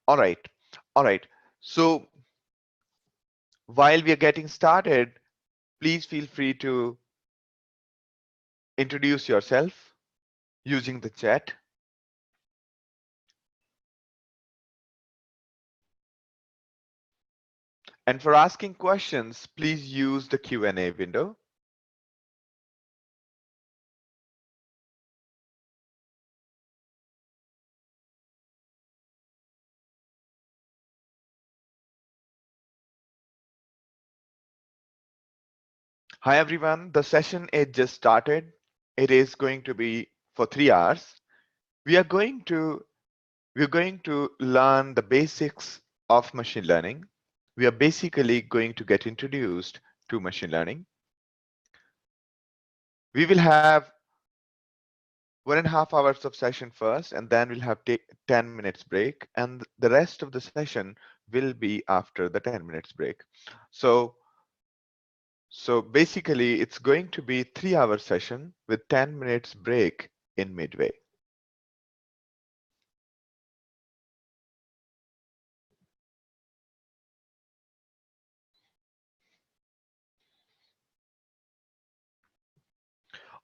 All right. All right. So while we are getting started, please feel free to introduce yourself using the chat. And for asking questions, please use the Q&A window. Hi everyone, the session is just started. It is going to be for 3 hours. We are going to learn the basics of machine learning. We are basically going to get introduced to machine learning. We will have 1.5 hours of session first, and then we'll have 10 minutes break, and the rest of the session will be after the 10 minutes break. So basically it's going to be 3-hour session with 10 minutes break in midway.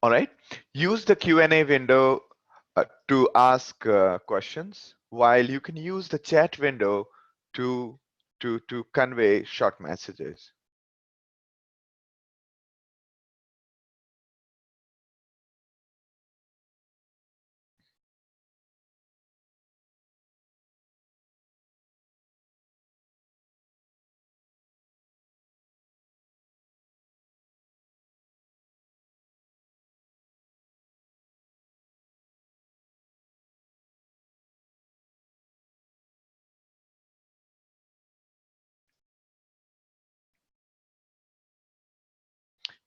All right, use the Q&A window to ask questions, while you can use the chat window to convey short messages.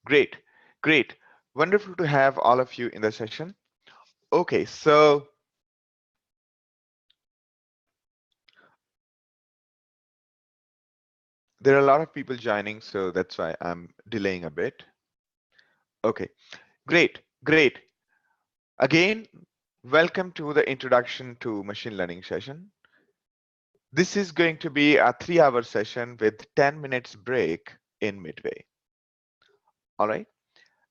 Great, great, wonderful to have all of you in the session. Okay, so there are a lot of people joining, so that's why I'm delaying a bit. Okay, great, great. Again, welcome to the introduction to machine learning session. This is going to be a 3-hour session with 10 minutes break in midway. All right,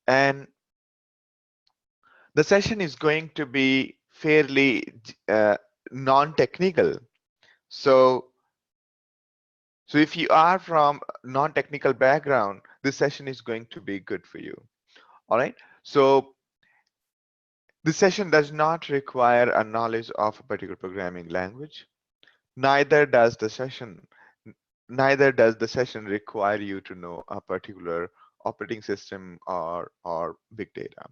and the session is going to be fairly non-technical. So if you are from non-technical background, this session is going to be good for you. All right, so this session does not require a knowledge of a particular programming language. Neither does the session require you to know a particular operating system or big data.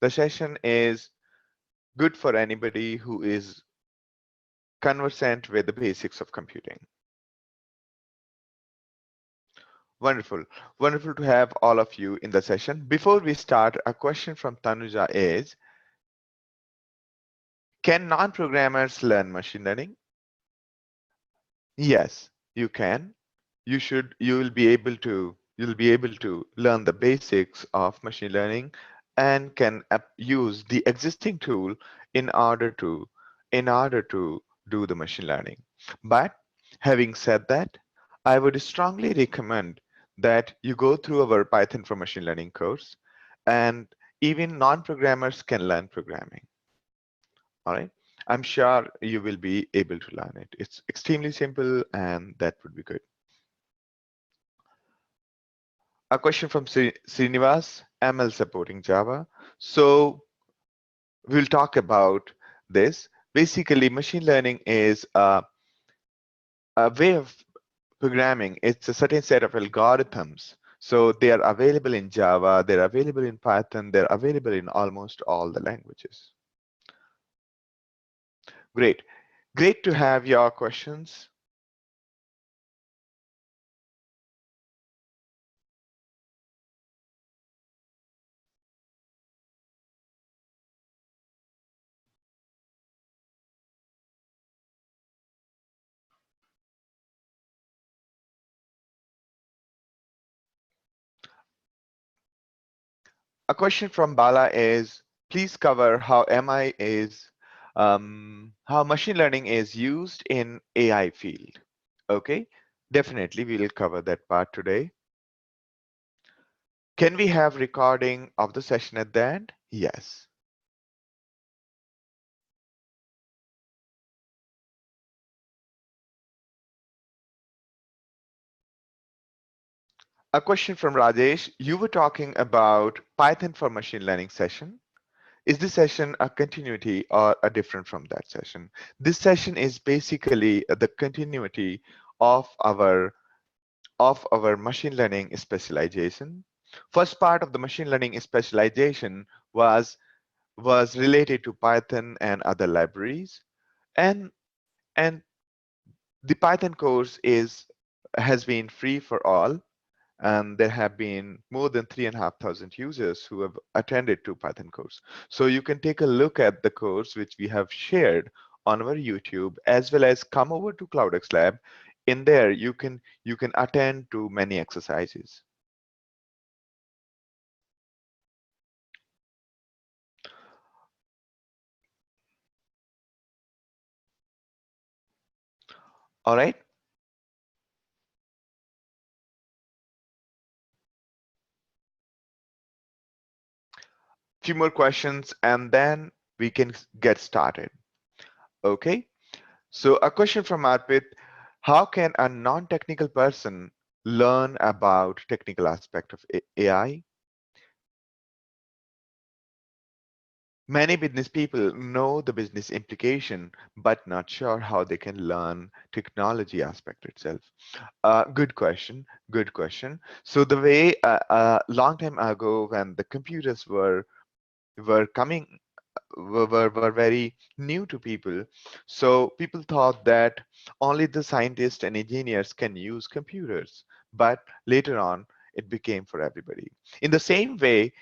The session is good for anybody who is conversant with the basics of computing. Wonderful. Wonderful to have all of you in the session. Before we start, a question from Tanuja is, can non-programmers learn machine learning? Yes, you can. You'll be able to learn the basics of machine learning and can use the existing tool in order to do the machine learning. But having said that, I would strongly recommend that you go through our Python for machine learning course, and even non-programmers can learn programming. All right, I'm sure you will be able to learn it. It's extremely simple, and that would be good. A question from Srinivas, ML supporting Java. So we'll talk about this. Basically, machine learning is a way of programming. It's a certain set of algorithms. So they are available in Java, they're available in Python, they're available in almost all the languages. Great. Great to have your questions. A question from Bala is, please cover how MI is how machine learning is used in AI field. Okay, definitely we will cover that part today. Can we have recording of the session at the end? Yes. A question from Rajesh. You were talking about Python for machine learning session. Is this session a continuity or a different from that session? This session is basically the continuity of our machine learning specialization. First part of the machine learning specialization was related to Python and other libraries, and and the Python course has been free for all, and there have been more than 3,500 users who have attended to Python course. So you can take a look at the course which we have shared on our YouTube, as well as come over to CloudxLab. In there, you can attend to many exercises. All right. Few more questions, and then we can get started. Okay. So a question from Arpit: how can a non-technical person learn about technical aspect of AI? Many business people know the business implication, but not sure how they can learn technology aspect itself. Good question. Good question. So the way a long time ago, when the computers were coming were very new to people. So people thought that only the scientists and engineers can use computers. But later on, it became for everybody. In the same way,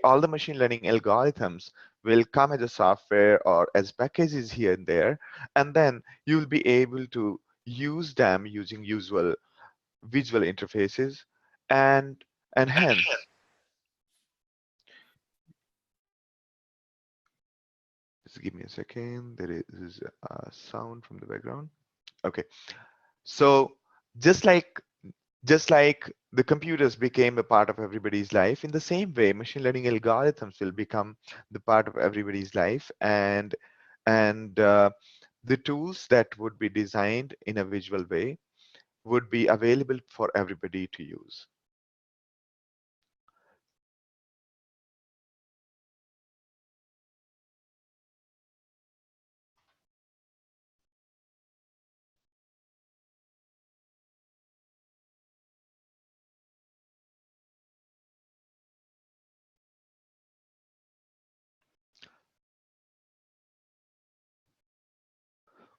all the machine learning algorithms will come as a software or as packages here and there, and then you'll be able to use them using usual visual interfaces, and hence, just give me a second. There is a sound from the background. Okay, so just like just like the computers became a part of everybody's life, in the same way, machine learning algorithms will become the part of everybody's life, and the tools that would be designed in a visual way would be available for everybody to use.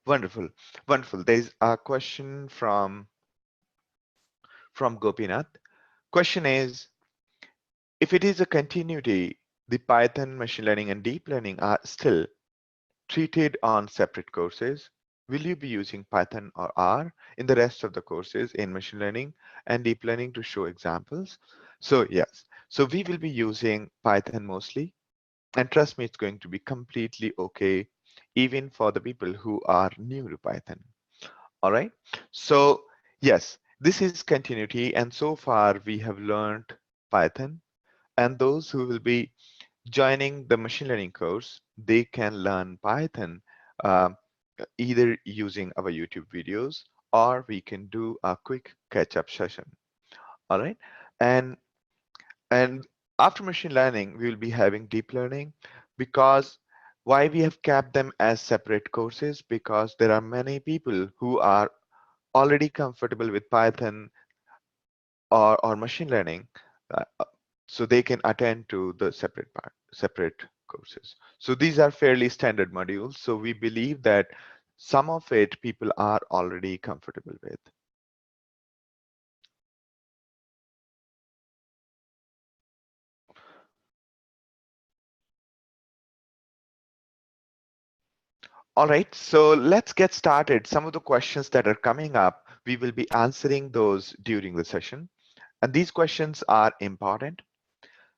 Wonderful, wonderful. There's a question from Gopinath. Question is, if it is a continuity, the Python, machine learning, and deep learning are still treated on separate courses. Will you be using Python or R in the rest of the courses in machine learning and deep learning to show examples? So yes, so we will be using Python mostly, and trust me, it's going to be completely okay, even for the people who are new to Python. All right. So yes, this is continuity, and so far we have learned Python, and those who will be joining the machine learning course, they can learn Python um, either using our YouTube videos, or we can do a quick catch-up session. All right, and and after machine learning, we will be having deep learning, because why we have kept them as separate courses, because there are many people who are already comfortable with Python or machine learning, uh, uh, so they can attend to the separate courses. So these are fairly standard modules. So we believe that some of it people are already comfortable with. All right, so let's get started. Some of the questions that are coming up, we will be answering those during the session. And these questions are important.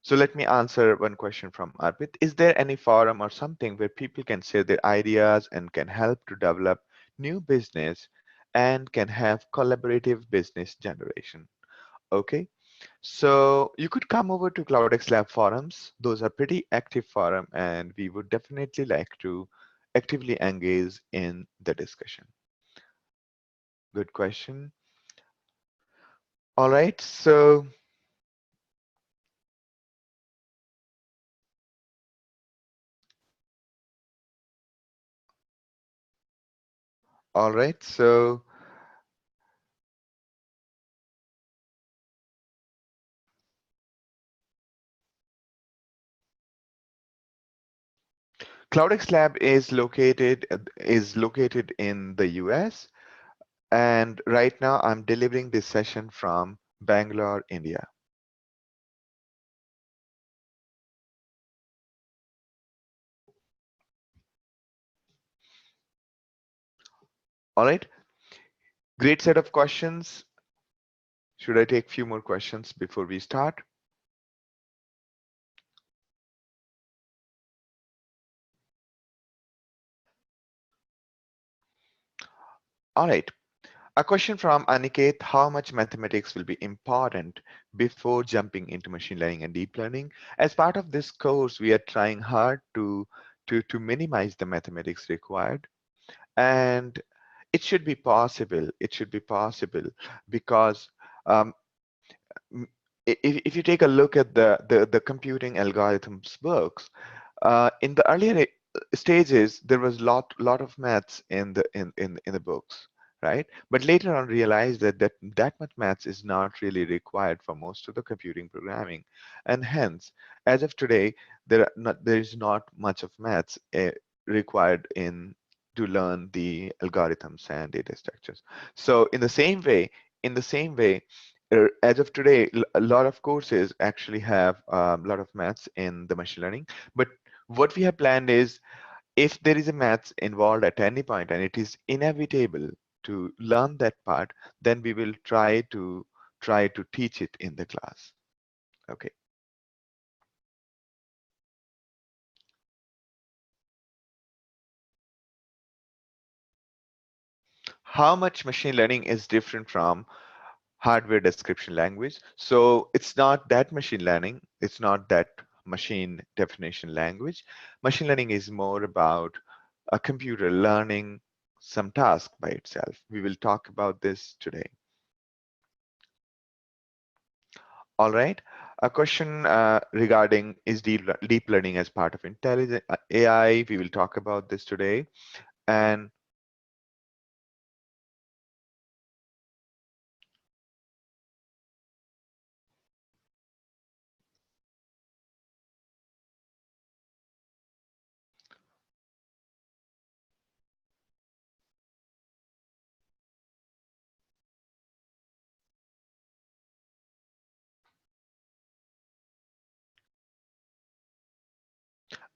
So let me answer one question from Arpit. Is there any forum or something where people can share their ideas and can help to develop new business and can have collaborative business generation? Okay, so you could come over to CloudxLab forums. Those are pretty active forum and we would definitely like to actively engage in the discussion. Good question. All right, so all right, so CloudxLab is located in the US, and right now I'm delivering this session from Bangalore, India. All right, great set of questions. Should I take a few more questions before we start? All right, a question from Aniket: how much mathematics will be important before jumping into machine learning and deep learning? As part of this course, we are trying hard to minimize the mathematics required, and it should be possible. It should be possible because um, if you take a look at the computing algorithms books, in the earlier stages, there was lot of maths in the books, right? But later on, realized that much maths is not really required for most of the computing programming, and hence, as of today, there is not much of maths required in to learn the algorithms and data structures. So in the same way, as of today, a lot of courses actually have a lot of maths in the machine learning. But what we have planned is if there is a maths involved at any point and it is inevitable to learn that part, then we will try to teach it in the class. Okay. How much machine learning is different from hardware description language? So it's not that machine learning, it's not that machine definition language. Machine learning is more about a computer learning some task by itself. We will talk about this today. All right. A question regarding is deep learning as part of intelligent AI. We will talk about this today. And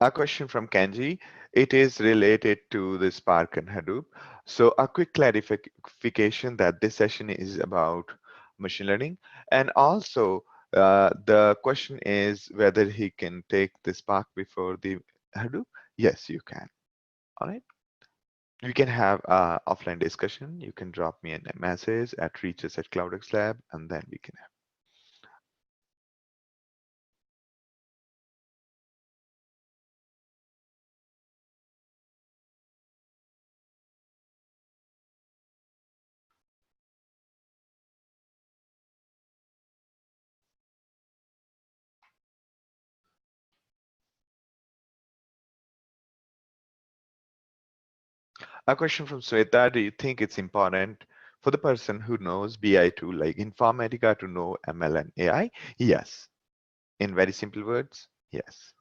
a question from Kenji. It is related to the Spark and Hadoop. So a quick clarification that this session is about machine learning. And also the question is whether he can take the Spark before the Hadoop. Yes, you can. All right. We can have offline discussion. You can drop me a message at reaches@CloudxLab, and then we can have. A question from Sweta: do you think it's important for the person who knows BI tool like Informatica to know ML and AI? Yes. In very simple words, yes.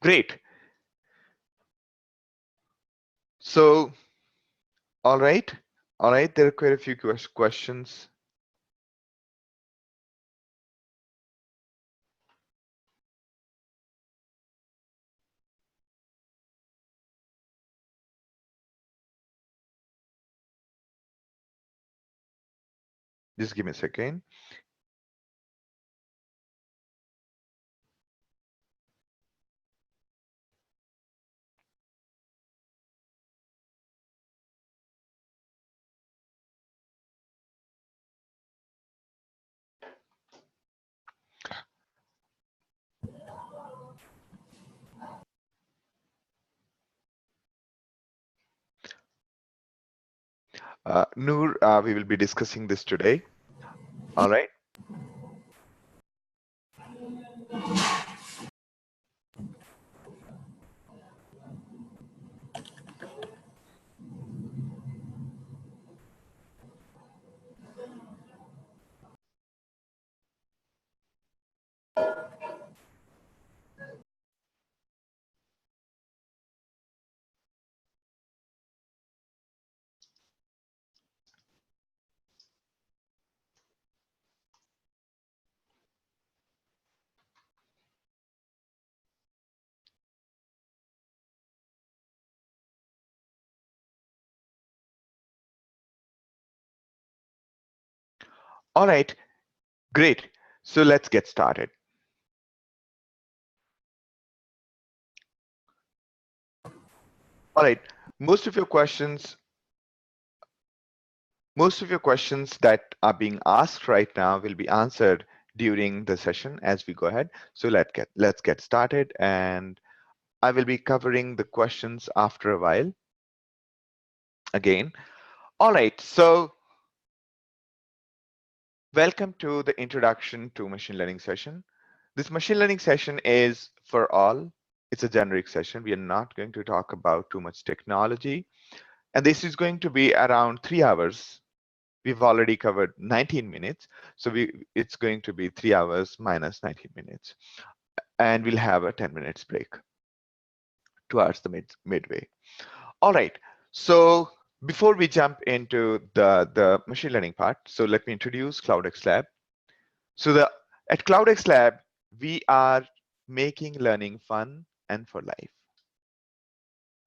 Great. So, all right. All right. There are quite a few questions. Just give me a second. Noor, we will be discussing this today. All right. All right. Great. So let's get started. All right. Most of your questions that are being asked right now will be answered during the session as we go ahead. So let's get started, and I will be covering the questions after a while again. All right. So welcome to the introduction to machine learning session. This machine learning session is for all. It's a generic session. We are not going to talk about too much technology. And this is going to be around 3 hours. We've already covered 19 minutes. So it's going to be 3 hours minus 19 minutes. And we'll have a 10 minutes break towards the midway. All right. So before we jump into the machine learning part, so let me introduce CloudxLab. So at CloudxLab, we are making learning fun and for life.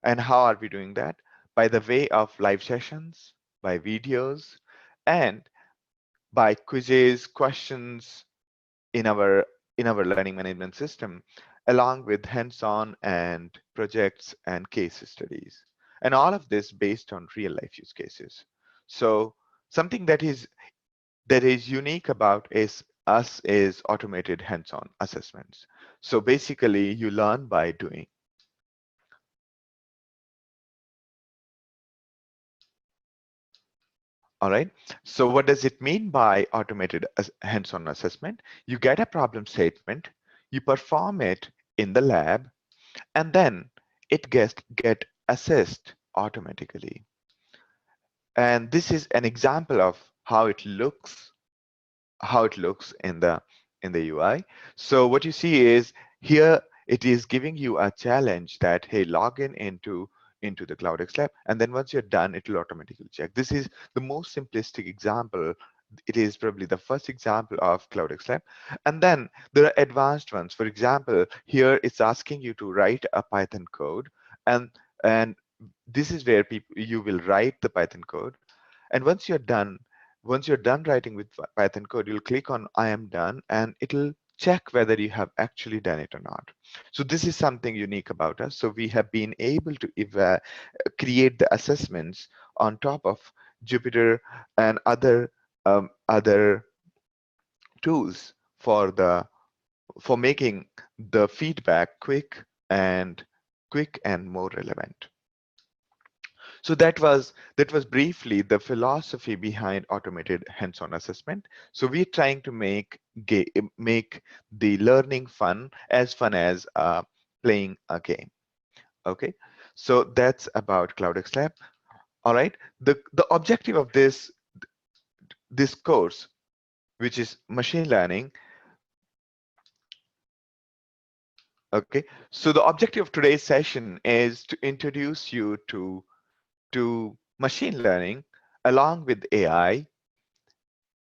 And how are we doing that? By the way of live sessions, by videos, and by quizzes, questions in our learning management system, along with hands-on and projects and case studies. And all of this based on real life use cases. So something that is unique about us is automated hands-on assessments. So basically you learn by doing. All right. So what does it mean by automated hands-on assessment? You get a problem statement, you perform it in the lab, and then it get assessed automatically. And this is an example of how it looks in the UI. So what you see is here it is giving you a challenge that hey, log in into the CloudxLab, and then once you're done, it will automatically check. This is the most simplistic example. It is probably the first example of CloudxLab. And then there are advanced ones. For example, here it's asking you to write a Python code, and and this is where you will write the Python code. And once you're done writing with Python code, you'll click on I am done, and it'll check whether you have actually done it or not. So this is something unique about us. So we have been able to create the assessments on top of Jupyter and other tools for making the feedback quick and more relevant. So that was briefly the philosophy behind automated hands-on assessment. So we're trying to make the learning fun as playing a game. Okay, so that's about CloudxLab. All right, the objective of this course, which is machine learning. Okay, so the objective of today's session is to introduce you to machine learning along with AI.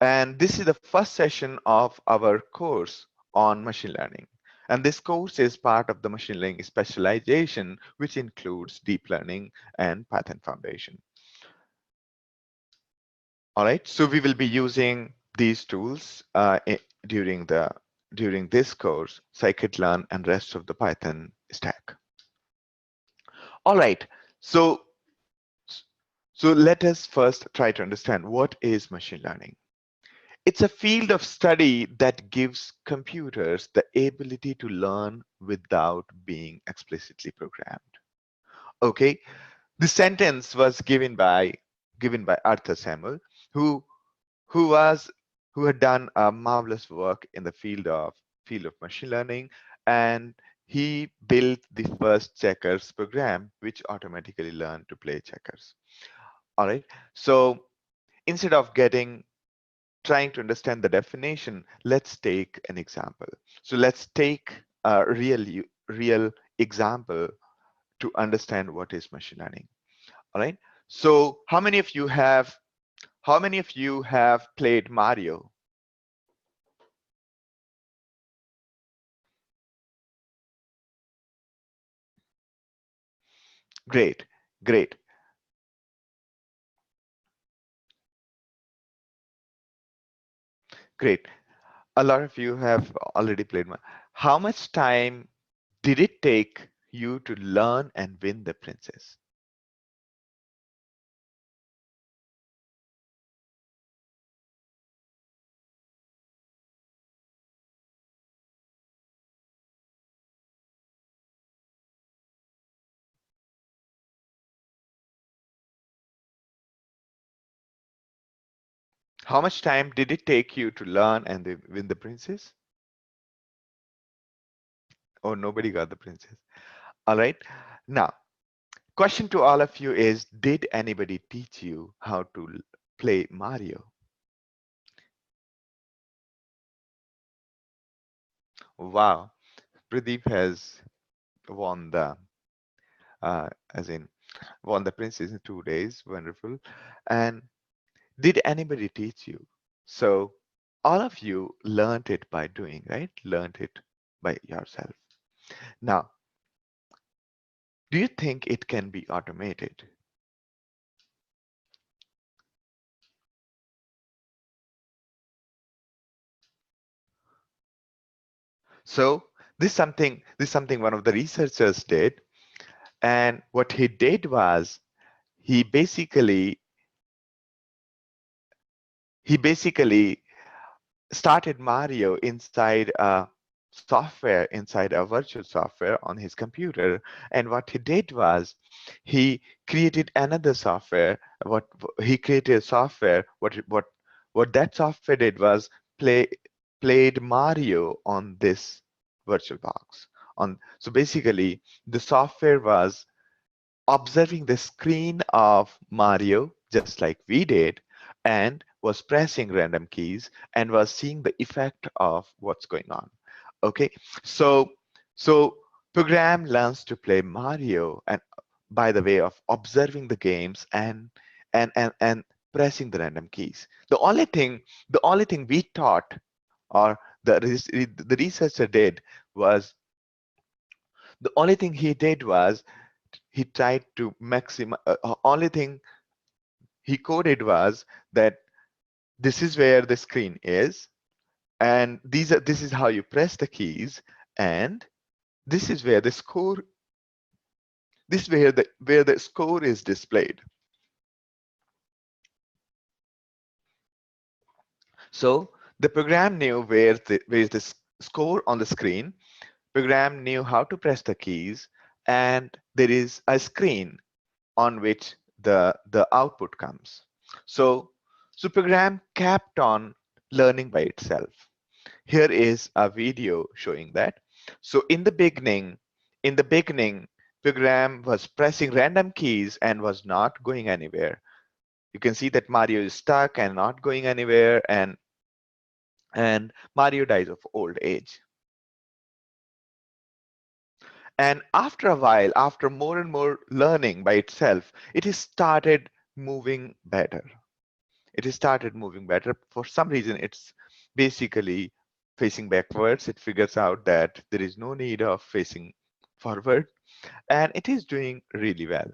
And this is the first session of our course on machine learning. And this course is part of the machine learning specialization, which includes deep learning and Python foundation. All right, so we will be using these tools during this course, scikit-learn and rest of the Python stack. All right, so let us first try to understand what is machine learning. It's a field of study that gives computers the ability to learn without being explicitly programmed. Okay, the sentence was given by Arthur Samuel, who who was who had done a marvelous work in the field of machine learning, and he built the first checkers program which automatically learned to play checkers. All right, so instead of getting trying to understand the definition, let's take an example. So let's take a real example to understand what is machine learning. All right, so how many of you have played Mario? Great, great, great. A lot of you have already played. How much time did it take you to learn and win the princess? How much time did it take you to learn and win the princess? Oh, nobody got the princess. All right. Now, question to all of you is, did anybody teach you how to play Mario? Wow. Pradeep has won the as in won the princess in 2 days. Wonderful. And did anybody teach you? So all of you learned it by doing, right? Learned it by yourself. Now, do you think it can be automated? So this is something one of the researchers did, and what he did was he basically he basically started Mario inside a software, inside a virtual software on his computer. And what he did was he created another software. What he created a software. What that software did was played Mario on this virtual box. So basically, the software was observing the screen of Mario, just like we did, and was pressing random keys and was seeing the effect of what's going on. Okay, so so program learns to play Mario and by the way of observing the games and pressing the random keys. The only thing we taught or the researcher did was the only thing he did was he tried to maximize only thing he coded was that this is where the screen is, and this is how you press the keys, and this is where the score this is where the score is displayed. So the program knew where is the score on the screen. Program knew how to press the keys, and there is a screen on which the output comes. So so program kept on learning by itself. Here is a video showing that. So in the beginning, program was pressing random keys and was not going anywhere. You can see that Mario is stuck and not going anywhere, and Mario dies of old age. And after a while, after more and more learning by itself, it has started moving better. It has started moving better. For some reason, it's basically facing backwards. It figures out that there is no need of facing forward, and it is doing really well.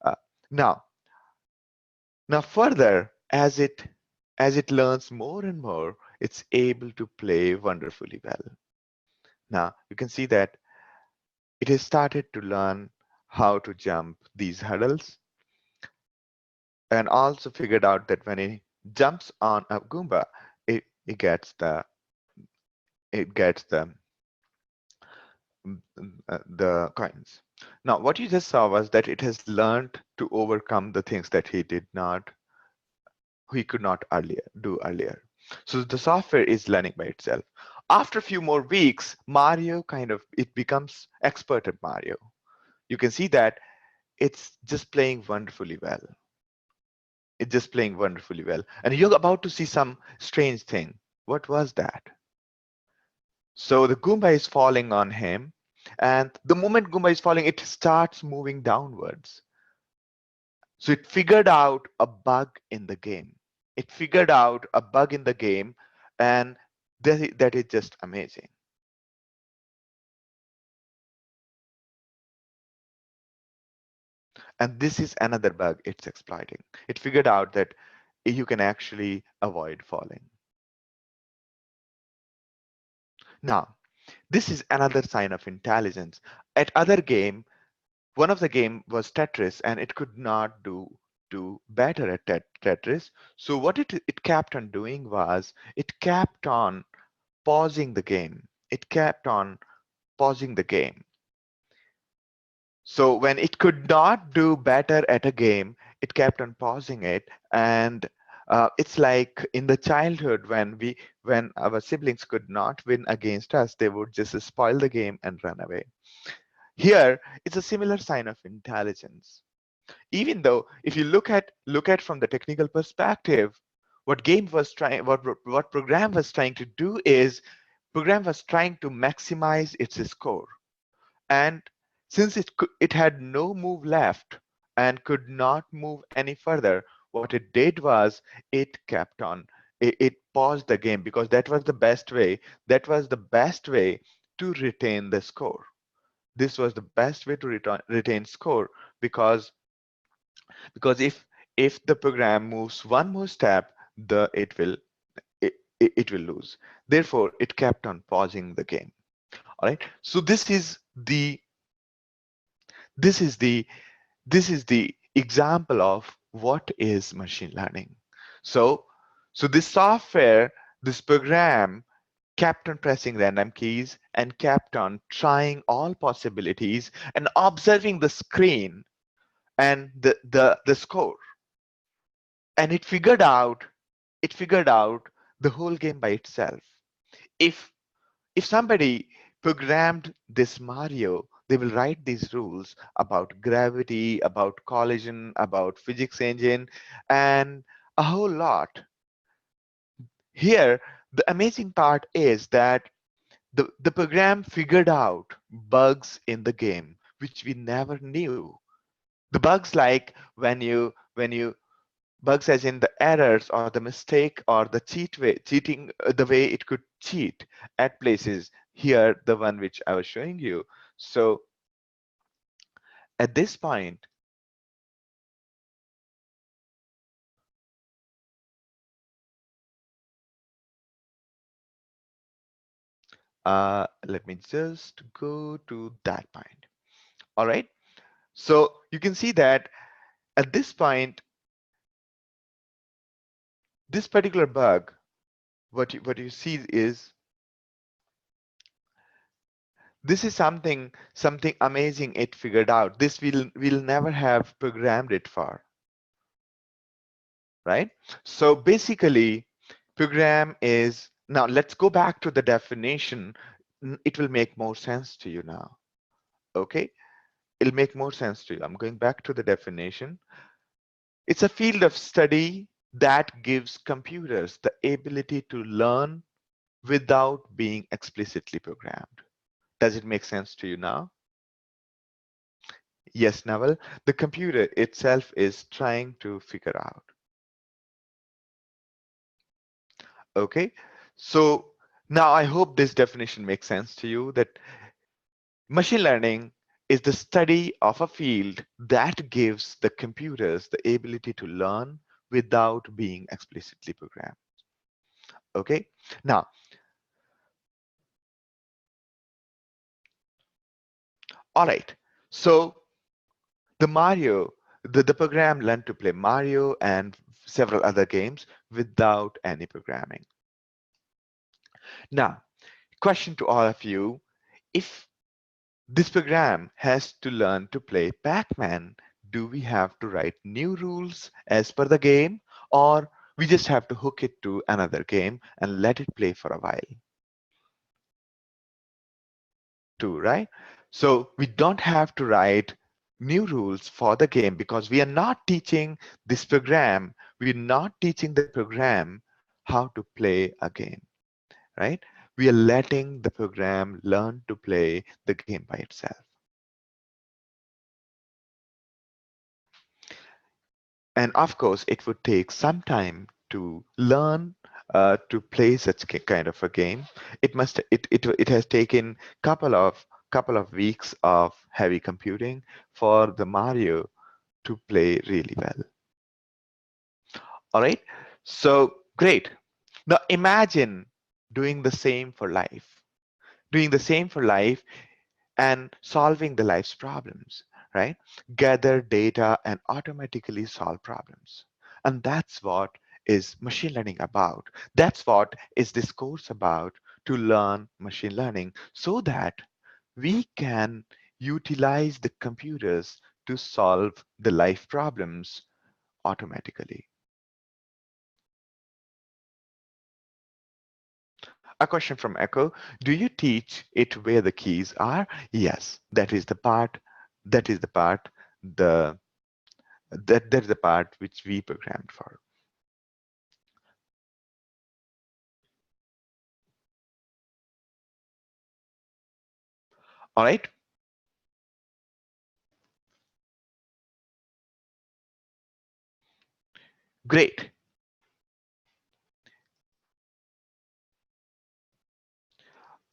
Uh, now, now further, as it as it learns more and more, it's able to play wonderfully well. Now you can see that it has started to learn how to jump these hurdles, and also figured out that when it jumps on a Goomba, it gets the coins. Now, what you just saw was that it has learned to overcome the things that he could not do earlier. So the software is learning by itself. After a few more weeks, Mario it becomes expert at Mario. You can see that it's just playing wonderfully well. It's just playing wonderfully well. And you're about to see some strange thing. What was that? So the Goomba is falling on him, and the moment Goomba is falling, it starts moving downwards. So it figured out a bug in the game. It figured out a bug in the game, and that is just amazing. And this is another bug it's exploiting. It figured out that you can actually avoid falling. Now, this is another sign of intelligence. At other game, one of the game was Tetris, and it could not do better at Tetris. So what it kept on doing was it kept on pausing the game. It kept on pausing the game. So when it could not do better at a game, it kept on pausing it. And it's like in the childhood when our siblings could not win against us, they would just spoil the game and run away. Here, it's a similar sign of intelligence. Even though if you look at from the technical perspective, what program was trying to do is program was trying to maximize its score. And since it had no move left and could not move any further, what it did was it paused the game, because that was the best way to retain the score. This was the best way to retain score, because if the program moves one more step, the it will lose. Therefore, it kept on pausing the game. All right. So this is the this is the example of what is machine learning. So this software, this program kept on pressing random keys and kept on trying all possibilities and observing the screen and the score. And it figured out the whole game by itself. If if somebody programmed this Mario, they will write these rules about gravity, about collision, about physics engine, and a whole lot. Here, the amazing part is that the program figured out bugs in the game which we never knew. The bugs like when you bugs as in the errors or the mistake or the cheating, the way it could cheat at places. Here, the one which I was showing you. So at this point, let me just go to that point. All right. So you can see that at this point, this particular bug, what you see is this is something amazing it figured out. This we'll never have programmed it for, right? So basically, program is, now let's go back to the definition. It will make more sense to you now. Okay, it'll make more sense to you. I'm going back to the definition. It's a field of study that gives computers the ability to learn without being explicitly programmed. Does it make sense to you now? Yes, Naval. The computer itself is trying to figure out. Okay, so now I hope this definition makes sense to you, that machine learning is the study of a field that gives the computers the ability to learn without being explicitly programmed. Okay, now, all right, so the program learned to play Mario and several other games without any programming. Now, question to all of you, if this program has to learn to play Pac-Man, do we have to write new rules as per the game, or we just have to hook it to another game and let it play for a while? Too, right? So we don't have to write new rules for the game because we are not teaching this program, we're not teaching the program how to play a game, right? We are letting the program learn to play the game by itself. And of course, it would take some time to learn to play such kind of a game. It has taken couple of weeks of heavy computing for the Mario to play really well. All right, so great. Now imagine doing the same for life. Doing the same for life and solving the life's problems, right? Gather data and automatically solve problems. And that's what is machine learning about. That's what is this course about, to learn machine learning so that we can utilize the computers to solve the life problems automatically. A question from Echo, do you teach it where the keys are? Yes, that is the part, that is the part, the that's the part which we programmed for. All right, great.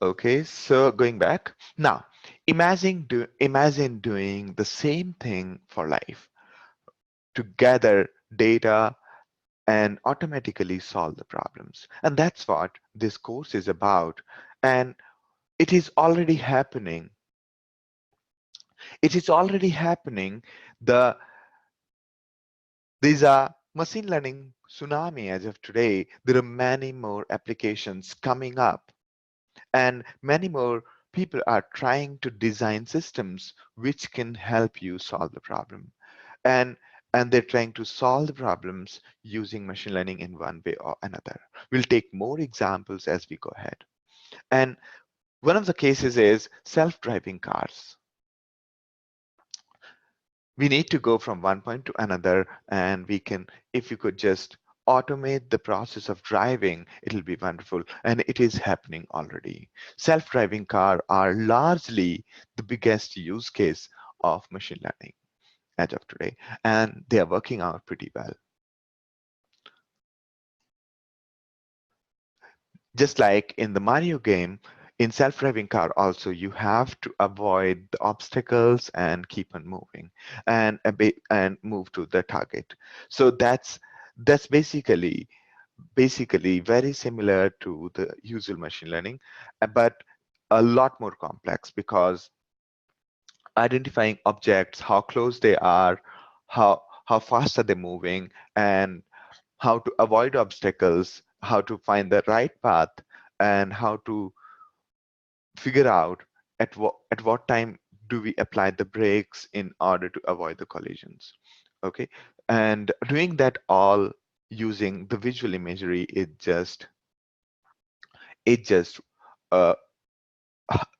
Okay, so going back now, imagine doing the same thing for life, to gather data and automatically solve the problems. And that's what this course is about. And it is already happening. It is already happening. These are machine learning tsunami as of today. There are many more applications coming up, and many more people are trying to design systems which can help you solve the problem. And they're trying to solve the problems using machine learning in one way or another. We'll take more examples as we go ahead. And one of the cases is self-driving cars. We need to go from one point to another, and we can, if you could just automate the process of driving, it'll be wonderful. And it is happening already. Self-driving car are largely the biggest use case of machine learning as of today, and they are working out pretty well. Just like in the Mario game, in self-driving car also, you have to avoid the obstacles and keep on moving and move to the target. So that's basically very similar to the usual machine learning, but a lot more complex, because identifying objects, how close they are, how fast are they moving, and how to avoid obstacles, how to find the right path, and how to figure out at what time do we apply the brakes in order to avoid the collisions. Okay, and doing that all using the visual imagery, it just uh,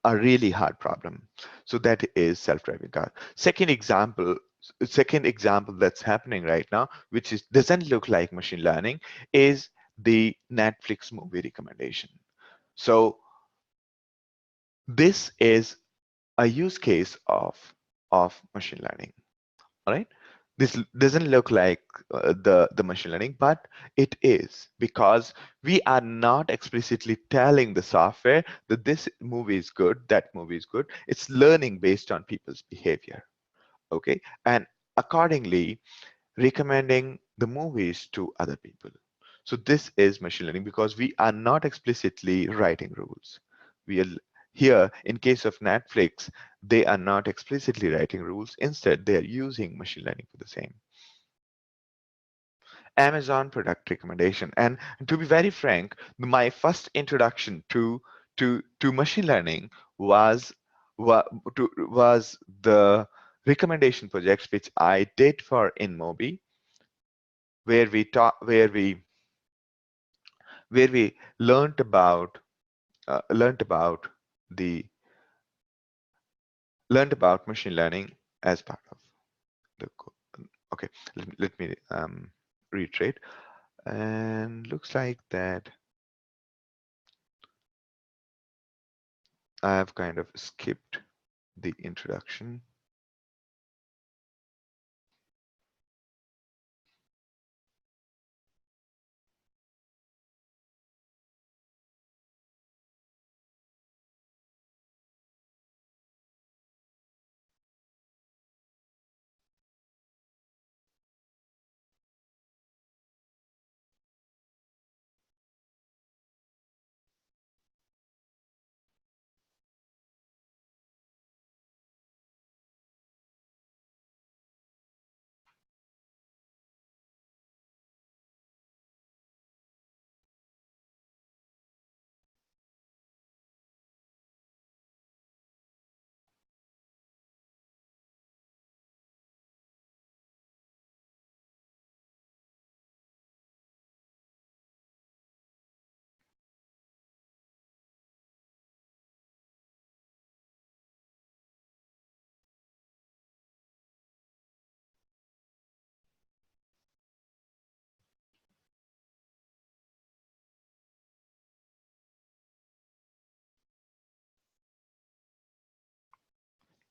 a really hard problem. So that is self-driving car. Second example that's happening right now, which doesn't look like machine learning, is the Netflix movie recommendation. So this is a use case of machine learning. All right, this doesn't look like the machine learning, but it is, because we are not explicitly telling the software that this movie is good, that movie is good. It's learning based on people's behavior. Okay, and accordingly, recommending the movies to other people. So this is machine learning because we are not explicitly writing rules. We are here in case of Netflix, they are not explicitly writing rules. Instead, they are using machine learning for the same. Amazon product recommendation. And to be very frank, my first introduction to machine learning was was the recommendation projects which I did for InMobi, where we taught where we learned about the learned about machine learning as part of the okay. Let me reiterate. And looks like that I have kind of skipped the introduction.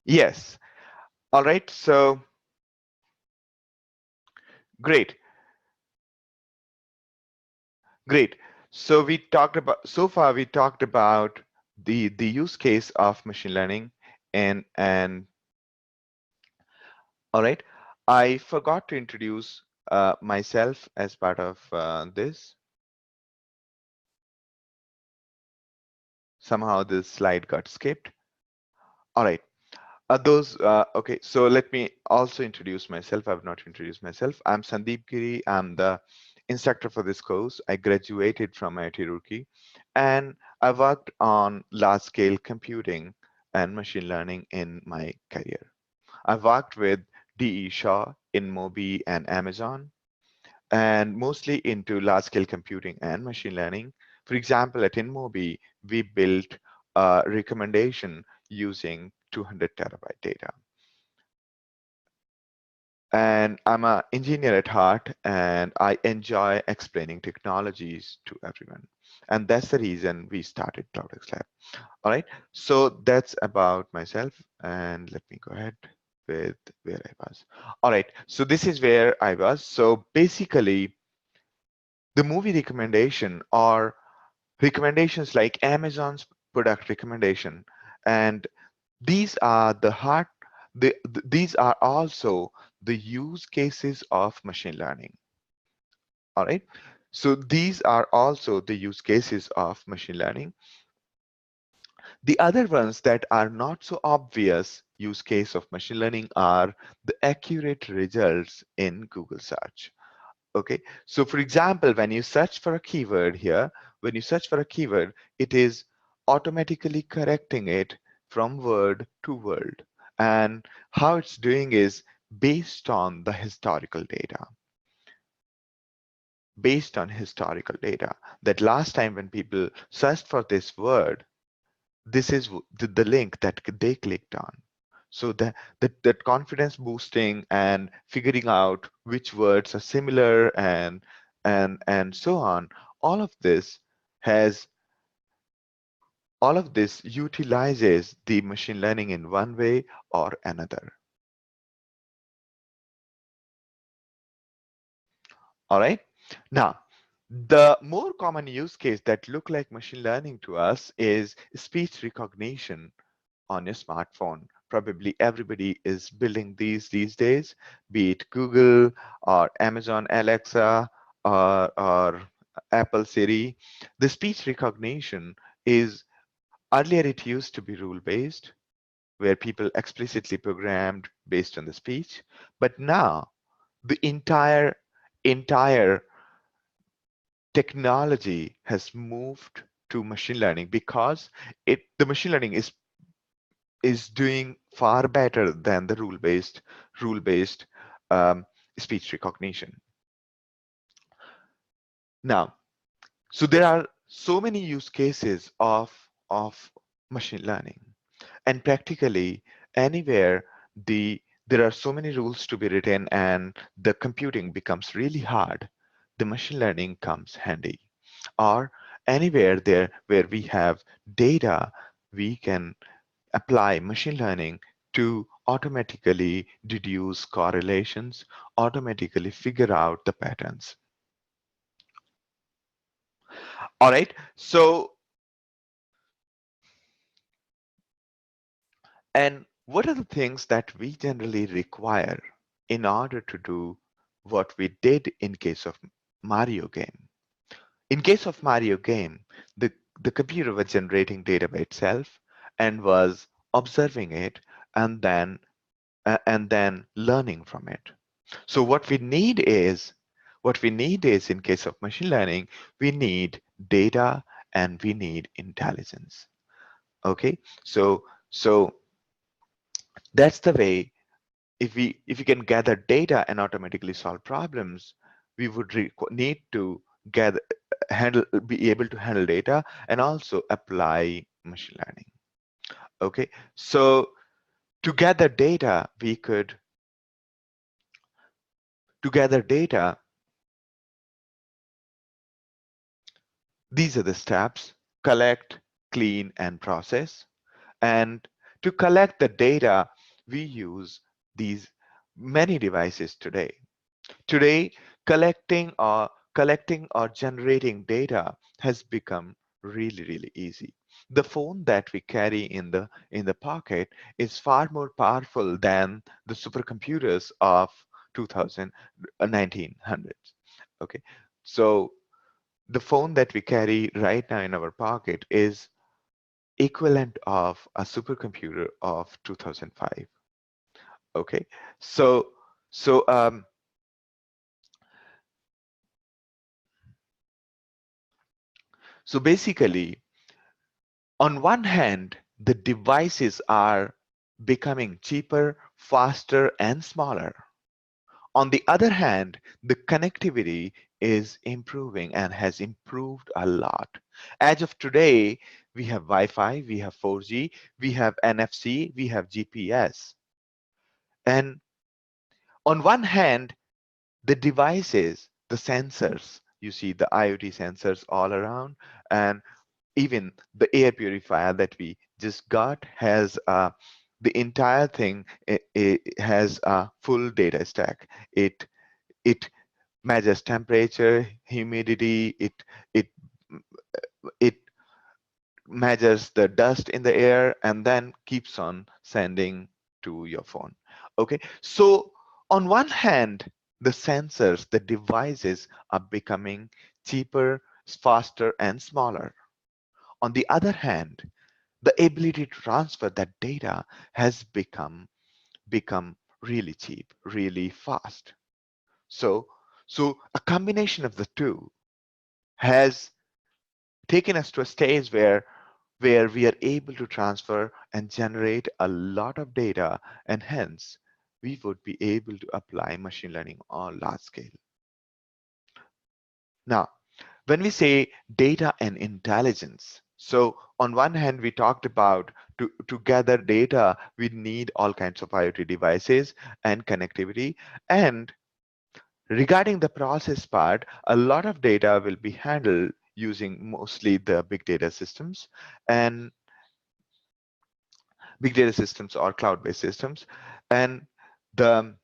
Yes. All right. So great. Great. So so far we talked about the use case of machine learning and all right. I forgot to introduce myself as part of this. Somehow this slide got skipped. All right. Okay, so let me also introduce myself. I've not introduced myself. I'm Sandeep Giri. I'm the instructor for this course. I graduated from IIT Roorkee, and I worked on large-scale computing and machine learning in my career. I've worked with DE Shaw, InMobi, and Amazon, and mostly into large-scale computing and machine learning. For example, at InMobi, we built a recommendation using 200 terabyte data. And I'm an engineer at heart, and I enjoy explaining technologies to everyone. And that's the reason we started CloudxLab. All right, so that's about myself. And let me go ahead with where I was. All right, so this is where I was. So basically, the movie recommendation or recommendations like Amazon's product recommendation, and these are these are also the use cases of machine learning. All right. So these are also the use cases of machine learning. The other ones that are not so obvious use case of machine learning are the accurate results in Google search. Okay, so for example, when you search for a keyword here, when you search for a keyword, it is automatically correcting it from word to word. And how it's doing is based on the historical data. Based on historical data, that last time when people searched for this word, this is the link that they clicked on. So that confidence boosting and figuring out which words are similar and so on, all of this has all of this utilizes the machine learning in one way or another. All right. Now, the more common use case that look like machine learning to us is speech recognition on your smartphone. probably everybody is building these days, be it Google or Amazon Alexa or Apple Siri. The speech recognition is, earlier it used to be rule-based, where people explicitly programmed based on the speech, but now the entire technology has moved to machine learning, because the machine learning is doing far better than the rule-based um, speech recognition. Now, so there are so many use cases of machine learning, and practically anywhere there are so many rules to be written and the computing becomes really hard, the machine learning comes handy. Or anywhere there where we have data, we can apply machine learning to automatically deduce correlations, automatically figure out the patterns. All right, so, and what are the things that we generally require in order to do what we did in case of Mario game? In case of Mario game, the computer was generating data by itself and was observing it, and then learning from it. So what we need is in case of machine learning, we need data and we need intelligence. Okay, so that's the way. If we can gather data and automatically solve problems, we would need to gather handle be able to handle data and also apply machine learning. Okay, so to gather data, to gather data, these are the steps: collect, clean, and process. And to collect the data, we use these many devices today. Today, collecting or generating data has become really easy. The phone that we carry in the pocket is far more powerful than the supercomputers of 2000 1900s. Okay, so the phone that we carry right now in our pocket is equivalent of a supercomputer of 2005. Okay, so so um, so basically, on one hand, the devices are becoming cheaper, faster, and smaller. On the other hand, the connectivity is improving and has improved a lot. As of today, we have Wi-Fi, we have 4G, we have NFC, we have GPS. And on one hand, the devices, the sensors, you see the IoT sensors all around, and even the air purifier that we just got has the entire thing. It has a full data stack. It measures temperature, humidity. It measures the dust in the air and then keeps on sending to your phone. Okay, so on one hand, the sensors, the devices are becoming cheaper, faster, and smaller. On the other hand, the ability to transfer that data has become really cheap, really fast. So so a combination of the two has taken us to a stage where we are able to transfer and generate a lot of data, and hence we would be able to apply machine learning on large scale. Now, when we say data and intelligence, so on one hand, we talked about to gather data, we need all kinds of IoT devices and connectivity. And regarding the process part, a lot of data will be handled using mostly the big data systems and big data systems or cloud-based systems. And the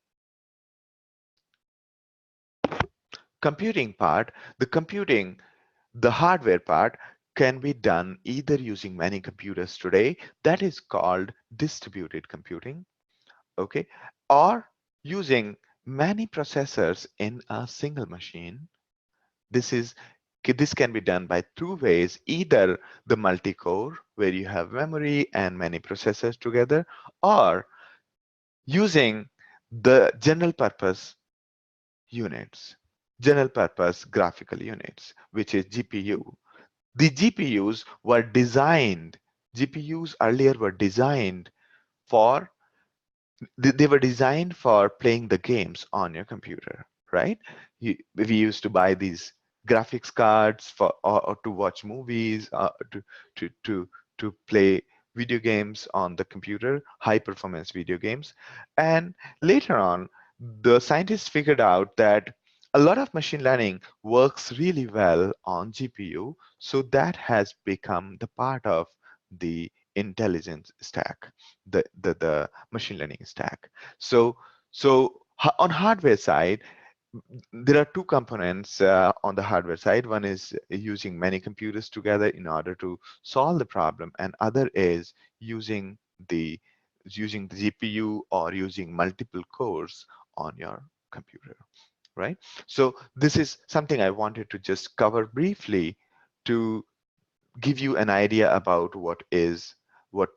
computing part, the hardware part can be done either using many computers today, that is called distributed computing, okay, or using many processors in a single machine. This can be done by two ways, either the multi-core, where you have memory and many processors together, or using the general purpose units, general purpose graphical units, which is GPU. The GPUs earlier were designed for they were designed for playing the games on your computer, right? We used to buy these graphics cards for or to watch movies, to to to play video games on the computer, high performance video games. And later on, the scientists figured out that a lot of machine learning works really well on GPU, so that has become the part of the intelligence stack, the machine learning stack. So on hardware side, there are two components on the hardware side. One is using many computers together in order to solve the problem, and other is the using the GPU or using multiple cores on your computer, right? So this is something I wanted to just cover briefly to give you an idea about what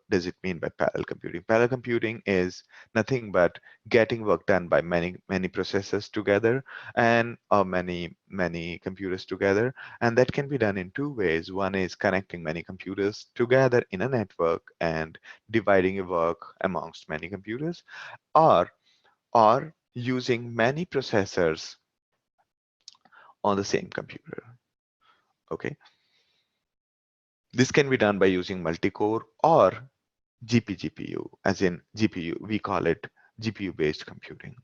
does it mean by parallel computing. Parallel computing is nothing but getting work done by many processors together, and or many computers together, and that can be done in two ways. One is connecting many computers together in a network and dividing your work amongst many computers, or using many processors on the same computer. Okay, this can be done by using multi-core or GPU, as in GPU, we call it GPU based computing.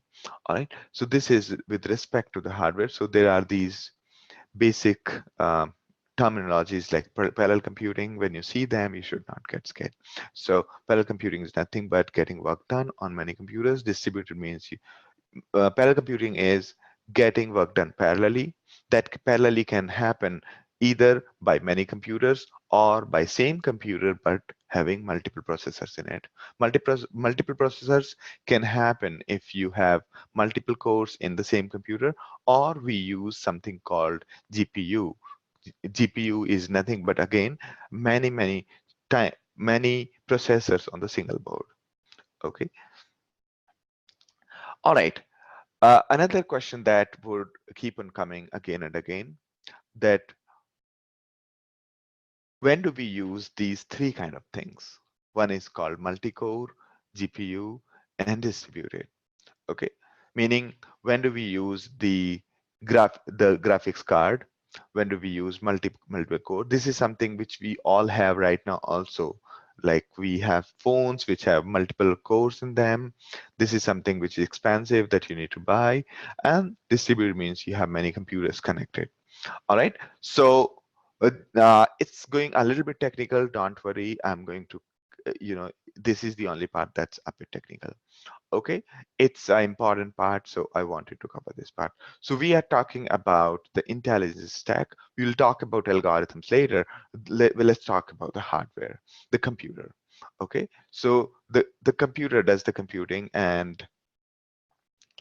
All right, so this is with respect to the hardware. So there are these basic terminologies like parallel computing. When you see them, you should not get scared. So parallel computing is nothing but getting work done on many computers. Distributed means parallel computing is getting work done parallelly. That parallelly can happen either by many computers or by same computer but having multiple processors in it. Multiple processors can happen if you have multiple cores in the same computer, or we use something called GPU. GPU is nothing but again many processors on the single board. Okay. All right. Another question that would keep on coming again and again, that when do we use these three kind of things? One is called multi-core, GPU, and distributed. Okay, meaning when do we use the graphics card? When do we use multiple core? This is something which we all have right now also. Like we have phones which have multiple cores in them. This is something which is expensive that you need to buy. And distributed means you have many computers connected. All right, so it's going a little bit technical. Don't worry, I'm going to, this is the only part that's a bit technical. Okay, it's an important part, so I wanted to cover this part. So we are talking about the intelligence stack. We'll talk about algorithms later. Let's talk about the hardware, the computer. Okay, so the computer does the computing, and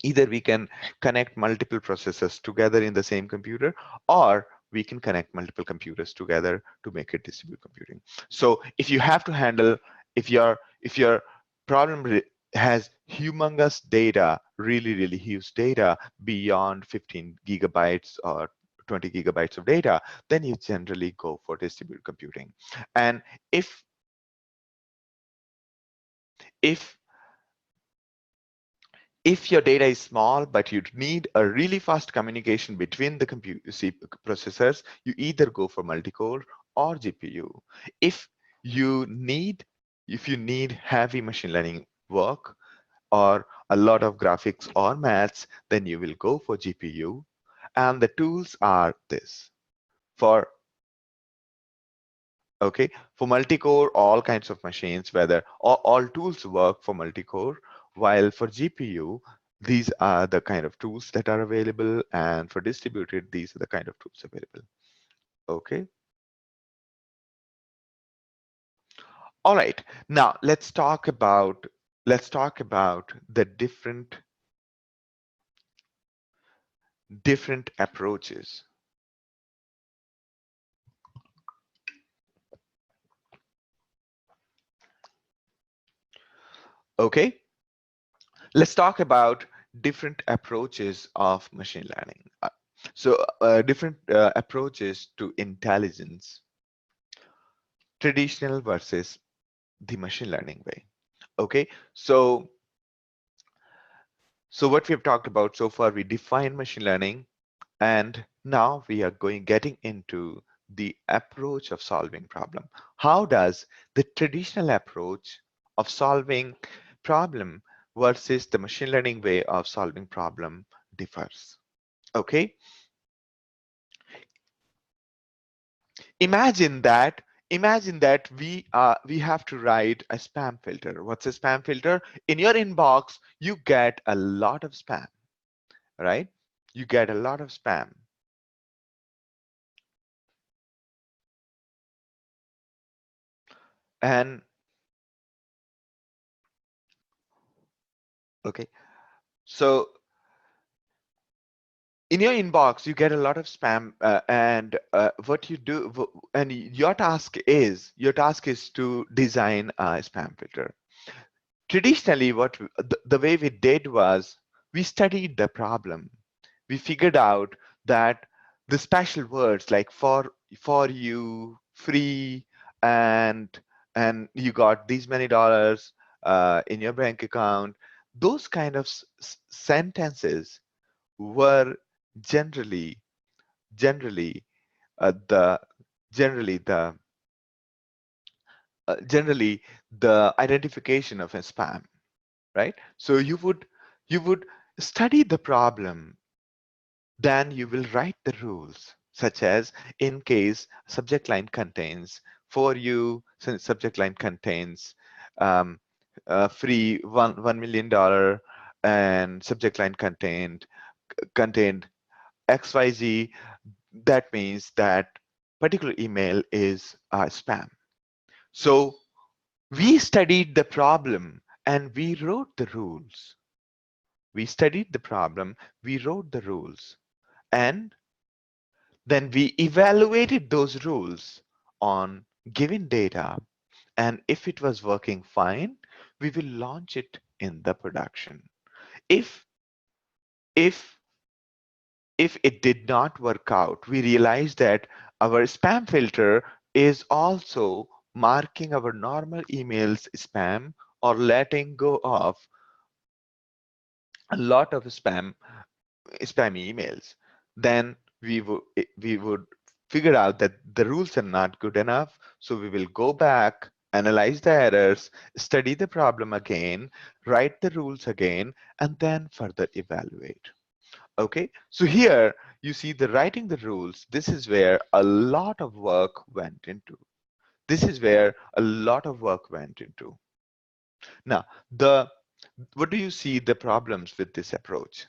either we can connect multiple processors together in the same computer, or we can connect multiple computers together to make it distributed computing. So if you have to handle, if your problem has humongous data, really huge data beyond 15 gigabytes or 20 gigabytes of data, then you generally go for distributed computing. And if if your data is small, but you need a really fast communication between the processors, you either go for multi-core or GPU. If you need if you need heavy machine learning work or a lot of graphics or maths, then you will go for GPU. And the tools are this. For Okay, for multi-core, all kinds of machines, whether all tools work for multi-core, while for GPU, these are the kind of tools that are available, and for distributed, these are the kind of tools available. Okay, All right, now let's talk about the different approaches. Okay, let's talk about different approaches of machine learning. Different approaches to intelligence, traditional versus the machine learning way. Okay, so what we've talked about so far, we define machine learning, and now we are getting into the approach of solving problem. How does the traditional approach of solving problem versus the machine learning way of solving problem differs? Okay, imagine that we have to write a spam filter. What's a spam filter? In your inbox you get a lot of spam, right? You get a lot of spam. And okay, so in your inbox you get a lot of spam, and what you do and your task is to design a spam filter. Traditionally, the way we did was we studied the problem. We figured out that the special words like for you, free, and you got these many dollars in your bank account, those kind of sentences were generally generally the generally the identification of a spam, right? So you would study the problem, then you will write the rules, such as in case subject line contains for you, since subject line contains um, free $1 million, and subject line contained XYZ, that means that particular email is spam. So we studied the problem and we wrote the rules. We studied the problem, we wrote the rules, and then we evaluated those rules on given data. And if it was working fine, we will launch it in the production. If if if it did not work out, we realized that our spam filter is also marking our normal emails spam or letting go of a lot of spam emails. Then we would figure out that the rules are not good enough, so we will go back, analyze the errors, study the problem again, write the rules again, and then further evaluate. Okay, so here you see the writing the rules. This is where a lot of work went into. This is where a lot of work went into. Now, what do you see the problems with this approach?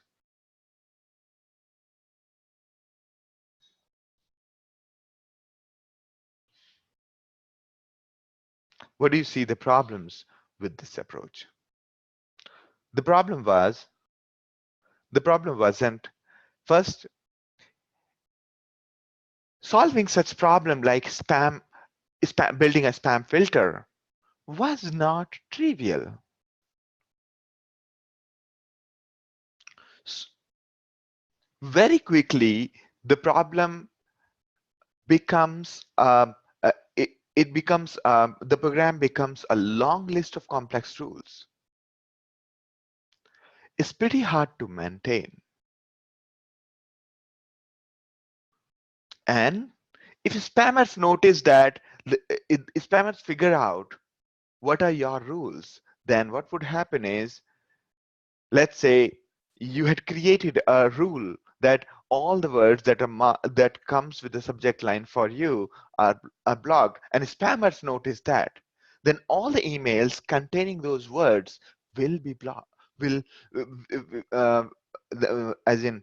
What do you see the problems with this approach? The problem was, the problem wasn't first solving such problem like building a spam filter was not trivial. Very quickly, the problem becomes it becomes the program becomes a long list of complex rules. It's pretty hard to maintain. And if spammers notice that if spammers figure out what are your rules, then what would happen is, let's say you had created a rule that all the words that comes with the subject line for you are blocked, and spammers notice that, then all the emails containing those words will be blocked. Will as in,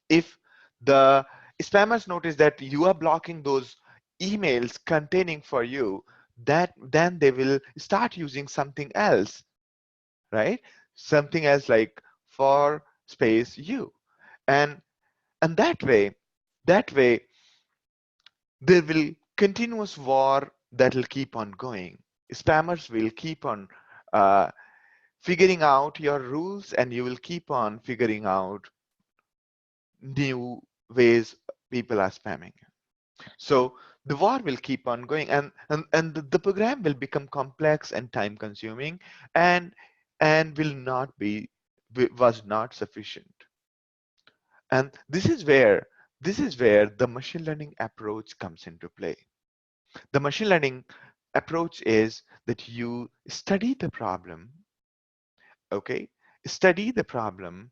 if the spammers notice that you are blocking those emails containing for you, then they will start using something else, right? Something else like for space u, and that way there will continuous war that will keep on going. Spammers will keep on uh, figuring out your rules, and you will keep on figuring out new ways people are spamming. So the war will keep on going, and the program will become complex and time consuming, and will not be was not sufficient. And this is where the machine learning approach comes into play. The machine learning approach is that you study the problem, okay? Study the problem,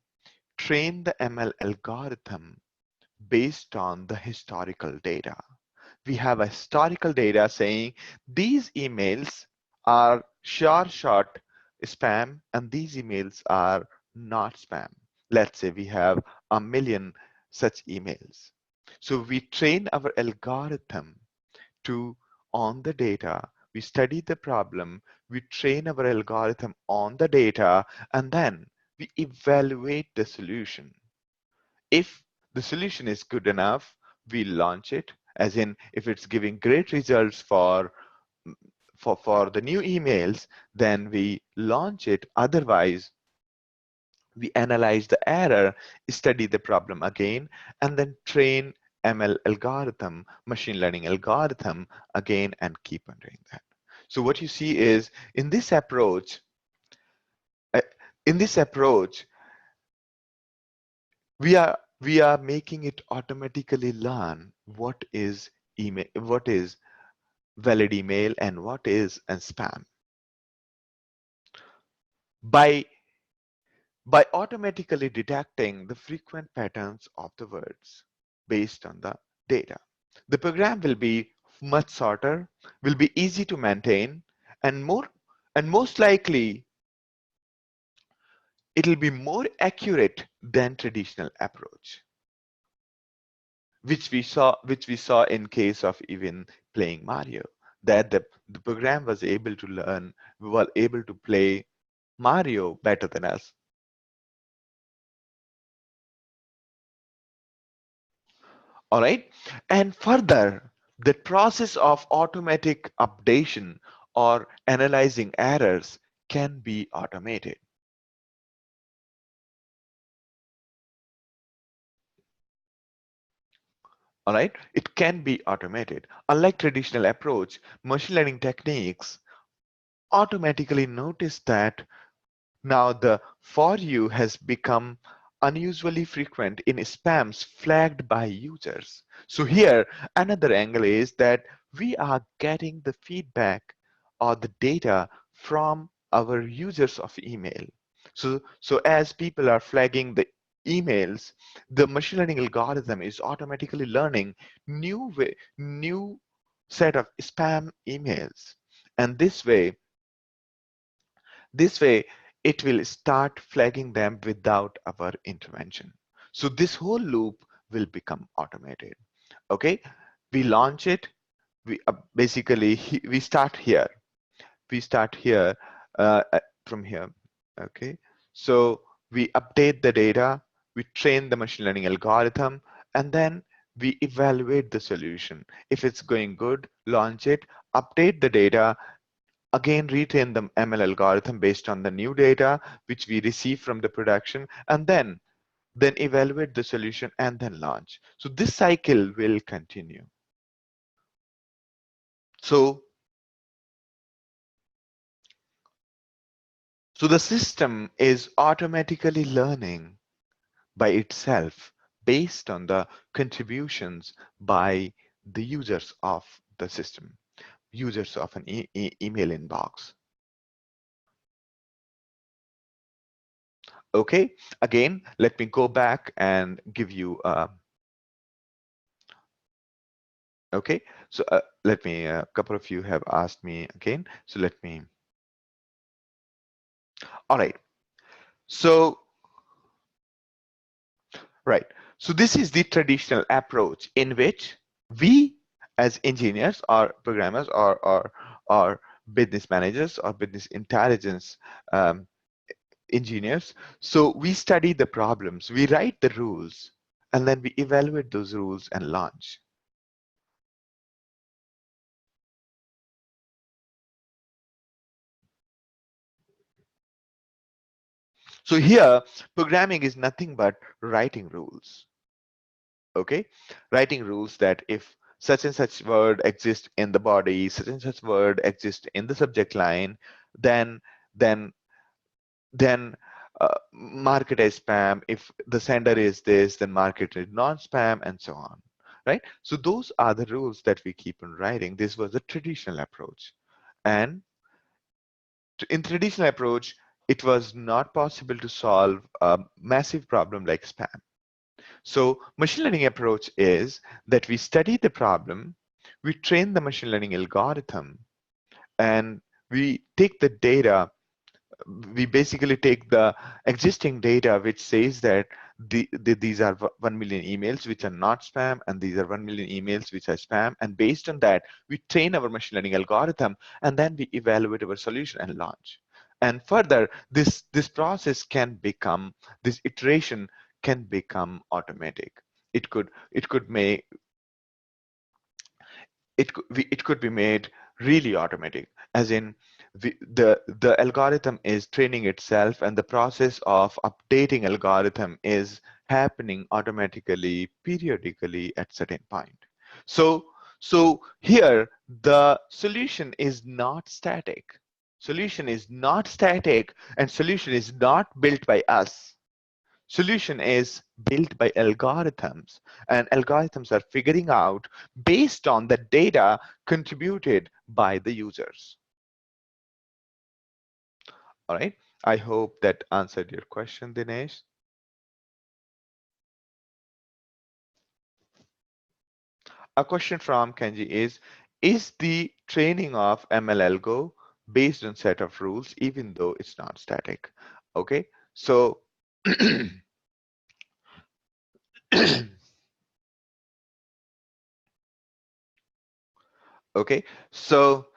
train the ML algorithm based on the historical data. We have a historical data saying these emails are sure shot spam and these emails are not spam. Let's say we have 1 million such emails. So we train our algorithm to on the data. We study the problem, we train our algorithm on the data, and then we evaluate the solution. If the solution is good enough, we launch it, as in if it's giving great results for the new emails, then we launch it. Otherwise, we analyze the error, study the problem again, and then train ML algorithm, machine learning algorithm again, and keep on doing that. So what you see is uh, in this approach, we are making it automatically learn what is valid email and what is a spam. By by automatically detecting the frequent patterns of the words based on the data. The program will be much shorter, will be easy to maintain, and most likely it will be more accurate than traditional approach, which we saw in case of even playing Mario, that the program was able to learn, we were able to play Mario better than us. All right. And further, the process of automatic updation or analyzing errors can be automated. All right. It can be automated. Unlike traditional approach, machine learning techniques automatically notice that now the for you has become unusually frequent in spams flagged by users. So here, another angle is that we are getting the feedback or the data from our users of email. So as people are flagging the emails, the machine learning algorithm is automatically learning new set of spam emails. And this way, it will start flagging them without our intervention. So this whole loop will become automated. Okay, we launch it. We basically we start here. We start here from here. Okay, so we update the data. We train the machine learning algorithm, and then we evaluate the solution. If it's going good, launch it. Update the data, again retrain the ML algorithm based on the new data which we receive from the production, and then evaluate the solution and then launch. So this cycle will continue. So the system is automatically learning by itself based on the contributions by the users of the system, users of an email inbox. Okay, again, let me go back and give you okay, so let me, a couple of you have asked me again, so let me, all right, so right, so this is the traditional approach in which we as engineers or programmers or or business managers or business intelligence um, engineers. So we study the problems, we write the rules, and then we evaluate those rules and launch. So here, programming is nothing but writing rules. Okay, writing rules that if such and such word exists in the body, such and such word exists in the subject line, then then then mark it as spam. If the sender is this, then mark it as non-spam, and so on. Right? So those are the rules that we keep on writing. This was the traditional approach, and in traditional approach, it was not possible to solve a massive problem like spam. So machine learning approach is that we study the problem, we train the machine learning algorithm, and we take the data. We basically take the existing data which says that these are 1 million emails which are not spam, and these are 1 million emails which are spam, and based on that we train our machine learning algorithm, and then we evaluate our solution and launch. And further, this process can become, this iteration can become automatic. It could make, it could be made really automatic, as in the algorithm is training itself, and the process of updating algorithm is happening automatically periodically at certain point. So so here the solution is not static. Solution is not static, and solution is not built by us. Solution is built by algorithms, and algorithms are figuring out based on the data contributed by the users. All right. I hope that answered your question, Dinesh. A question from Kenji is the training of ML algo based on set of rules even though it's not static? Okay. So okay. So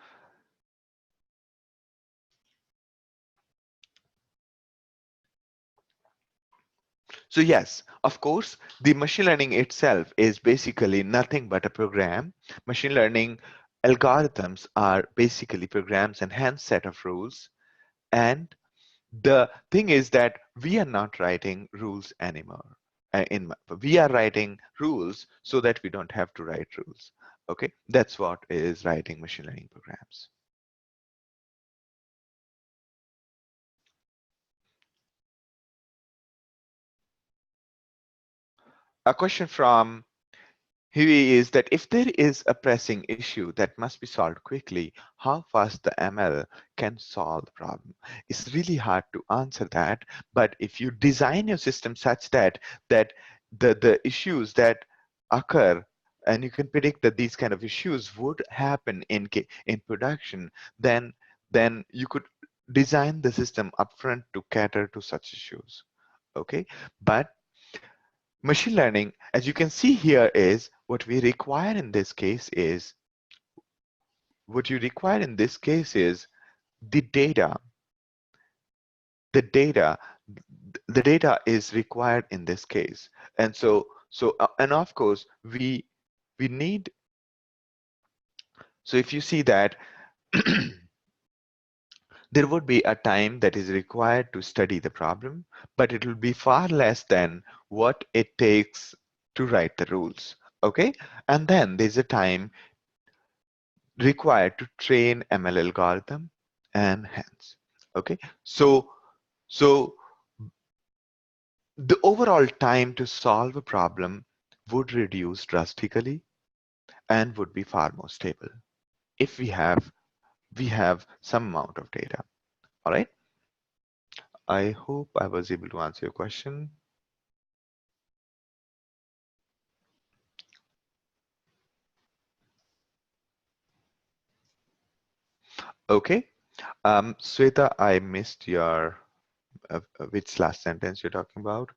yes, of course, the machine learning itself is basically nothing but a program. Machine learning algorithms are basically programs and hence set of rules. And the thing is that we are not writing rules anymore. We are writing rules so that we don't have to write rules. Okay, that's what is writing machine learning programs. A question from Huey is that if there is a pressing issue that must be solved quickly, how fast the ML can solve the problem? It's really hard to answer that, but if you design your system such that the issues that occur, and you can predict that these kind of issues would happen in production, then you could design the system upfront to cater to such issues. Okay, but machine learning, as you can see here, is what we require in this case is what you require in this case is the data. The data, the data is required in this case, and and of course we need. So if you see that there would be a time that is required to study the problem, but it will be far less than what it takes to write the rules. Okay, and then there's a time required to train ML algorithm and hence. Okay, so the overall time to solve a problem would reduce drastically and would be far more stable if we have some amount of data. All right. I hope I was able to answer your question. Okay. Sweta, I missed your which last sentence you're talking about.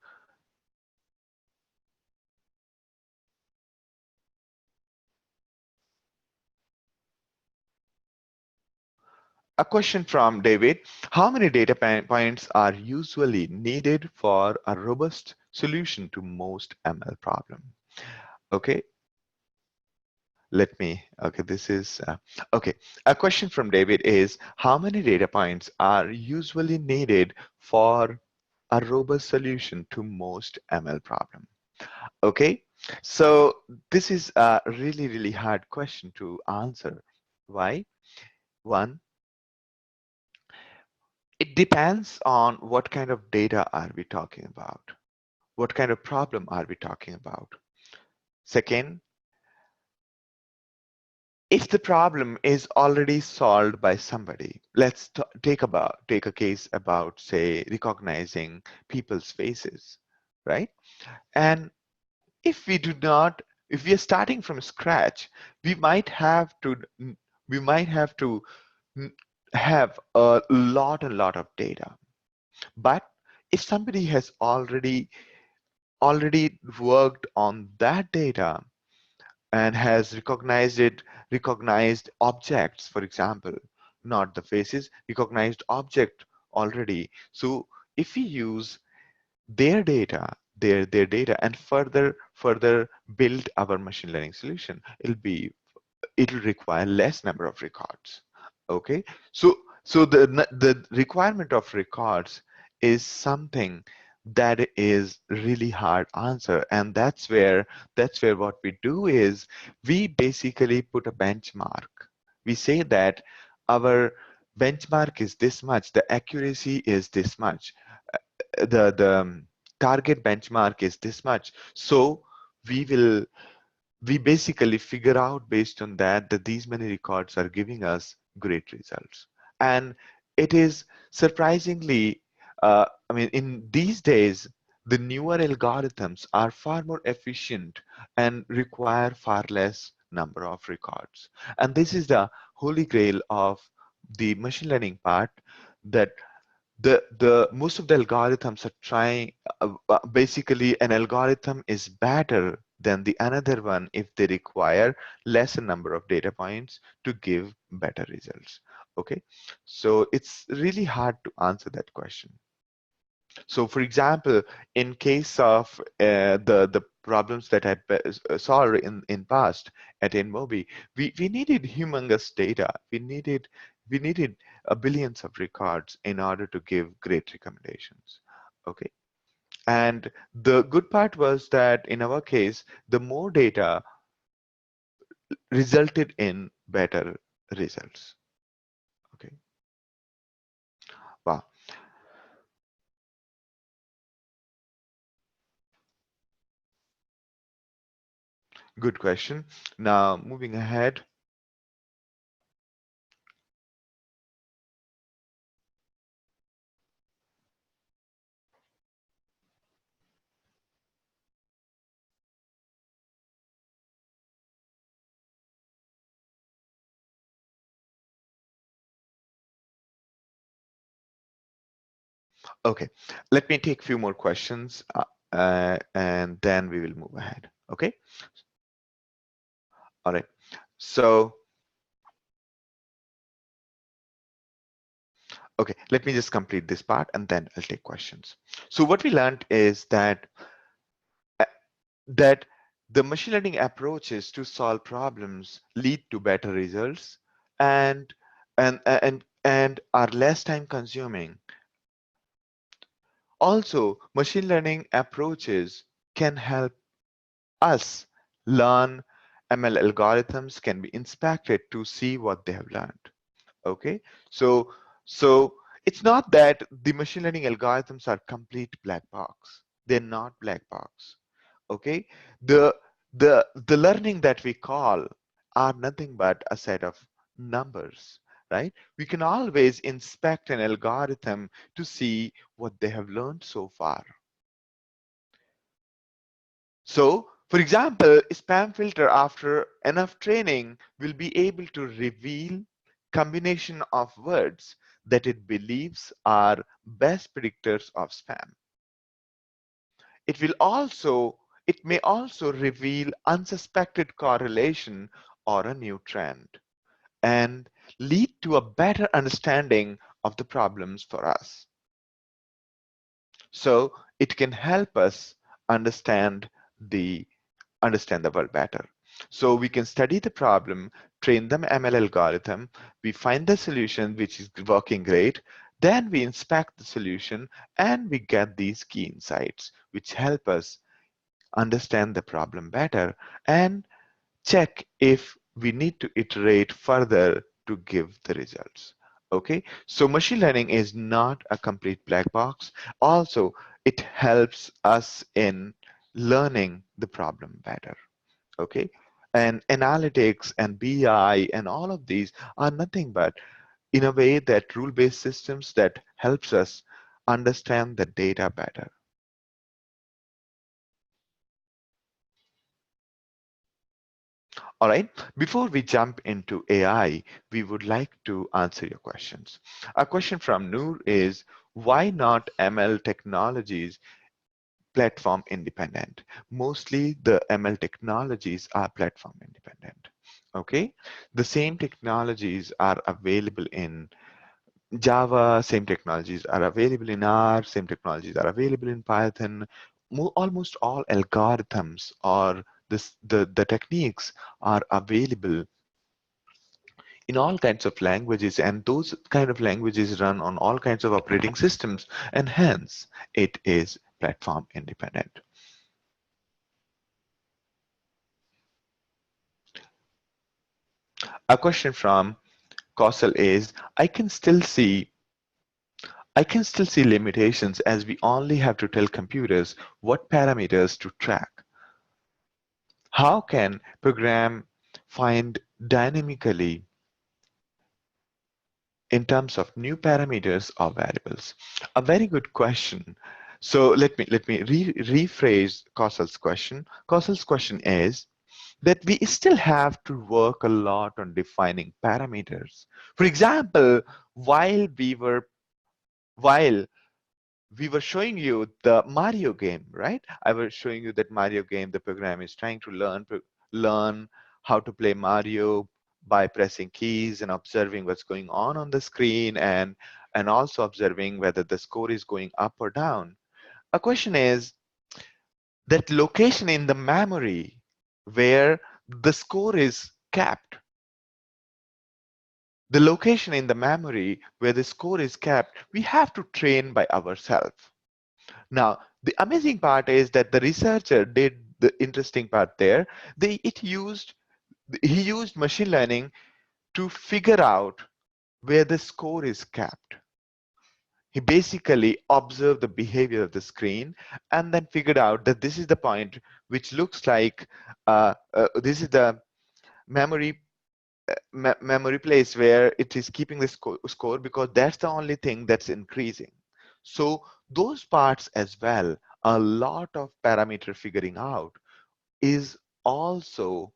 A question from David. How many data points are usually needed for a robust solution to most ML problem? Okay, this is, okay. A question from David is, how many data points are usually needed for a robust solution to most ML problem? Okay, so this is a really, really hard question to answer. Why? One, it depends on what kind of data are we talking about? What kind of problem are we talking about? Second, if the problem is already solved by somebody, let's take a case about, say, recognizing people's faces, right? And if we do not, if we are starting from scratch, we might have to we might have to have a lot of data. But if somebody has already worked on that data and has recognized objects, for example, not the faces, recognized object already. So if we use their data, their data, and further build our machine learning solution, it'll require less number of records. Okay, so the requirement of records is something that is really hard answer, and that's where what we do is we basically put a benchmark. We say that our benchmark is this much, the accuracy is this much, the target benchmark is this much. So we will we basically figure out based on that these many records are giving us great results. And it is surprisingly, I mean, in these days, the newer algorithms are far more efficient and require far less number of records. And this is the holy grail of the machine learning part, that the most of the algorithms are trying, basically an algorithm is better than the another one if they require lesser number of data points to give better results. Okay, so it's really hard to answer that question. So for example, in case of the problems that I saw in past at InMobi, we needed humongous data. We needed billions of records in order to give great recommendations. Okay, and the good part was that in our case, the more data resulted in better results. Okay, wow, good question. Now moving ahead. Okay, let me take a few more questions, and then we will move ahead. Okay, all right. So, okay, let me just complete this part and then I'll take questions. So what we learned is uh, that the machine learning approaches to solve problems lead to better results and and are less time consuming. Also, machine learning approaches can help us learn. ML algorithms can be inspected to see what they have learned. Okay, so it's not that the machine learning algorithms are complete black box. They're not black box. Okay, the the learning that we call are nothing but a set of numbers, right? We can always inspect an algorithm to see what they have learned so far. So, for example, a spam filter after enough training will be able to reveal combination of words that it believes are best predictors of spam. It may also reveal unsuspected correlation or a new trend. and lead to a better understanding of the problems for us. So it can help us understand the world better. So we can study the problem, train the ML algorithm, we find the solution which is working great, then we inspect the solution and we get these key insights which help us understand the problem better and check if we need to iterate further to give the results. Okay, so machine learning is not a complete black box. Also, it helps us in learning the problem better. Okay, and analytics and BI and all of these are nothing but in a way that rule-based systems that helps us understand the data better. All right, before we jump into AI, we would like to answer your questions. A question from Noor is, why not ML technologies platform independent? Mostly the ML technologies are platform independent. Okay, the same technologies are available in Java, same technologies are available in R, same technologies are available in Python. Almost all algorithms or the techniques are available in all kinds of languages, and those kind of languages run on all kinds of operating systems, and hence it is platform independent. A question from Kausal is, I can still see limitations as we only have to tell computers what parameters to track. How can program find dynamically in terms of new parameters or variables? A very good question. So let me rephrase Kausal's question. Kausal's question is that we still have to work a lot on defining parameters. For example, while we were showing you the Mario game, right? I was showing you that Mario game, the program is trying to learn how to play Mario by pressing keys and observing what's going on the screen, and also observing whether the score is going up or down. A question is that location in the memory where the score is kept. The location in the memory where the score is kept, we have to train by ourselves. Now, the amazing part is that the researcher did the interesting part there. He used machine learning to figure out where the score is kept. He basically observed the behavior of the screen and then figured out that this is the point which looks like this is the memory memory place where it is keeping the score because that's the only thing that's increasing. So those parts as well, a lot of parameter figuring out is also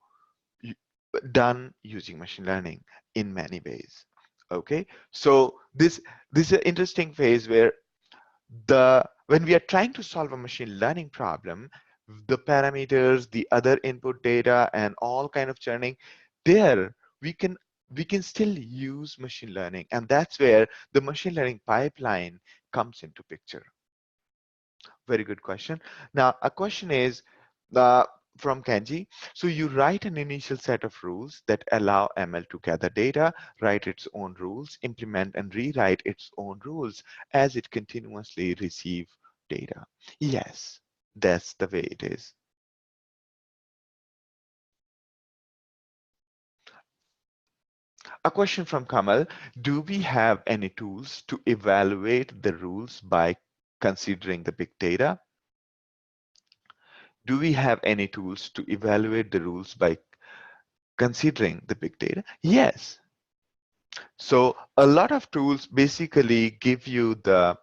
done using machine learning in many ways. Okay, so this is an interesting phase where when we are trying to solve a machine learning problem, the parameters, the other input data, and all kind of churning, there we can still use machine learning, and that's where the machine learning pipeline comes into picture. Very good question. Now, a question is uh, from Kenji. So you write an initial set of rules that allow ML to gather data, write its own rules, implement and rewrite its own rules as it continuously receive data. Yes, that's the way it is. A question from Kamal. Do we have any tools to evaluate the rules by considering the big data? Do we have any tools to evaluate the rules by considering the big data? Yes. So a lot of tools basically give you the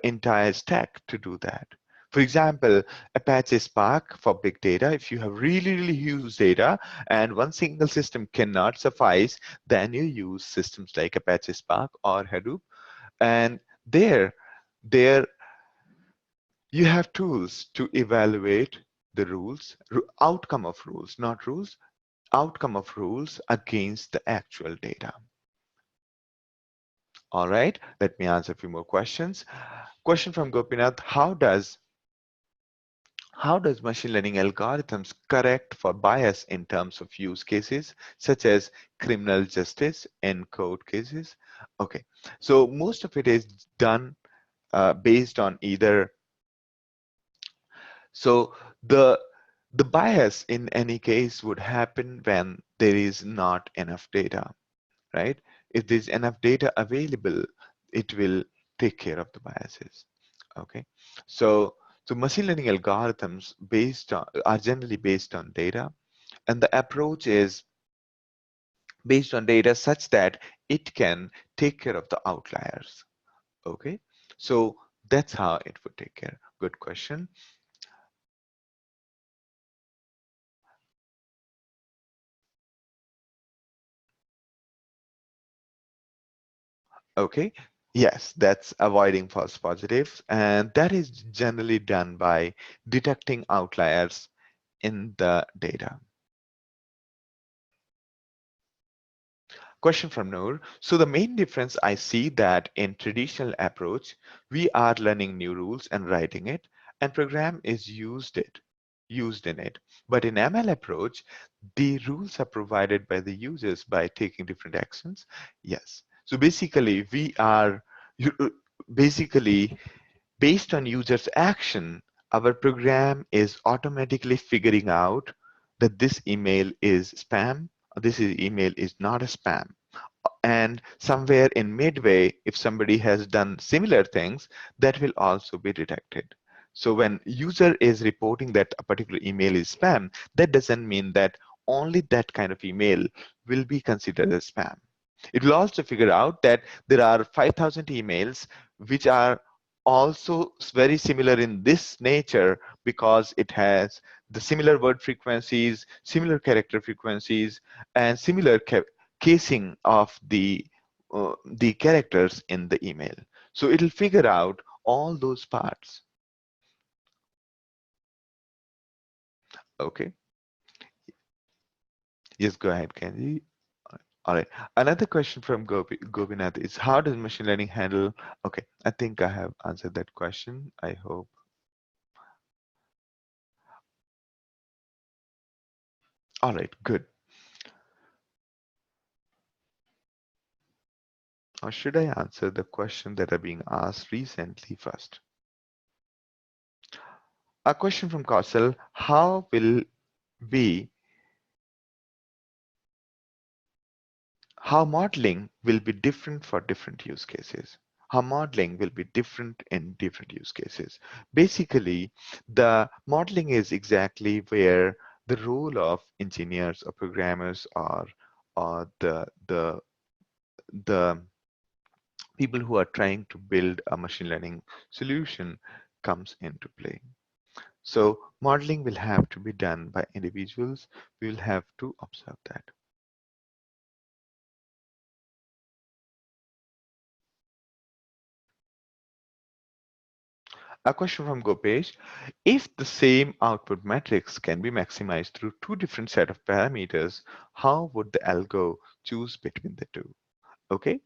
entire stack to do that. For example, Apache Spark for big data. If you have really huge data and one single system cannot suffice, then you use systems like Apache Spark or Hadoop. And there you have tools to evaluate the rules, outcome of rules, not rules, outcome of rules against the actual data. All right, let me answer a few more questions. Question from Gopinath: how does machine learning algorithms correct for bias in terms of use cases such as criminal justice and court cases? Okay, so most of it is done based on either. So the bias in any case would happen when there is not enough data, right? If there's enough data available, it will take care of the biases. Okay, so machine learning algorithms are generally based on data, and the approach is based on data such that it can take care of the outliers. Okay, so that's how it would take care. Good question. Okay, yes, that's avoiding false positives, and that is generally done by detecting outliers in the data. Question from Noor. So the main difference I see that in traditional approach, we are learning new rules and writing it, and program is used in it. But in ML approach, the rules are provided by the users by taking different actions. Yes. So basically, basically based on users' action, our program is automatically figuring out that this email is spam, or email is not a spam. And somewhere in midway, if somebody has done similar things, that will also be detected. So when user is reporting that a particular email is spam, that doesn't mean that only that kind of email will be considered as spam. It will also figure out that there are 5,000 emails which are also very similar in this nature because it has the similar word frequencies, similar character frequencies, and similar casing of the characters in the email. So it'll figure out all those parts. Okay. Yes, go ahead, Kenji. All right. Another question from Gopinath is, how does machine learning handle? Okay, I think I have answered that question. I hope. All right, good. Or should I answer the question that are being asked recently first? A question from Kausal: how will we how modeling will be different for different use cases? How modeling will be different in different use cases? Basically, the modeling is exactly where the role of engineers or programmers or the people who are trying to build a machine learning solution comes into play. So modeling will have to be done by individuals. We will have to observe that. A question from Gopesh: if the same output matrix can be maximized through two different set of parameters, how would the algo choose between the two? Okay,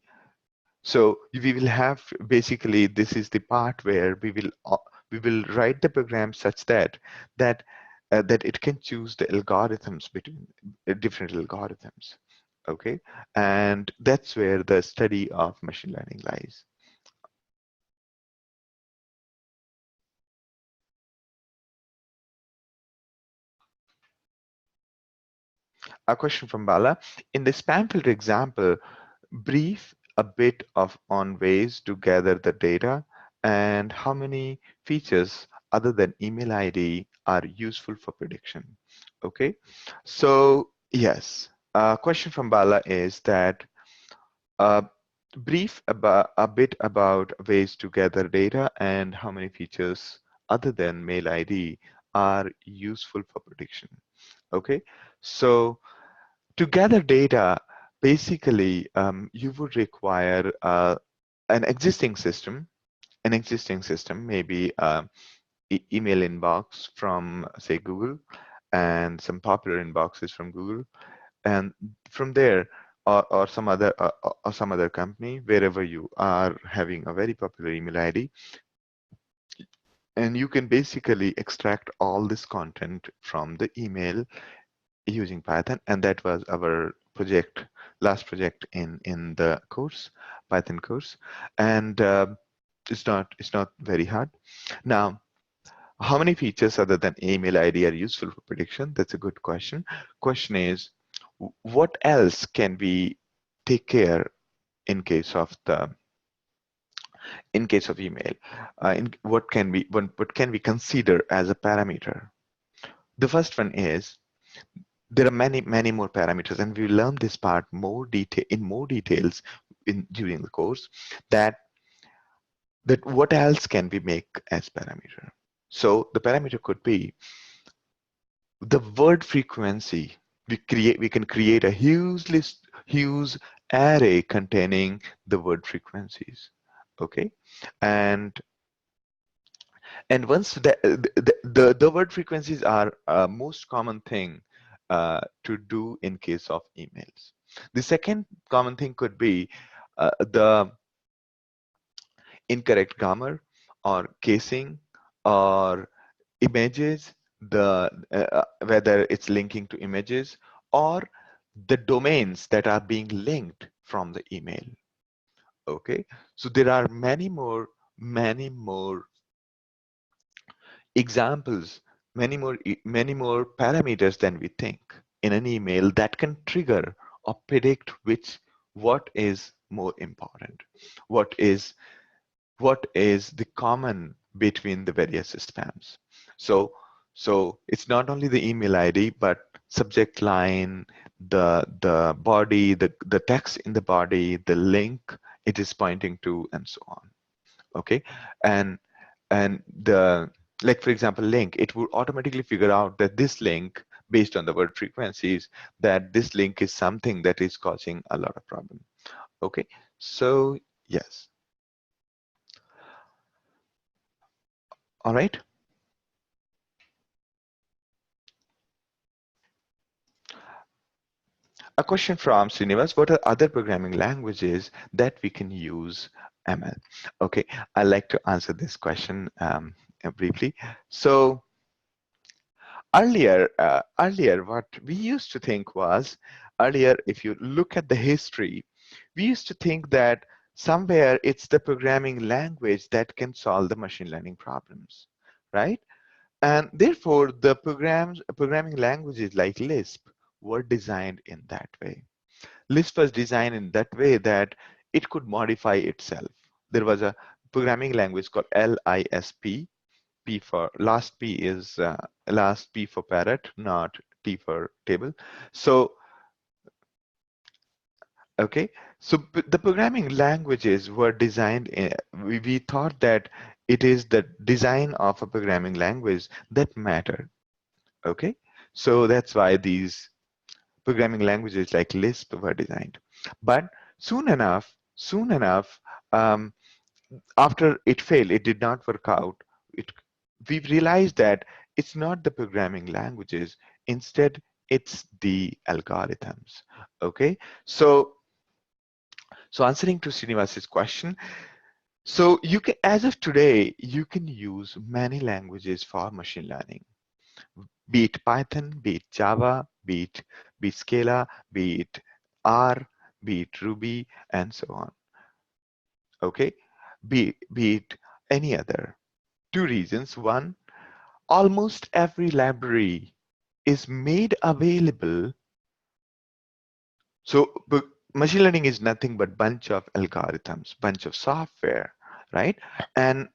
so we will have, basically this is the part where we will write the program such that that it can choose the algorithms between different algorithms. Okay, and that's where the study of machine learning lies. A question from Bala: in the spam filter example, brief a bit of on ways to gather the data and how many features other than email ID are useful for prediction. Okay, so yes, a question from Bala is that uh, brief about a bit about ways to gather data and how many features other than mail ID are useful for prediction. Okay, so to gather data, basically, you would require an existing system, maybe email inbox from, say, Google, and some popular inboxes from Google, and from there, or some other company, wherever you are having a very popular email ID, and you can basically extract all this content from the email using Python. And that was our last project in the course, Python course. And it's not very hard. Now, how many features other than email ID are useful for prediction? That's a good question. Question is, what else can we take care in case of email? What can we consider as a parameter? The first one is, there are many more parameters, and we learn this part more details during the course, that what else can we make as parameter. So the parameter could be the word frequency. We can create a huge array containing the word frequencies. Okay, and once the word frequencies are most common thing to do in case of emails. The second common thing could be the incorrect grammar or casing or images, the whether it's linking to images or the domains that are being linked from the email. Okay, so there are many more examples, many more parameters than we think in an email that can trigger or predict what is more important, what is the common between the various spams. So it's not only the email ID, but subject line, the body, the text in the body, the link it is pointing to, and so on. Okay, and the, like for example, link, it would automatically figure out that this link, based on the word frequencies, that this link is something that is causing a lot of problem. Okay, so yes. All right. A question from Srinivas: what are other programming languages that we can use ML? Okay, I'd like to answer this question briefly. So earlier, what we used to think was, earlier, if you look at the history, we used to think that somewhere it's the programming language that can solve the machine learning problems, right? And therefore, the programming languages like Lisp were designed in that way. Lisp was designed in that way that it could modify itself. There was a programming language called LISP. P for last P is last P for parrot, not T for table. So okay, so the programming languages were designed. We thought that it is the design of a programming language that mattered. Okay, so that's why these programming languages like Lisp were designed. But soon enough, um, after it failed, it did not work out. It, we realized that it's not the programming languages, instead it's the algorithms. Okay, so answering to Srinivas's question, so you can, as of today, you can use many languages for machine learning, be it Python, be it Java, be it Scala, be it R, be it Ruby, and so on. Okay, be it any other. Two reasons. One, almost every library is made available. So machine learning is nothing but bunch of algorithms, bunch of software, right? And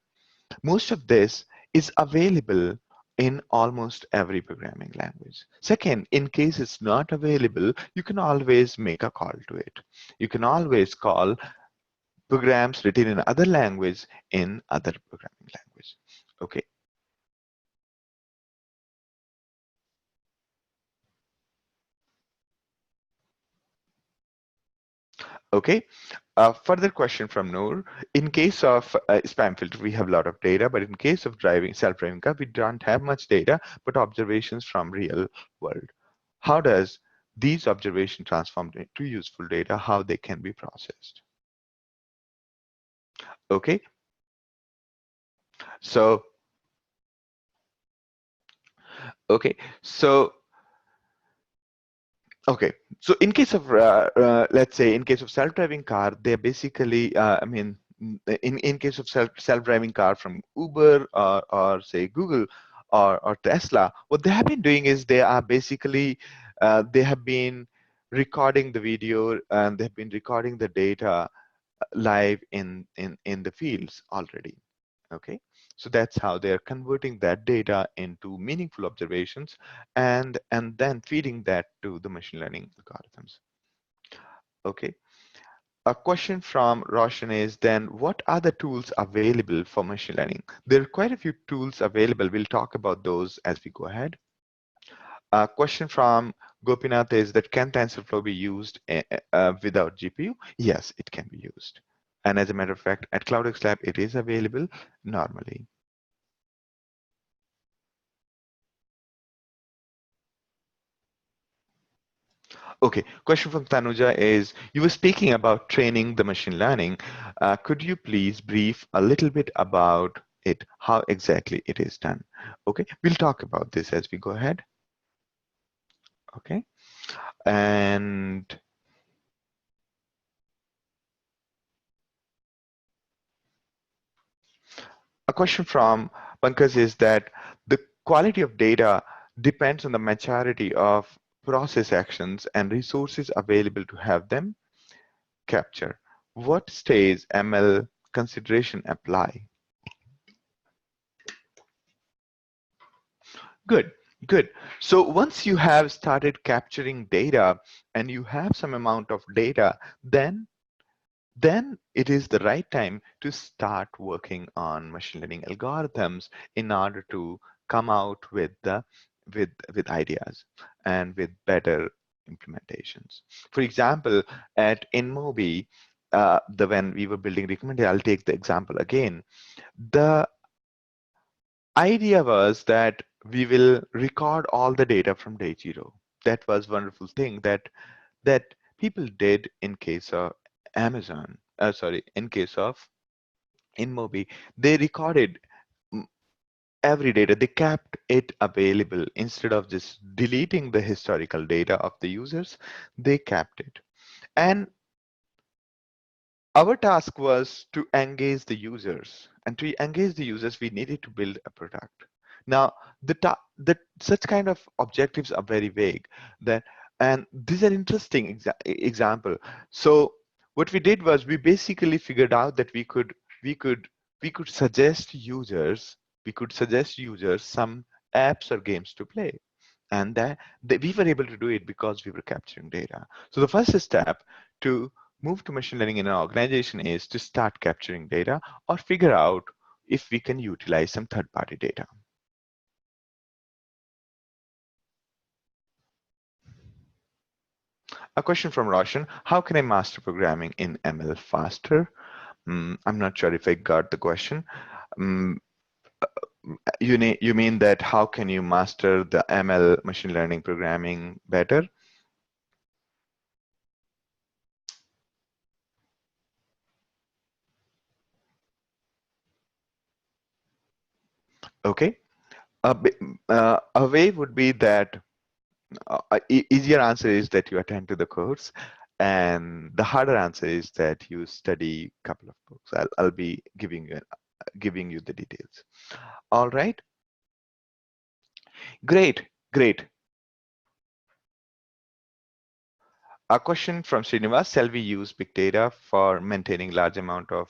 most of this is available in almost every programming language. Second, in case it's not available, you can always make a call to it. You can always call programs written in other language in other programming language. Okay. Okay. Further question from Noor. In case of spam filter, we have a lot of data, but in case of self-driving car, we don't have much data, but observations from real world. How does these observations transformed into useful data, how they can be processed? Okay, so okay, so okay, so in case of let's say in case of self-driving car, they're basically I mean in case of self-driving car from Uber or say Google or Tesla, what they have been doing is they are basically they have been recording the video and they've been recording the data live in the fields already. Okay, so that's how they're converting that data into meaningful observations and then feeding that to the machine learning algorithms. Okay, a question from Roshan is then what are the tools available for machine learning? There are quite a few tools available. We'll talk about those as we go ahead. A question from Gopinath is that can TensorFlow be used without GPU? Yes, it can be used. And as a matter of fact, at CloudxLab, it is available normally. Okay, question from Tanuja is, you were speaking about training the machine learning. Could you please brief a little bit about it, how exactly it is done? Okay, we'll talk about this as we go ahead. Okay, and a question from Pankaj is that the quality of data depends on the maturity of process actions and resources available to have them capture. What stage ML consideration apply? Good, good. So once you have started capturing data and you have some amount of data, then it is the right time to start working on machine learning algorithms in order to come out with the with ideas and with better implementations. For example, at InMobi, the when we were building recommended, I'll take the example again. The idea was that we will record all the data from day zero. That was wonderful thing that people did in case of Amazon. Sorry, in case of InMobi, they recorded every data. They kept it available instead of just deleting the historical data of the users. They kept it, and our task was to engage the users, and to engage the users we needed to build a product. Now the such kind of objectives are very vague, that and these are interesting example. So what we did was we basically figured out that we could we could suggest users we could suggest users some apps or games to play, and that we were able to do it because we were capturing data. So the first step to move to machine learning in an organization is to start capturing data or figure out if we can utilize some third-party data. A question from Roshan, how can I master programming in ML faster? I'm not sure if I got the question. Um, you mean that how can you master the ML machine learning programming better? Okay. A way would be that easier answer is that you attend to the course, and the harder answer is that you study a couple of books. I'll be giving you the details. All right, great, great. A question from Srinivas: shall we use big data for maintaining large amount of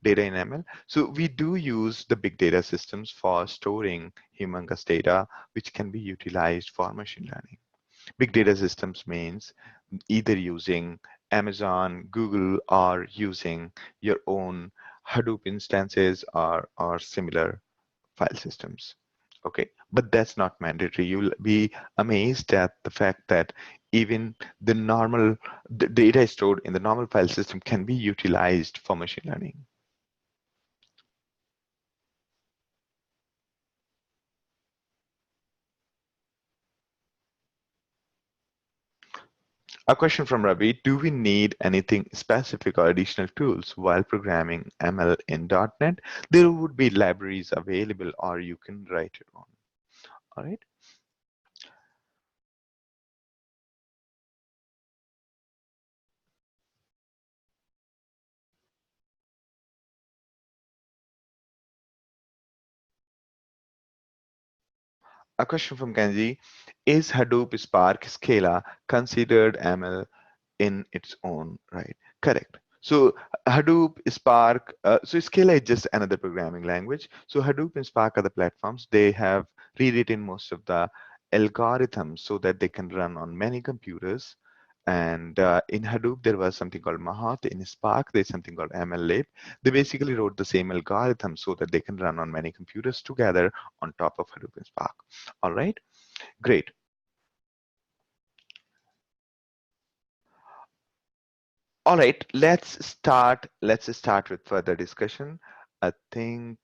data in ML? So we do use the big data systems for storing humongous data, which can be utilized for machine learning. Big data systems means either using Amazon, Google, or using your own Hadoop instances or similar file systems. Okay, but that's not mandatory. You'll be amazed at the fact that even the data stored in the normal file system can be utilized for machine learning. A question from Ravi, do we need anything specific or additional tools while programming ML in .NET? There would be libraries available or you can write your own. All right. A question from Kenji, is Hadoop, Spark, Scala considered ML in its own right? Correct. So Hadoop, Spark, so Scala is just another programming language. So Hadoop and Spark are the platforms. They have rewritten most of the algorithms so that they can run on many computers. And in Hadoop, there was something called Mahat. In Spark, there's something called MLlib. They basically wrote the same algorithm so that they can run on many computers together on top of Hadoop and Spark. All right, great. All right, let's start. Let's start with further discussion. I think,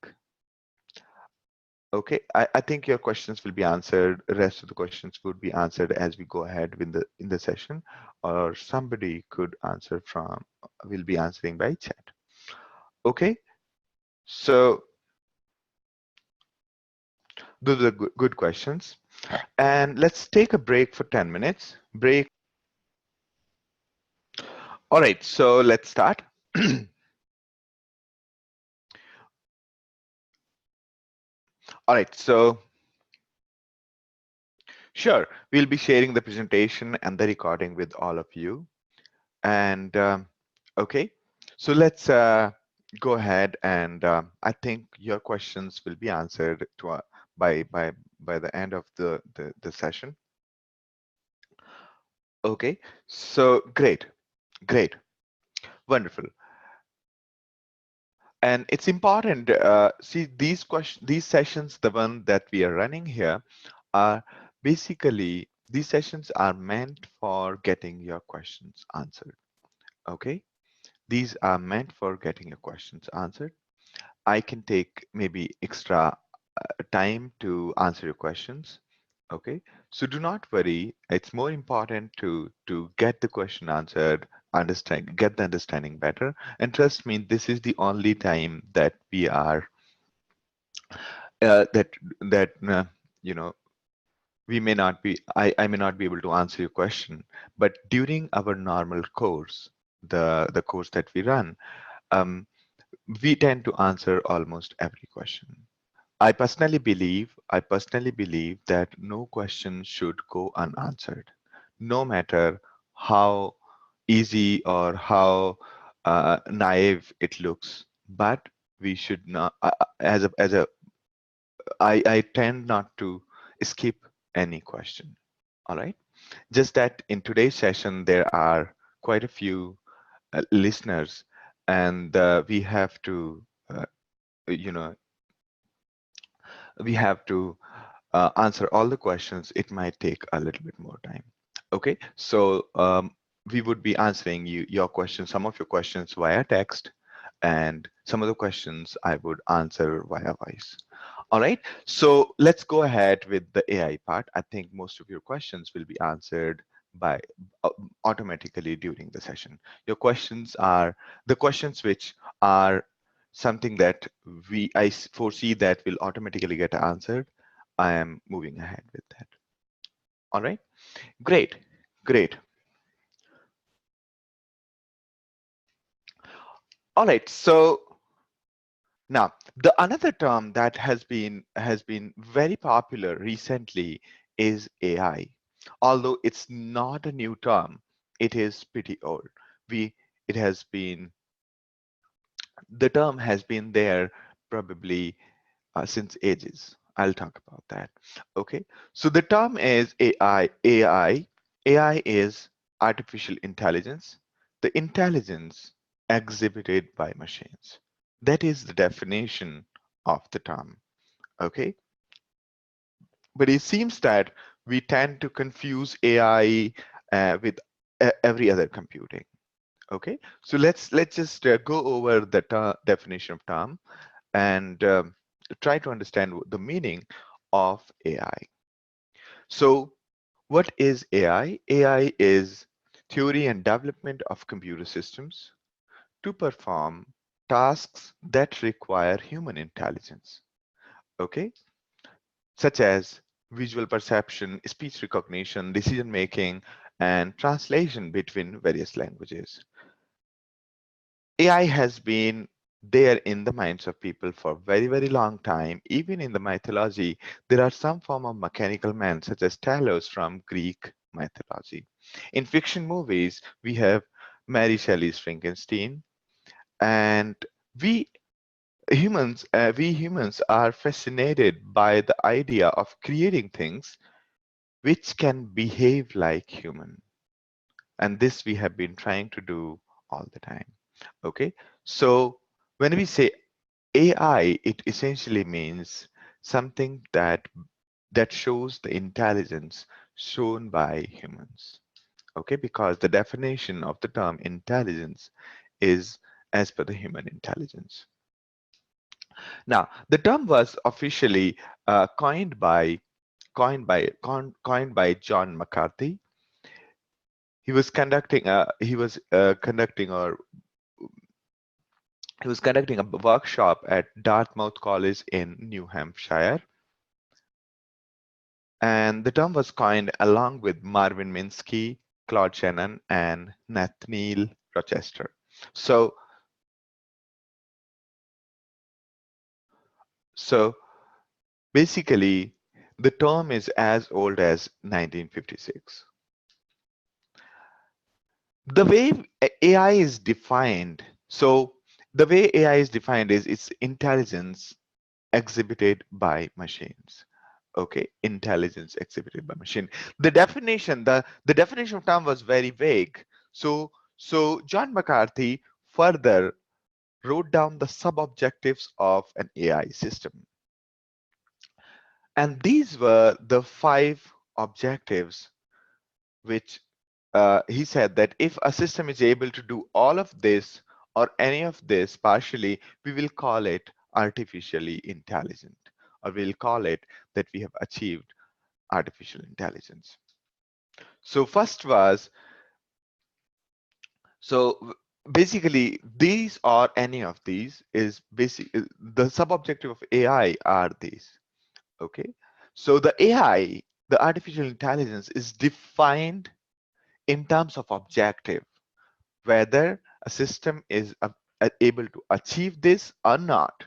okay, I think your questions will be answered. The rest of the questions would be answered as we go ahead in the session, or somebody could answer from, will be answering by chat. Okay, so those are good questions. And let's take a break for 10 minutes. Break. All right, so let's start. All right, so sure, we'll be sharing the presentation and the recording with all of you. And okay, so let's go ahead and I think your questions will be answered to, by the end of the session. Okay, so great, great, wonderful. And it's important, see these sessions, the one that we are running here, are basically, these sessions are meant for getting your questions answered. Okay, these are meant for getting your questions answered. I can take maybe extra time to answer your questions. Okay, so do not worry. It's more important to get the question answered, get the understanding better, and trust me, this is the only time that we are that you know, we may not be, I may not be able to answer your question, but during our normal course, the course that we run, we tend to answer almost every question. I personally believe that no question should go unanswered, no matter how easy or how naive it looks. But we should not, I tend not to skip any question. All right. Just that in today's session, there are quite a few listeners, and we have to, you know, we have to answer all the questions. It might take a little bit more time. Okay, so we would be answering your questions, some of your questions via text, and some of the questions I would answer via voice. All right, so let's go ahead with the AI part. I think most of your questions will be answered by automatically during the session. Your questions are the questions which are something that I foresee that will automatically get answered. I am moving ahead with that. All right, great, great. All right, so now the another term that has been very popular recently is AI. Although it's not a new term, it is pretty old. We it has been the term has been there probably since ages. I'll talk about that. Okay, so the term is AI. AI is artificial intelligence, the intelligence exhibited by machines. That is the definition of the term. Okay, but it seems that we tend to confuse AI with every other computing. Okay, so let's just go over the definition of term and try to understand the meaning of AI. So what is AI? AI is theory and development of computer systems to perform tasks that require human intelligence, okay, such as visual perception, speech recognition, decision making, and translation between various languages. AI has been there in the minds of people for very, very long time. Even in the mythology, there are some form of mechanical man, such as Talos from Greek mythology. In fiction movies, we have Mary Shelley's Frankenstein, and we we humans are fascinated by the idea of creating things which can behave like human, and this we have been trying to do all the time. Okay, so when we say AI, it essentially means something that shows the intelligence shown by humans. Okay, because the definition of the term intelligence is as per the human intelligence. Now, the term was officially coined by John McCarthy. He was conducting a workshop at Dartmouth College in New Hampshire, and the term was coined along with Marvin Minsky, Claude Shannon, and Nathaniel Rochester. So basically, the term is as old as 1956. The way AI is defined, so the way AI is defined is its intelligence exhibited by machines. Okay, intelligence exhibited by machine. The definition of term was very vague. So John McCarthy further wrote down the sub-objectives of an AI system. And these were the 5 objectives which he said that if a system is able to do all of this or any of this partially, we will call it artificially intelligent, or we'll call it that we have achieved artificial intelligence. So first was, so basically these or any of these is the sub-objective of AI are these. Okay, so the AI, the artificial intelligence, is defined in terms of objective, whether a system is able to achieve this or not.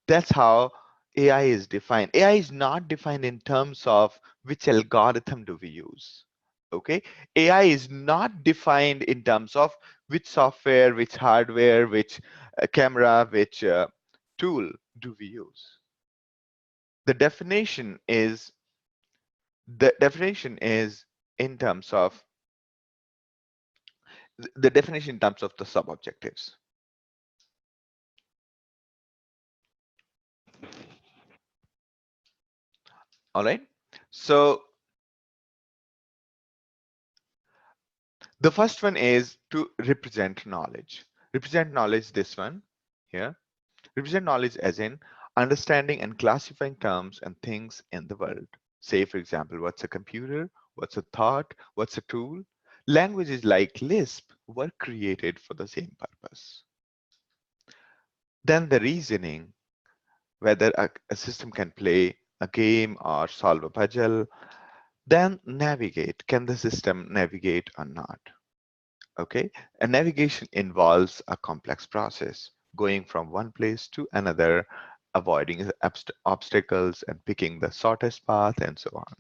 That's how AI is defined. AI is not defined in terms of which algorithm do we use. Okay, AI is not defined in terms of which software, which hardware, which camera, which tool do we use. The definition is in terms of the definition in terms of the sub objectives. All right, so the first one is to represent knowledge. Represent knowledge, this one here. Represent knowledge as in understanding and classifying terms and things in the world. Say, for example, what's a computer? What's a thought? What's a tool? Languages like Lisp were created for the same purpose. Then the reasoning, whether a system can play a game or solve a puzzle. Then navigate, can the system navigate or not? Okay, and navigation involves a complex process, going from one place to another, avoiding obstacles and picking the shortest path and so on.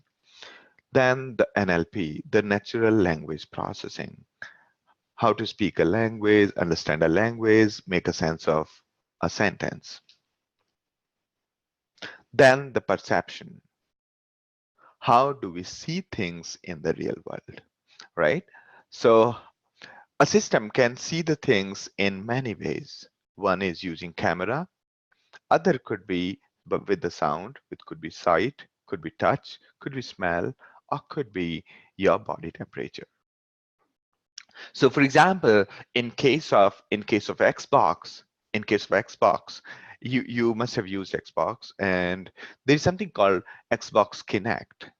Then the NLP, the natural language processing, how to speak a language, understand a language, make a sense of a sentence. Then the perception, how do we see things in the real world, right? So a system can see the things in many ways. One is using camera, other could be but with the sound, it could be sight, could be touch, could be smell, or could be your body temperature. So for example, in case of Xbox, you must have used Xbox, and there's something called Xbox Kinect.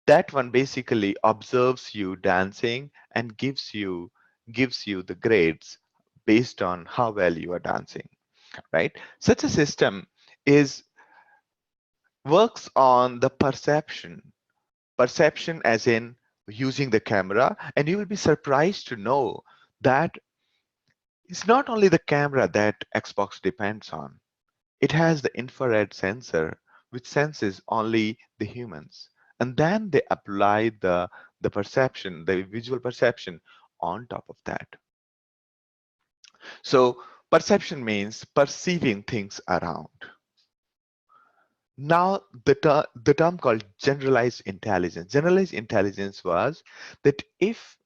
That one basically observes you dancing and gives you the grades based on how well you are dancing, right? Such a system is works on the perception as in using the camera, and you will be surprised to know that it's not only the camera that Xbox depends on. It has the infrared sensor which senses only the humans, and then they apply the visual perception on top of that. So perception means perceiving things around. Now the term called generalized intelligence. Generalized intelligence was that if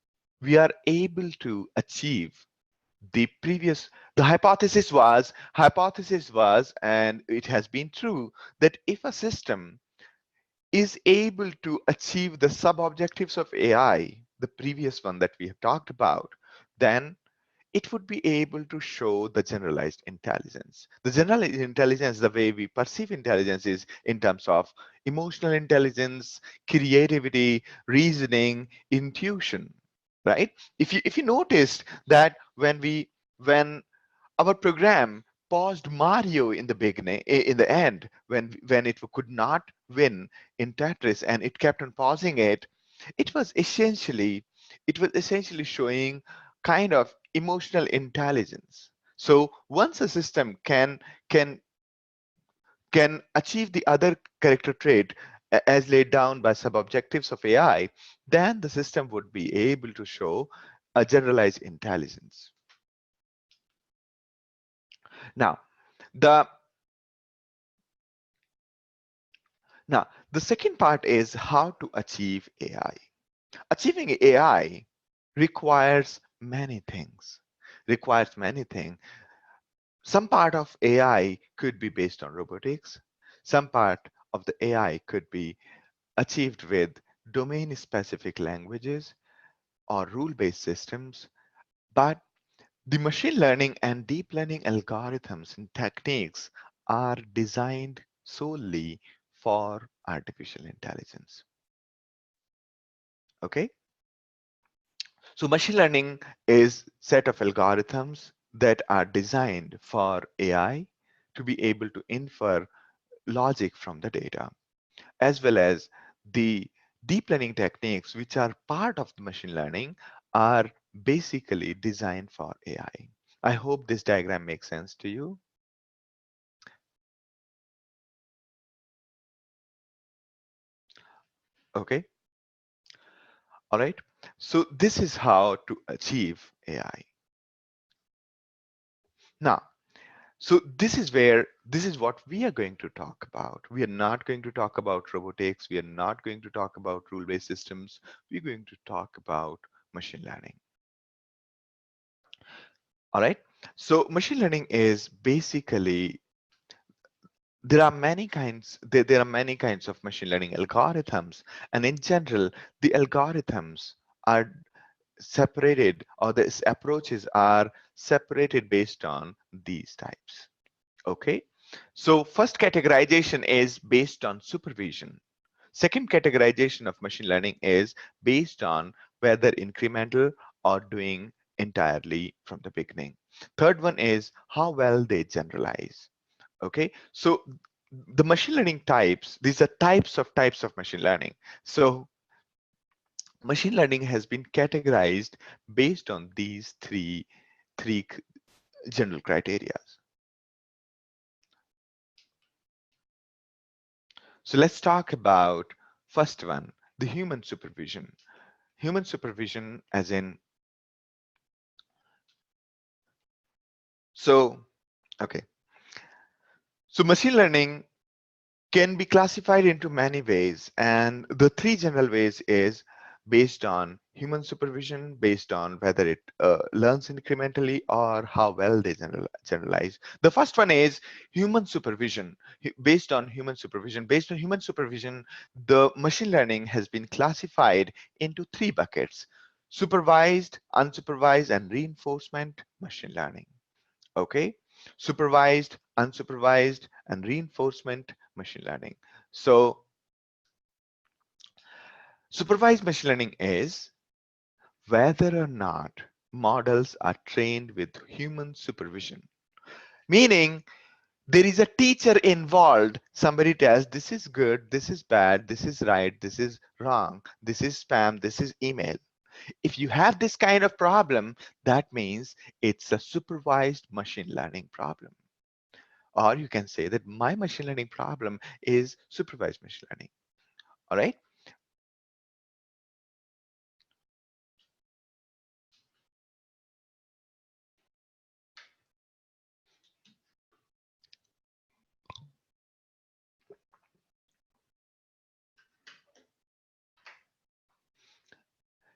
we are able to achieve the hypothesis was, and it has been true, that if a system is able to achieve the sub-objectives of AI, the previous one that we have talked about, then it would be able to show the generalized intelligence. The generalized intelligence, the way we perceive intelligence, is in terms of emotional intelligence, creativity, reasoning, intuition, right? If you noticed that when our program paused Mario in the beginning, in the end, when it could not win in Tetris, and it kept on pausing it, it was essentially showing kind of emotional intelligence. So once a system can can achieve the other character trait as laid down by sub-objectives of AI, then the system would be able to show a generalized intelligence. Now, the now the second part is how to achieve AI. Achieving AI requires many things. Requires many things. Some part of AI could be based on robotics. Some part of the AI could be achieved with domain-specific languages or rule-based systems. But the machine learning and deep learning algorithms and techniques are designed solely for artificial intelligence. Okay? So machine learning is set of algorithms that are designed for AI to be able to infer logic from the data, as well as the deep learning techniques, which are part of the machine learning, are basically designed for AI. I hope this diagram makes sense to you. Okay, all right. So this is how to achieve AI. Now, so this is what we are going to talk about. We are not going to talk about robotics. We are not going to talk about rule-based systems. We're going to talk about machine learning. All right. So machine learning is basically, there are many kinds of machine learning algorithms, and in general, the algorithms are separated, or the approaches are separated based on these types. Okay, so first categorization is based on supervision. Second categorization of machine learning is based on whether incremental or doing entirely from the beginning. Third one is how well they generalize. Okay, so the machine learning types, these are types of machine learning. So machine learning has been categorized based on these three general criteria. So let's talk about first one, the human supervision. Human supervision as in, so, okay. So machine learning can be classified into many ways, and the three general ways is based on human supervision based on whether it learns incrementally or how well they generalize. The first one is human supervision. Based on human supervision, the machine learning has been classified into three buckets: supervised, unsupervised, and reinforcement machine learning. Okay, supervised, unsupervised, and reinforcement machine learning. So supervised machine learning is whether or not models are trained with human supervision, meaning there is a teacher involved. Somebody tells this is good, this is bad, this is right, this is wrong, this is spam, this is email. If you have this kind of problem, that means it's a supervised machine learning problem. Or you can say that my machine learning problem is supervised machine learning. All right.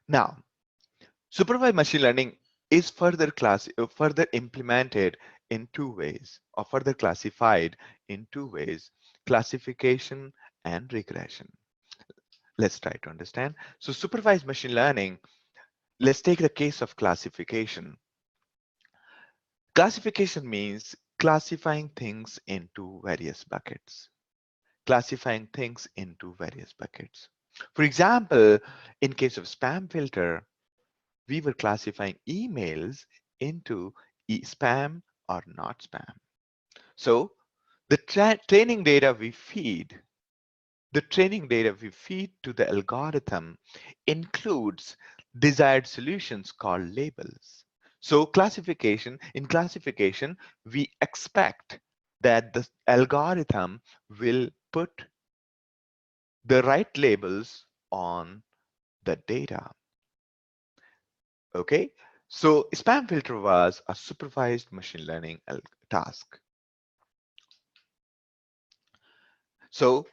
Now, supervised machine learning is further implemented in two ways, or further classified in two ways: classification and regression. Let's try to understand. So supervised machine learning, let's take the case of classification. Classification means classifying things into various buckets. Classifying things into various buckets. For example, in case of spam filter, we were classifying emails into spam or not spam. So the training data we feed to the algorithm includes desired solutions called labels. So in classification, we expect that the algorithm will put the right labels on the data. Okay, so spam filter was a supervised machine learning task. So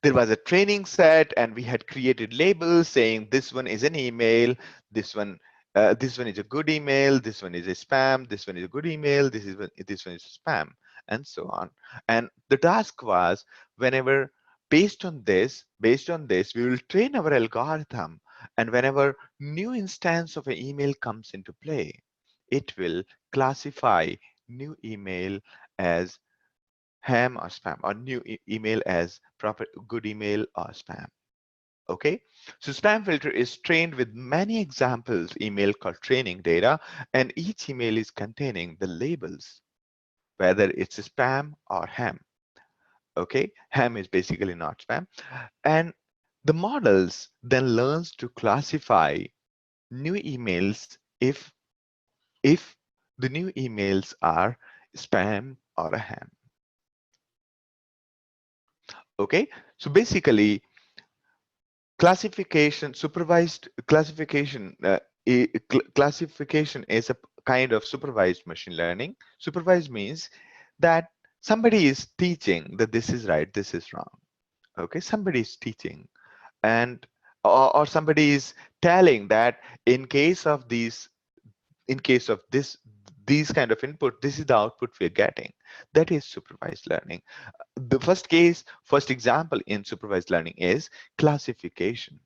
there was a training set and we had created labels saying this one is an email, this one this one is a good email, this one is a spam, this one is a good email, this one is spam, and so on. And the task was, whenever based on this we will train our algorithm, and whenever new instance of an email comes into play, it will classify new email as ham or spam, or new email as proper good email or spam. Okay, so spam filter is trained with many examples email called training data, and each email is containing the labels whether it's spam or ham. Okay, ham is basically not spam, and the models then learns to classify new emails if the new emails are spam or a ham. Okay, so basically supervised classification, classification is a kind of supervised machine learning. Supervised means that somebody is teaching that this is right, this is wrong. Okay, somebody is teaching, and or somebody is telling that in case of these kind of input, this is the output we're getting. That is supervised learning. The first example in supervised learning is classification.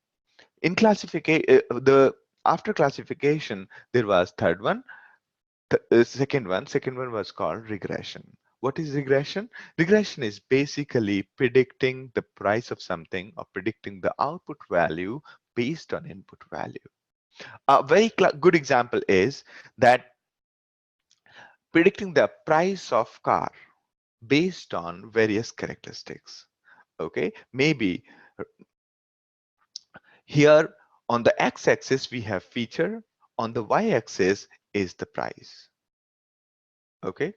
In classification, the after classification, there was third one, second one was called regression. What is regression? Regression is basically predicting the price of something or predicting the output value based on input value. A very good example is that predicting the price of car based on various characteristics. Okay, maybe here on the x-axis we have feature, on the y-axis is the price. Okay,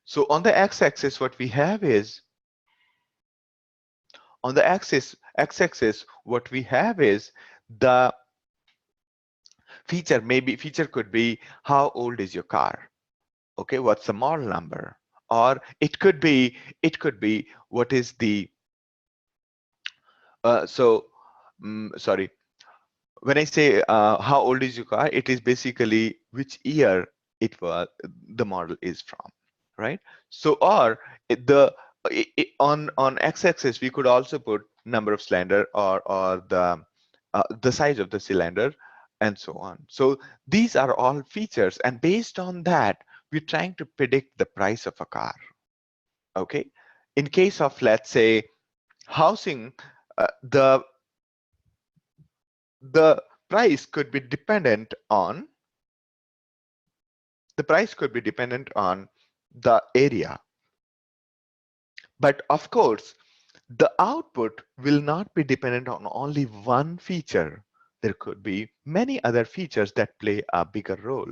so on the x-axis what we have is, on the x-axis what we have is the feature. Maybe feature could be how old is your car. Okay, what's the model number? Or it could be what is the sorry, when I say how old is your car, it is basically which year the model is from, right? So, or the on x-axis we could also put number of cylinder or the size of the cylinder and so on. So these are all features, and based on that, we're trying to predict the price of a car. Okay, in case of, let's say, housing, the the price could be dependent on the area, but of course the output will not be dependent on only one feature. There could be many other features that play a bigger role.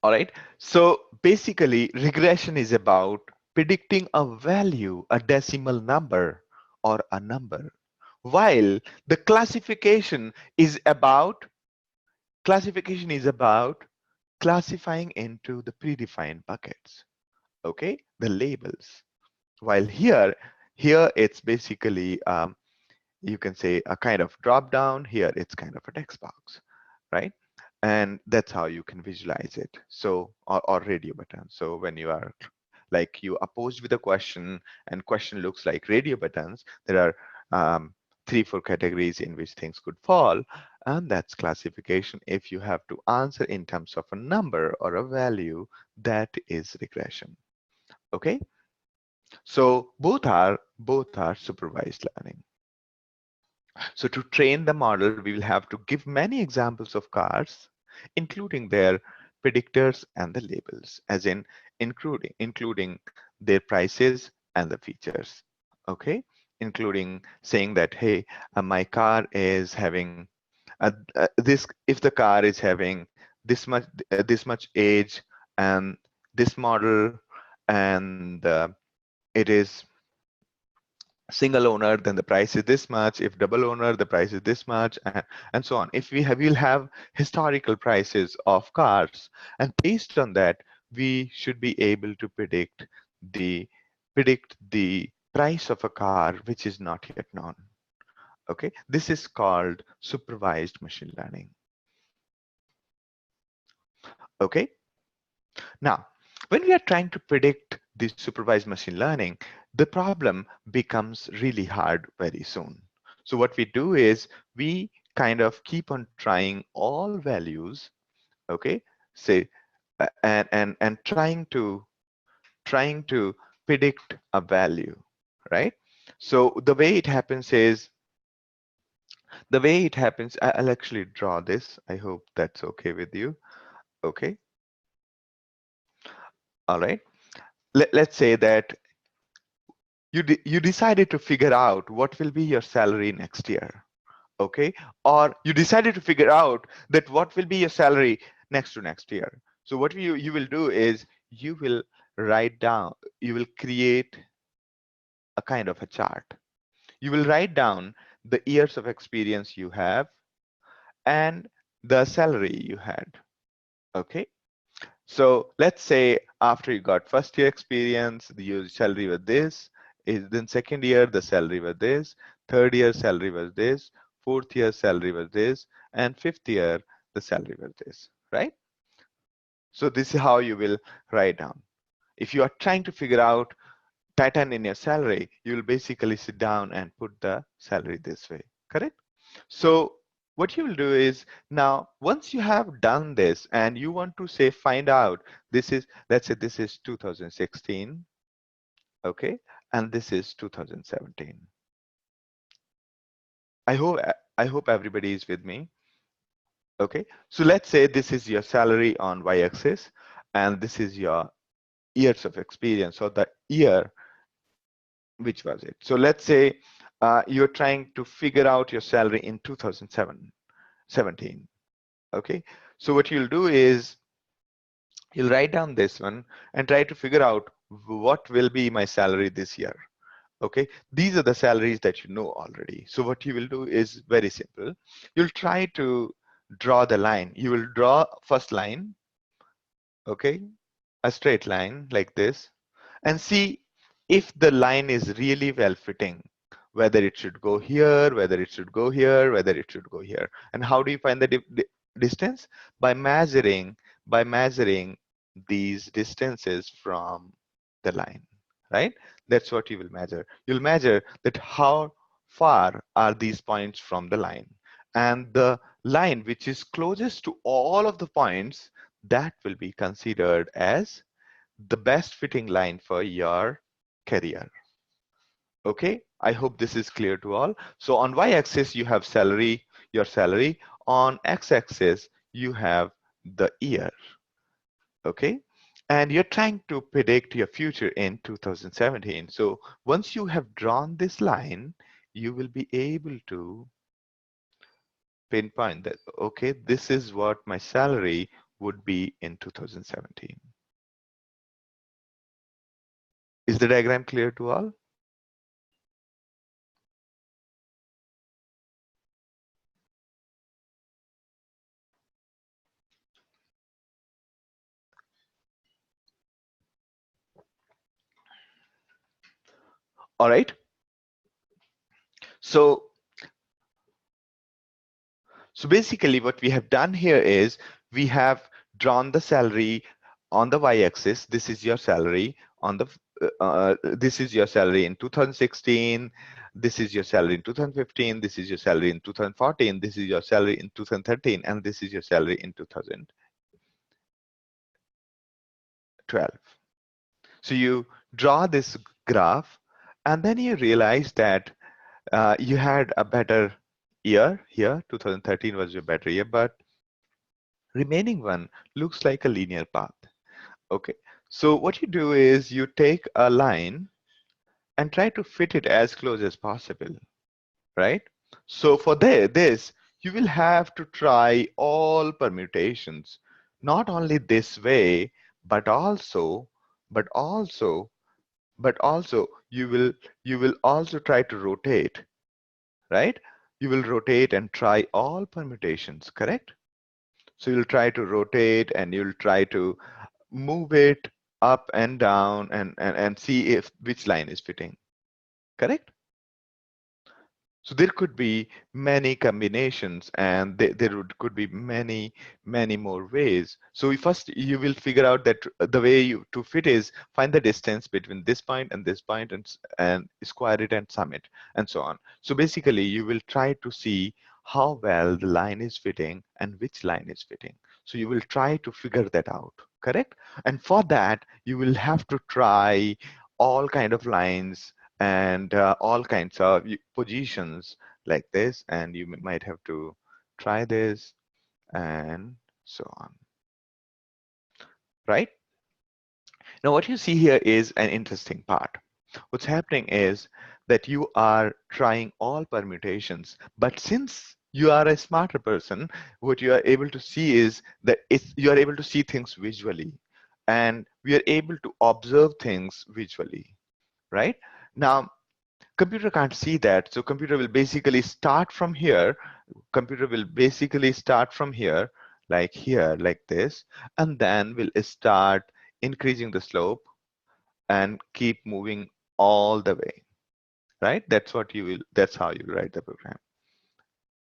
All right, so basically regression is about predicting a value, a decimal number or a number, while the classification is about classifying into the predefined buckets, okay, the labels. While here it's basically you can say a kind of drop down. Here it's kind of a text box, right? And that's how you can visualize it. So, or radio button. So when you are like you are posed with a question and question looks like radio buttons, there are um, 3-4 categories in which things could fall, and that's classification. If you have to answer in terms of a number or a value, that is regression. Okay, so both are supervised learning. So to train the model, we will have to give many examples of cars, including their predictors and the labels, as in including their prices and the features. Okay, including saying that, hey, my car is having this. If the car is having this much age and this model, and it is single owner, then the price is this much. If double owner, the price is this much, and so on. If we'll have historical prices of cars, and based on that, we should be able to predict the price of a car which is not yet known. Okay, this is called supervised machine learning. Okay, now when we are trying to predict the supervised machine learning, the problem becomes really hard very soon. So what we do is we kind of keep on trying all values, okay, say, and trying to predict a value, right? So the way it happens, I'll actually draw this. I hope that's okay with you. Okay, all right. Let's say that you decided to figure out what will be your salary next year, okay, or you decided to figure out that what will be your salary next to next year. So what you will do is you will write down, you will create a kind of a chart. You will write down the years of experience you have and the salary you had. Okay, so let's say after you got first year experience, your salary was this, is then second year the salary was this, third year salary was this, fourth year salary was this, and fifth year the salary was this, right? So this is how you will write down. If you are trying to figure out pattern in your salary, you will basically sit down and put the salary this way, correct? So what you will do is, now once you have done this and you want to say find out, this is, let's say this is 2016, okay, and this is 2017. I hope everybody is with me. Okay, so let's say this is your salary on y-axis and this is your years of experience, or the year which was it. So let's say you're trying to figure out your salary in 2017. Okay, so what you'll do is you'll write down this one and try to figure out what will be my salary this year. Okay, these are the salaries that you know already. So what you will do is very simple. You'll try to draw the line. You will draw first line, okay, a straight line like this, and see if the line is really well fitting, whether it should go here, whether it should go here, whether it should go here. And how do you find the distance? By measuring these distances from the line, right? That's what you will measure. You'll measure that how far are these points from the line, and the line which is closest to all of the points, that will be considered as the best fitting line for your career. Okay, I hope this is clear to all. So on y-axis you have salary, your salary. On x-axis you have the year. Okay, and you're trying to predict your future in 2017. So once you have drawn this line, you will be able to pinpoint that, okay, this is what my salary would be in 2017. Is the diagram clear to all? All right. So basically what we have done here is we have drawn the salary on the y-axis. This is your salary on the this is your salary in 2016. This is your salary in 2015. This is your salary in 2014. This is your salary in 2013, and this is your salary in 2012. So you draw this graph, and then you realize that you had a better year here. 2013 was your better year, but remaining one looks like a linear path. Okay, so what you do is you take a line and try to fit it as close as possible, right? So for this, you will have to try all permutations, not only this way, but also, but also, but also you will also try to rotate, right? You will rotate and try all permutations, correct? So you'll try to rotate and you'll try to move it up and down and see if which line is fitting, correct? So there could be many combinations, and could be many more ways. So first you will figure out that the way you to fit is find the distance between this point and this point, and square it and sum it and so on. So basically you will try to see how well the line is fitting and which line is fitting. So you will try to figure that out, correct? And for that you will have to try all kind of lines and all kinds of positions like this, and you might have to try this and so on, right? Now what you see here is an interesting part. What's happening is that you are trying all permutations, but since you are a smarter person, what you are able to see is that you are able to see things visually, and we are able to observe things visually, right? Now computer can't see that, so computer will basically start from here. Computer will basically start from here, like this, and then will start increasing the slope and keep moving all the way, right? That's how you write the program,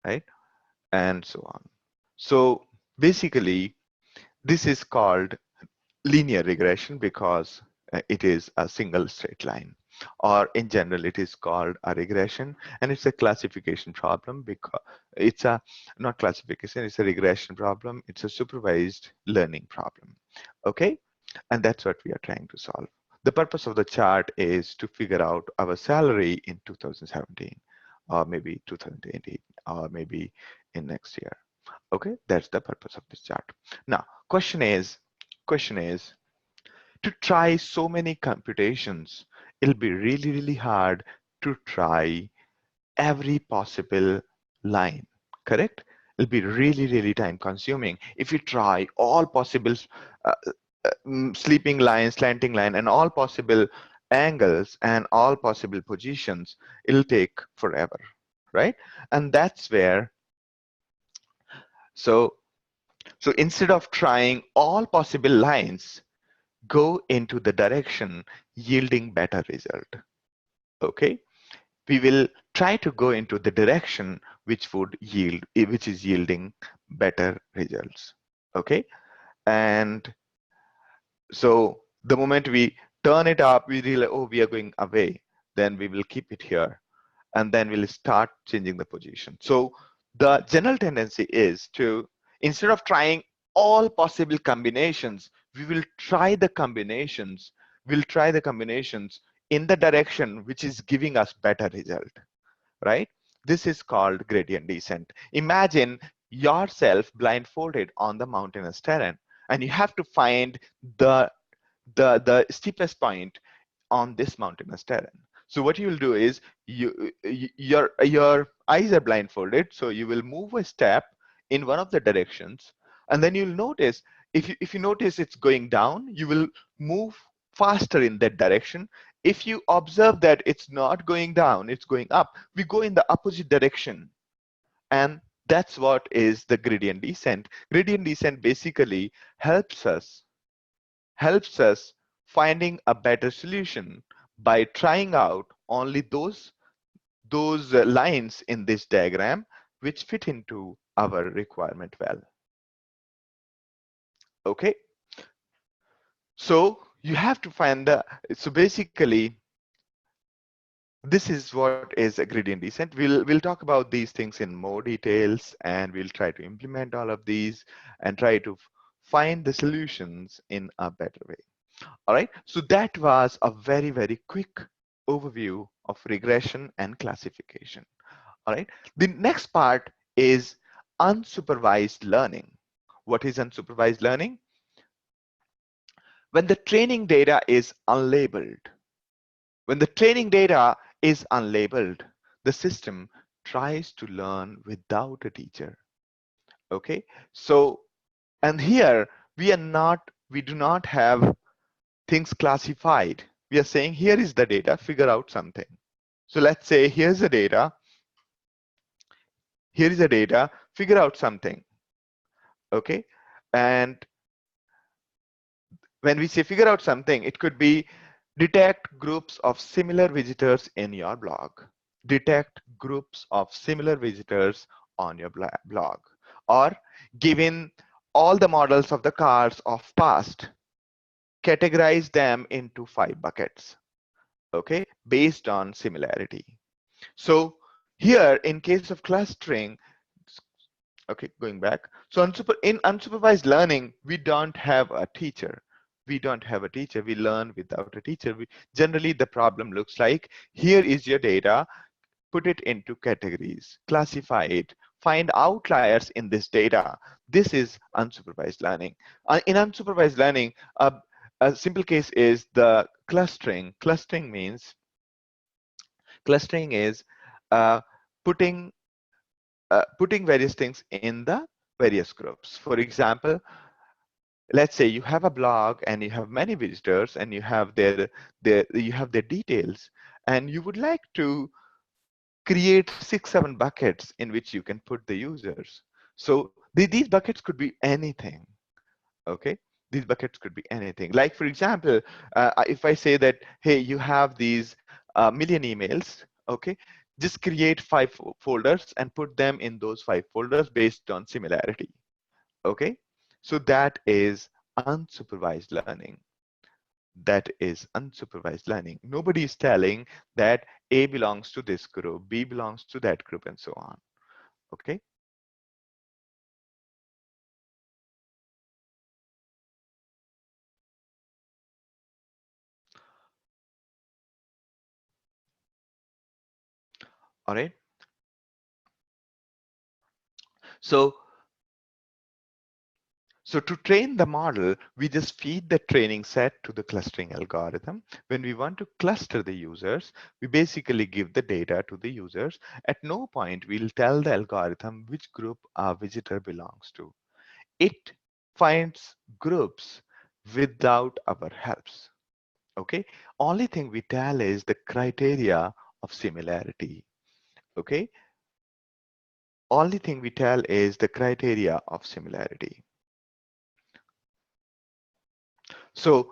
right? And so on. So basically this is called linear regression because it is a single straight line, or in general it is called a regression, and it's a classification problem because it's a not classification, it's a regression problem. It's a supervised learning problem. Okay, and that's what we are trying to solve. The purpose of the chart is to figure out our salary in 2017 or maybe 2018 or maybe in next year. Okay, that's the purpose of this chart. Now question is to try so many computations, it'll be really hard to try every possible line, correct? It'll be really time consuming if you try all possible uh, sleeping line, slanting line, and all possible angles and all possible positions. It'll take forever, right? And that's where, so instead of trying all possible lines, go into the direction yielding better result. Okay, we will try to go into the direction which is yielding better results. Okay, and so the moment we turn it up, we realize, oh, we are going away, then we will keep it here, and then we'll start changing the position. So the general tendency is to, instead of trying all possible combinations, we will try the combinations. We'll try the combinations in the direction which is giving us better result, right? This is called gradient descent. Imagine yourself blindfolded on the mountainous terrain, and you have to find the the steepest point on this mountainous terrain. So what you will do is your eyes are blindfolded, so you will move a step in one of the directions, and then you'll notice, if you notice it's going down, you will move faster in that direction. If you observe that it's not going down, it's going up, we go in the opposite direction. And that's what is the gradient descent. Gradient descent basically helps us finding a better solution by trying out only those lines in this diagram which fit into our requirement well. Okay, so you have to find the, so basically this is what is a gradient descent. We'll talk about these things in more details, and we'll try to implement all of these and try to find the solutions in a better way. All right, so that was a very, very quick overview of regression and classification. All right, the next part is unsupervised learning. What is unsupervised learning? When the training data is unlabeled. When the training data is unlabeled, the system tries to learn without a teacher. Okay, so, and here we do not have things classified. We are saying here is the data, figure out something. So let's say here's the data, here is the data, figure out something. Okay, and when we say figure out something, it could be detect groups of similar visitors in your blog, detect groups of similar visitors on your blog, or given all the models of the cars of past, categorize them into 5 buckets, okay, based on similarity. So here, in case of clustering, okay, going back. So in unsupervised learning, we don't have a teacher. We don't have a teacher. We learn without a teacher. Generally, the problem looks like, here is your data, put it into categories, classify it, find outliers in this data. This is unsupervised learning. In unsupervised learning, a simple case is the clustering. Clustering is uh, putting putting various things in the various groups. For example, let's say you have a blog and you have many visitors and you have their details, and you would like to create 6-7 buckets in which you can put the users. So these buckets could be anything. Okay, these buckets could be anything. Like, for example, if I say that, hey, you have these million emails, okay, just create 5 folders and put them in those 5 folders based on similarity. Okay, so that is unsupervised learning. That is unsupervised learning. Nobody is telling that A belongs to this group, B belongs to that group, and so on. Okay, all right. So So to train the model, we just feed the training set to the clustering algorithm. When we want to cluster the users, we basically give the data to the users. At no point we'll tell the algorithm which group a visitor belongs to. It finds groups without our helps. Okay. Only thing we tell is the criteria of similarity. Okay. Only thing we tell is the criteria of similarity. So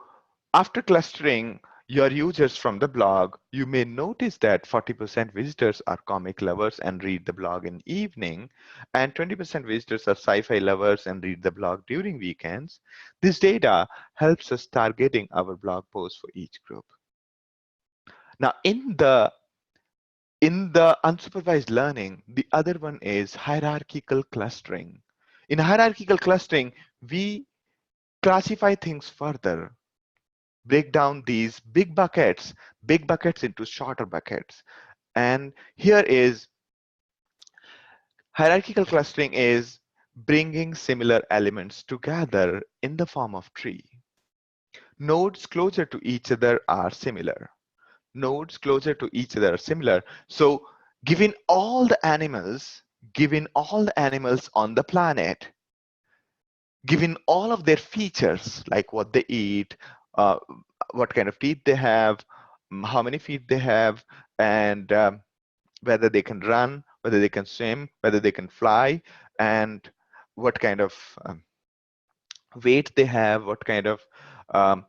After clustering your users from the blog, you may notice that 40% visitors are comic lovers and read the blog in evening, and 20% visitors are sci-fi lovers and read the blog during weekends. This data helps us targeting our blog posts for each group. Now, in the unsupervised learning, the other one is hierarchical clustering. In hierarchical clustering, we classify things further, break down these big buckets into shorter buckets. And here is hierarchical clustering is bringing similar elements together in the form of tree. Nodes closer to each other are similar. Nodes closer to each other are similar. So given all the animals, given all the animals on the planet, given all of their features, like what they eat, uh, what kind of teeth they have, how many feet they have, and whether they can run, whether they can swim, whether they can fly, and what kind of weight they have, what kind of um,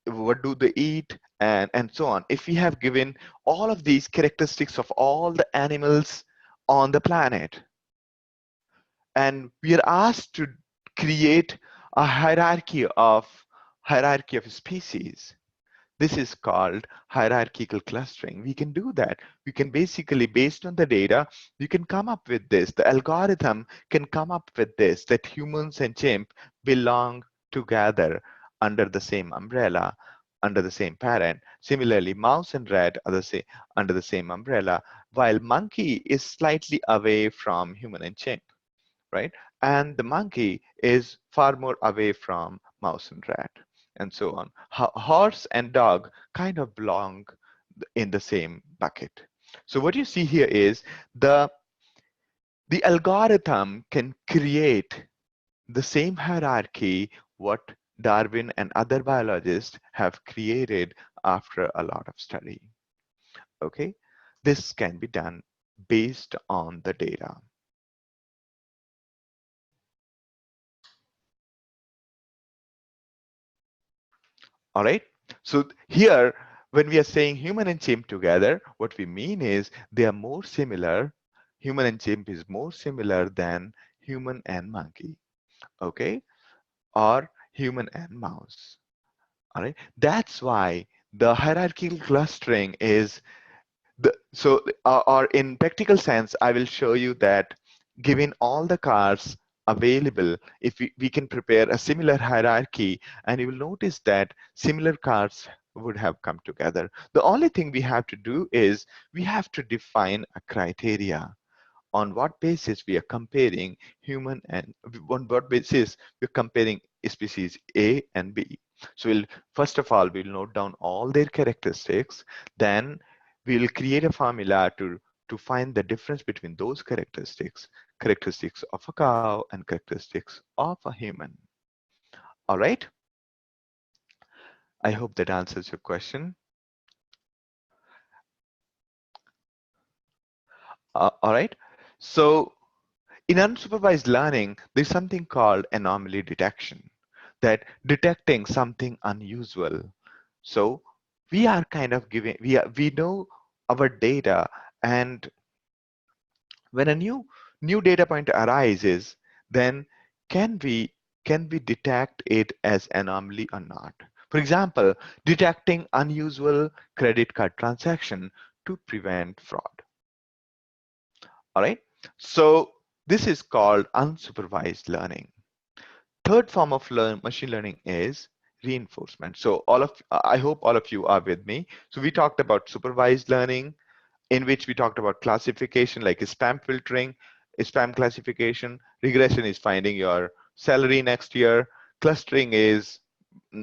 what do they eat, and so on. If we have given all of these characteristics of all the animals on the planet, and we are asked to create a hierarchy of species. This is called hierarchical clustering. We can do that. We can basically, based on the data, you can come up with this. The algorithm can come up with this, that humans and chimp belong together under the same umbrella, under the same parent. Similarly, mouse and rat are under the same umbrella, while monkey is slightly away from human and chimp, right? And the monkey is far more away from mouse and rat, and so on. Horse and dog kind of belong in the same bucket. So what you see here is the algorithm can create the same hierarchy what Darwin and other biologists have created after a lot of study. Okay, this can be done based on the data. All right. So here, when we are saying human and chimp together, what we mean is they are more similar. Human and chimp is more similar than human and monkey. Okay. Or human and mouse. All right. That's why the hierarchical clustering is or in practical sense, I will show you that given all the cars available, if we can prepare a similar hierarchy, and you will notice that similar cars would have come together. The only thing we have to do is we have to define a criteria on what basis we are comparing human and on what basis we're comparing species A and B. So first of all, we'll note down all their characteristics. Then we'll create a formula to find the difference between those characteristics of a cow and characteristics of a human. All right. I hope that answers your question. All right. So in unsupervised learning, there's something called anomaly detection, that detecting something unusual. So we are kind of we know our data, and when a new data point arises, then can we detect it as anomaly or not? For example, detecting unusual credit card transaction to prevent fraud. All right. So this is called unsupervised learning. Third form of machine learning is reinforcement. So I hope all of you are with me. So we talked about supervised learning, in which we talked about classification like spam filtering, spam classification. Regression is finding your salary next year. Clustering is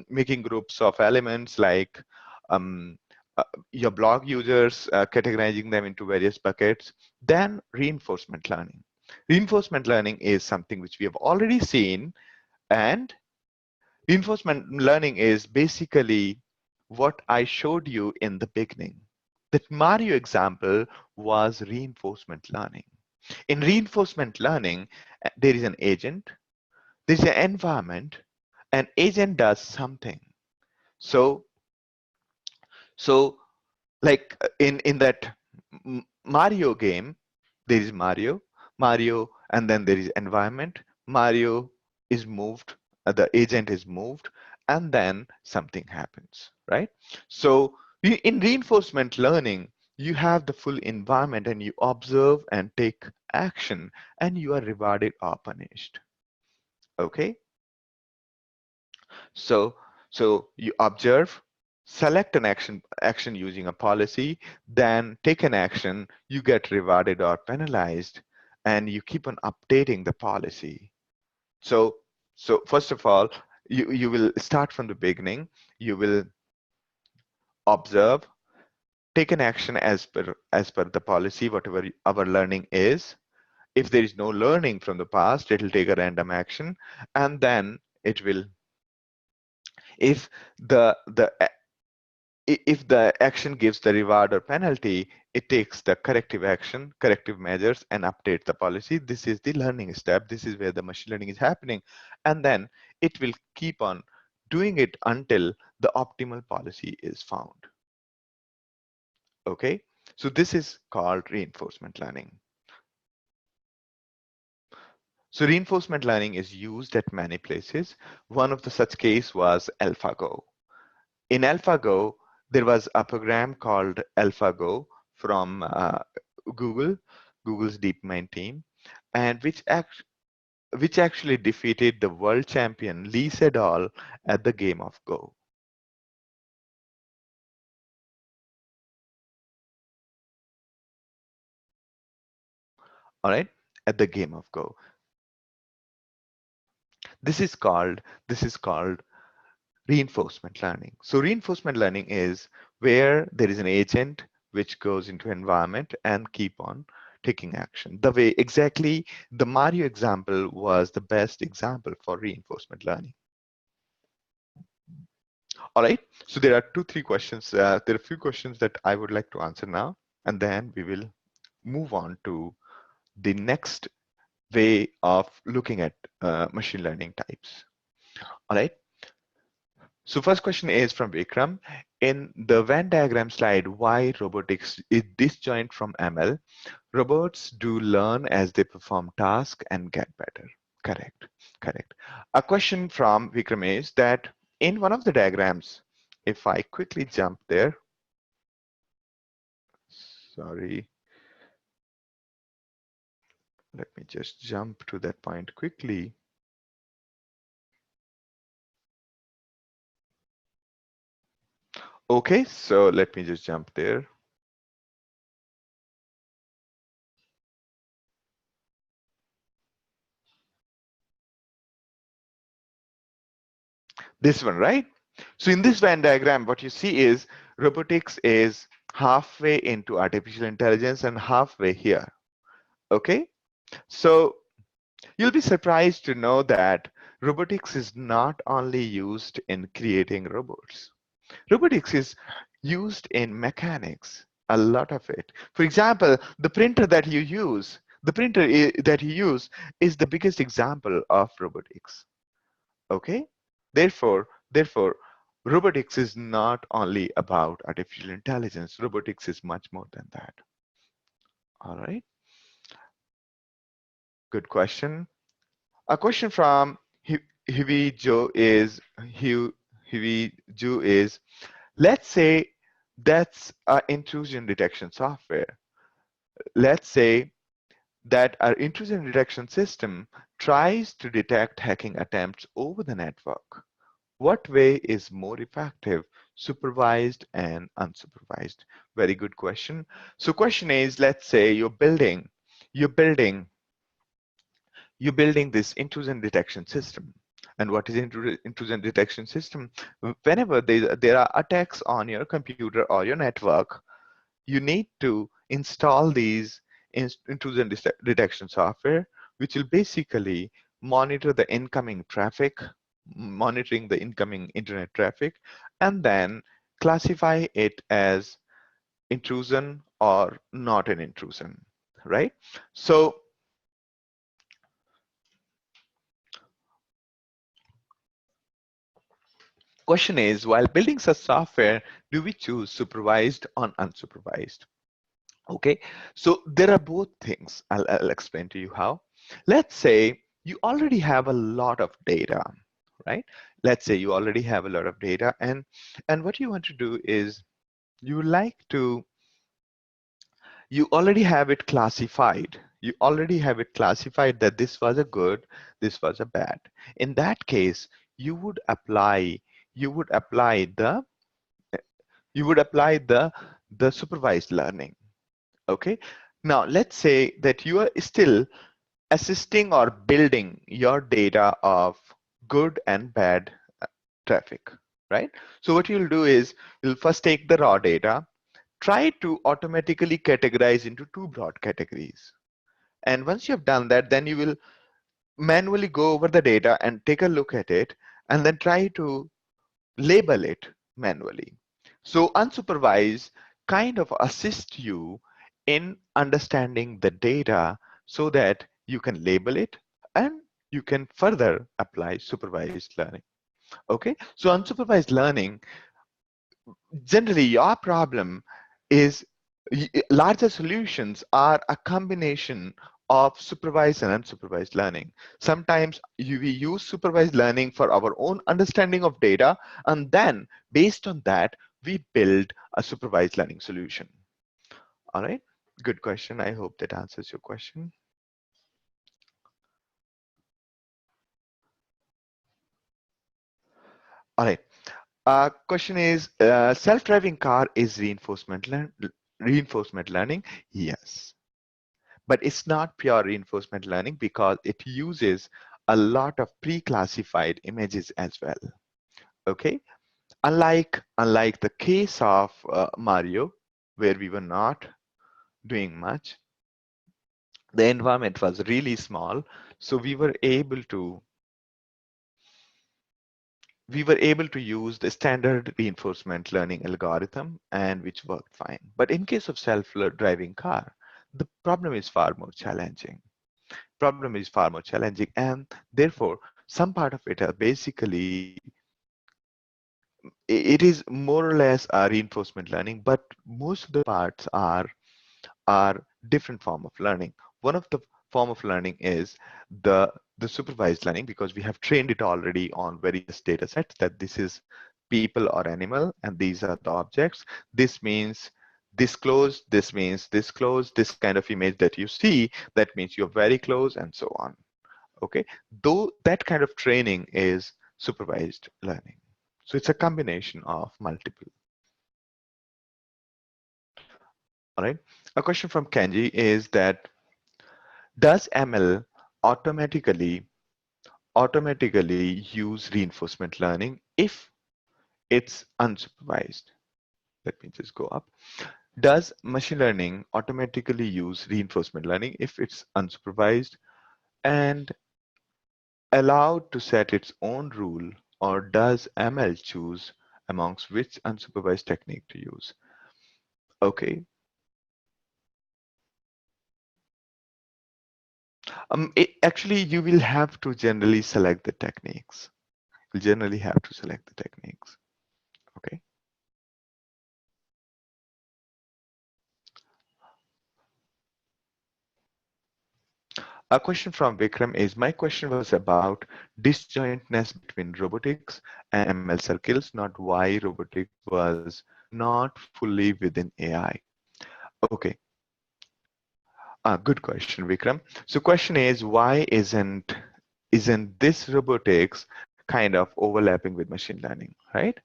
making groups of elements like um, uh, your blog users, categorizing them into various buckets. Then reinforcement learning. Reinforcement learning is something which we have already seen, and reinforcement learning is basically what I showed you in the beginning. That Mario example was reinforcement learning. In reinforcement learning, there is an agent, there is an environment, an agent does something. So so like in that Mario game, there is Mario, and then there is environment. Mario is moved, the agent is moved, and then something happens, right? So in reinforcement learning, you have the full environment and you observe and take action, and you are rewarded or punished. Okay, so so you observe, select an action using a policy, then take an action, you get rewarded or penalized, and you keep on updating the policy. So so first of all, you will start from the beginning. You will observe, take an action as per the policy, whatever our learning is. If there is no learning from the past, it will take a random action, and then it will, if if the action gives the reward or penalty, it takes the corrective action, corrective measures, and updates the policy. This is the learning step. This is where the machine learning is happening. And then it will keep on doing it until the optimal policy is found. Okay, so this is called reinforcement learning. So reinforcement learning is used at many places. One of the such case was AlphaGo. In AlphaGo, there was a program called AlphaGo from Google's DeepMind team, and which actually defeated the world champion Lee Sedol at the game of Go. All right, at the game of Go. This is called reinforcement learning. So reinforcement learning is where there is an agent which goes into environment and keep on taking action. The way exactly the Mario example was the best example for reinforcement learning. All right. So there are three questions. There are a few questions that I would like to answer now, and then we will move on to the next way of looking at machine learning types. All right. So first question is from Vikram. In the Venn diagram slide, why robotics is disjoint from ML? Robots do learn as they perform tasks and get better. Correct, correct. A question from Vikram is that in one of the diagrams, if I quickly jump there, sorry, let me just jump to that point quickly. Okay, so let me just jump there. This one, right? So in this Venn diagram, what you see is robotics is halfway into artificial intelligence and halfway here. Okay, so you'll be surprised to know that robotics is not only used in creating robots. Robotics is used in mechanics, a lot of it. For example, the printer that you use, that you use is the biggest example of robotics. Okay, therefore, robotics is not only about artificial intelligence. Robotics is much more than that. All right, good question. A question from Hiwi Joe is Hiwi Joe is, let's say that's an intrusion detection software. Let's say that our intrusion detection system tries to detect hacking attempts over the network. What way is more effective, supervised and unsupervised? Very good question. So question is, let's say you're building this intrusion detection system. And what is intrusion detection system? Whenever there are attacks on your computer or your network, you need to install these intrusion detection software, which will basically monitor the incoming traffic, monitoring the incoming internet traffic, and then classify it as intrusion or not an intrusion, right? So Question is, while building such software, do we choose supervised or unsupervised? Okay, so there are both things. I'll explain to you how. Let's say you already have a lot of data, right? Let's say you already have a lot of data, and what you want to do is you like to you already have it classified. You already have it classified that this was a good, this was a bad. In that case, you would apply you would apply the you would apply the supervised learning. Okay. Now let's say that you are still assisting or building your data of good and bad traffic, right? So what you'll do is you'll first take the raw data, try to automatically categorize into two broad categories. And once you have done that, then you will manually go over the data and take a look at it and then try to label it manually. So unsupervised kind of assist you in understanding the data so that you can label it and you can further apply supervised learning. Okay, so unsupervised learning, generally your problem is larger solutions are a combination of supervised and unsupervised learning. Sometimes we use supervised learning for our own understanding of data, and then based on that, we build a supervised learning solution. All right, good question. I hope that answers your question. All right, question is, self-driving car is reinforcement learning? Yes. But it's not pure reinforcement learning because it uses a lot of pre-classified images as well. Okay, unlike the case of Mario, where we were not doing much, the environment was really small, so we were able to use the standard reinforcement learning algorithm, and which worked fine. But in case of self-driving car, the problem is far more challenging. And therefore some part of it are basically it is more or less a reinforcement learning, but most of the parts are different form of learning. One of the form of learning is the supervised learning, because we have trained it already on various data sets that this is people or animal and these are the objects. This means this close, this means this close, this kind of image that you see, that means you're very close, and so on. Okay, though that kind of training is supervised learning. So it's a combination of multiple. All right, a question from Kenji is that, does ML automatically use reinforcement learning if it's unsupervised? Let me just go up. Does machine learning automatically use reinforcement learning if it's unsupervised and allowed to set its own rule, or does ML choose amongst which unsupervised technique to use? Okay. Actually, you will have to generally select the techniques. You generally have to select the techniques. Okay. A question from Vikram is, my question was about disjointness between robotics and ML circles, not why robotics was not fully within AI. Okay. Good question, Vikram. So question is, why isn't this robotics kind of overlapping with machine learning, right?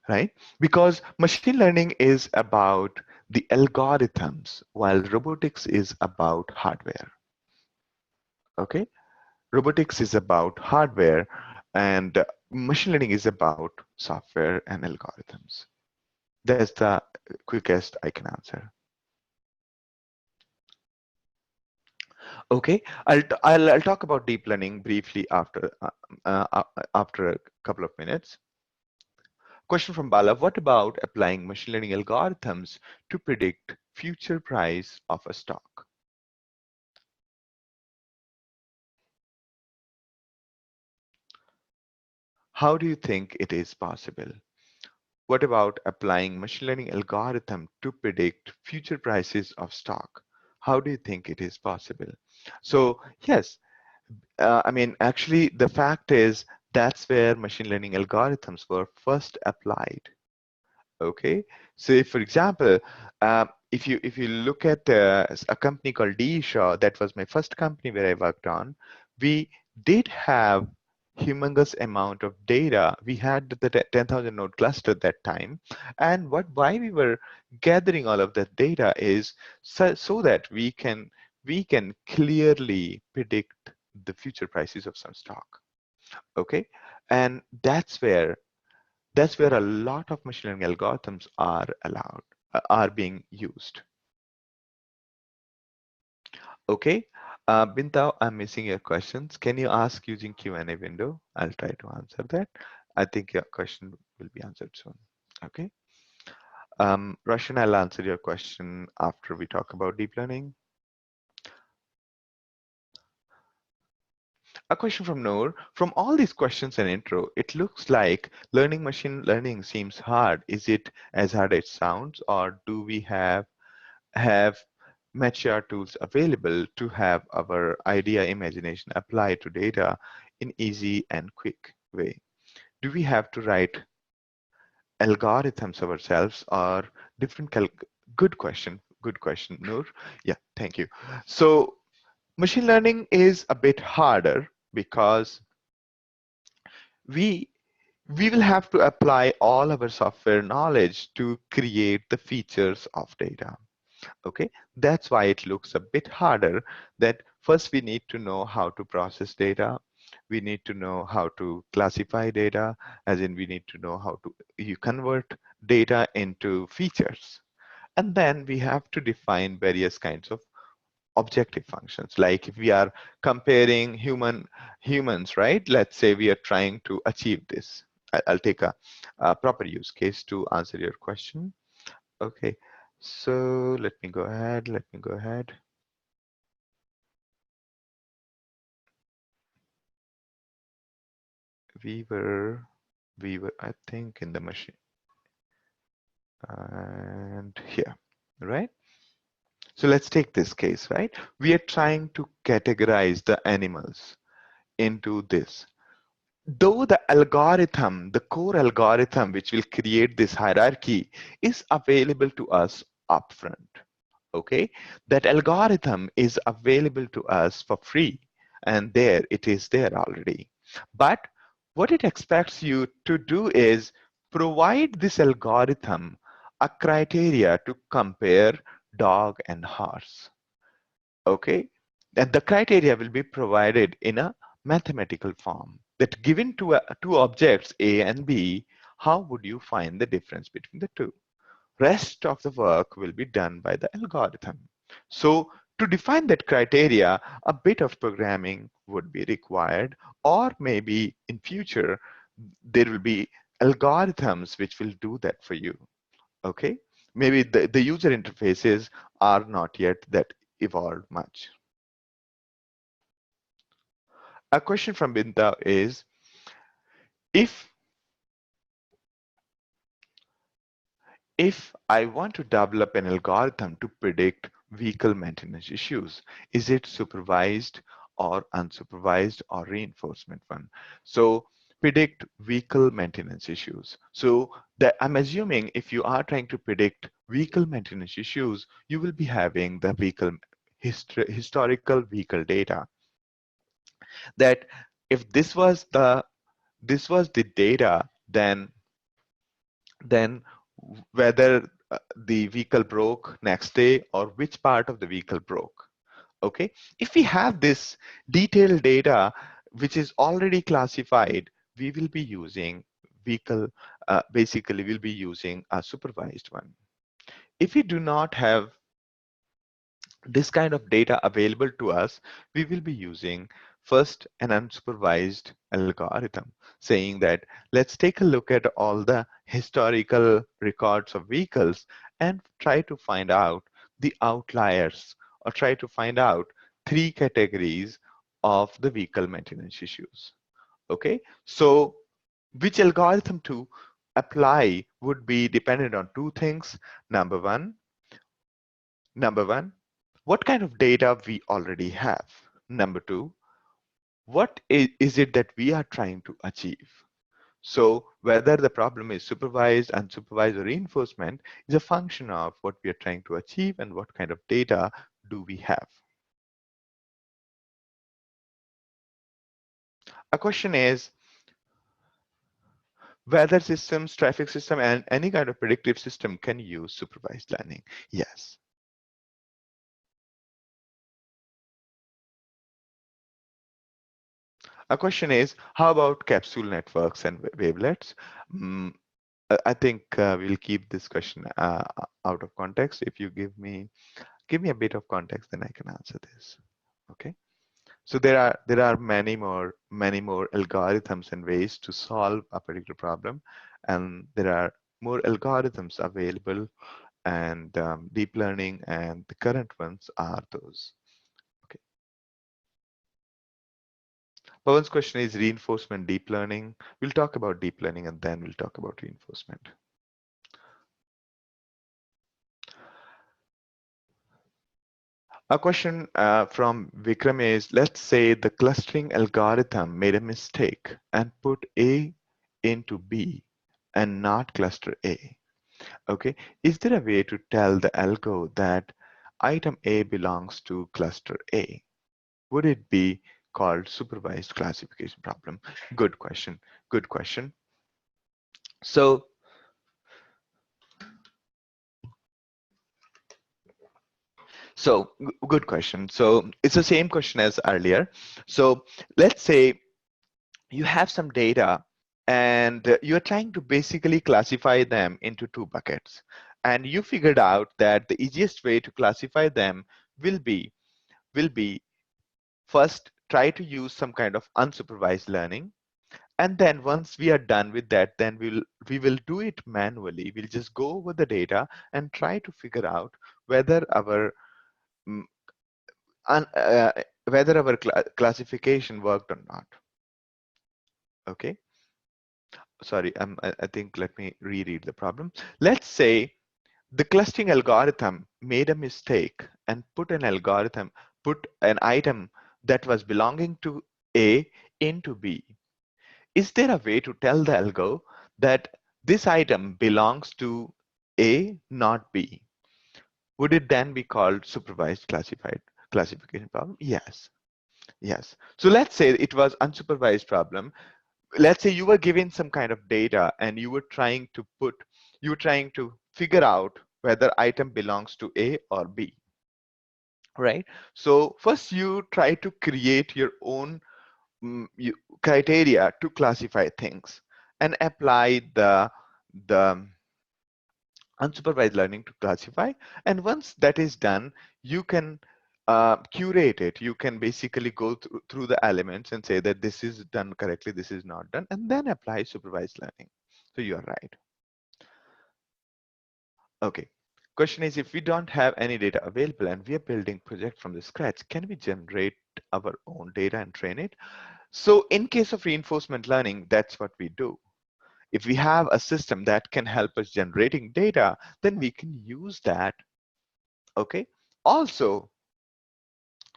Right? Because machine learning is about the algorithms, while robotics is about hardware. Okay? Robotics is about hardware, and machine learning is about software and algorithms. That's the quickest I can answer. Okay, I'll talk about deep learning briefly after a couple of minutes. Question from Bala: what about applying machine learning algorithms to predict future price of a stock? How do you think it is possible? What about applying machine learning algorithm to predict future prices of stock? How do you think it is possible? So yes, I mean, actually, the fact is that's where machine learning algorithms were first applied. Okay, so if, for example, if you look at a company called D. Shaw, that was my first company where I worked on. We did have humongous amount of data. We had the 10,000 node cluster at that time, and why we were gathering all of that data is so that we can clearly predict the future prices of some stock. Okay, and that's where a lot of machine learning algorithms are being used. Okay, Binta, I'm missing your questions. Can you ask using Q&A window? I'll try to answer that. I think your question will be answered soon. Okay. Roshan, I'll answer your question after we talk about deep learning. A question from Noor. From all these questions and intro, it looks like learning machine learning seems hard. Is it as hard as it sounds, or do we have mature tools available to have our idea imagination applied to data in easy and quick way? Do we have to write algorithms ourselves or different good question, Noor. Yeah, thank you. So machine learning is a bit harder because we we will have to apply all our software knowledge to create the features of data. Okay, that's why it looks a bit harder. That first we need to know how to process data, we need to know how to classify data, as in we need to know how to you convert data into features, and then we have to define various kinds of objective functions. Like if we are comparing humans, right? Let's say we are trying to achieve this. I'll take a proper use case to answer your question. Okay, so let me go ahead. We were, I think, in the machine, and here, right? So let's take this case, right? We are trying to categorize the animals into this. Though the core algorithm, which will create this hierarchy, is available to us upfront. Okay, that algorithm is available to us for free, and it is there already. But what it expects you to do is provide this algorithm a criteria to compare dog and horse. Okay, and the criteria will be provided in a mathematical form, that given two objects A and B, how would you find the difference between the two? Rest of the work will be done by the algorithm. So to define that criteria, a bit of programming would be required, or maybe in future, there will be algorithms which will do that for you. Okay, maybe the user interfaces are not yet that evolved much. A question from Binta is, if if I want to develop an algorithm to predict vehicle maintenance issues, is it supervised or unsupervised or reinforcement one? So predict vehicle maintenance issues. So that I'm assuming if you are trying to predict vehicle maintenance issues, you will be having the historical vehicle data. That if this was the data, then whether the vehicle broke next day or which part of the vehicle broke. Okay, if we have this detailed data which is already classified, we will be using vehicle basically we'll be using a supervised one. If we do not have this kind of data available to us, we will be using first an unsupervised algorithm, saying that let's take a look at all the historical records of vehicles and try to find out the outliers, or try to find out three categories of the vehicle maintenance issues. Okay, so Which algorithm to apply would be dependent on two things. Number one, number one, what kind of data we already have. Number two, what is it that we are trying to achieve? So whether the problem is supervised, unsupervised, or reinforcement is a function of what we are trying to achieve and what kind of data do we have. A question is whether systems, traffic system, and any kind of predictive system can use supervised learning. Yes. A question is, how about capsule networks and wavelets? Mm, I think we'll keep this question out of context. If you give me a bit of context, then I can answer this. Okay. So there are many more algorithms and ways to solve a particular problem, and there are more algorithms available, and deep learning and the current ones are those. Okay. Pawan's question is reinforcement deep learning. We'll talk about deep learning and then we'll talk about reinforcement. A question from Vikram is, let's say the clustering algorithm made a mistake and put A into B and not cluster A. Okay, is there a way to tell the algo that item A belongs to cluster A? Would it be called supervised classification problem? Good question. Good question. So good question. So it's the same question as earlier. So let's say you have some data and you're trying to basically classify them into two buckets. And you figured out that the easiest way to classify them will be first try to use some kind of unsupervised learning. And then once we are done with that, then we will do it manually. We'll just go over the data and try to figure out whether our mm, un, whether our classification worked or not. Okay. Sorry, I think let me reread the problem. Let's say the clustering algorithm made a mistake and put an item that was belonging to A into B. Is there a way to tell the algo that this item belongs to A, not B? Would it then be called supervised classification problem? Yes. Yes. So let's say it was unsupervised problem. Let's say you were given some kind of data and you were trying to figure out whether item belongs to A or B, right? So first you try to create your own criteria to classify things and apply the unsupervised learning to classify. And once that is done, you can curate it. You can basically go through the elements and say that this is done correctly, this is not done, and then apply supervised learning. So you are right. Okay. Question is, if we don't have any data available and we are building project from the scratch, can we generate our own data and train it? So in case of reinforcement learning, that's what we do. If we have a system that can help us generating data, then we can use that. Okay. Also,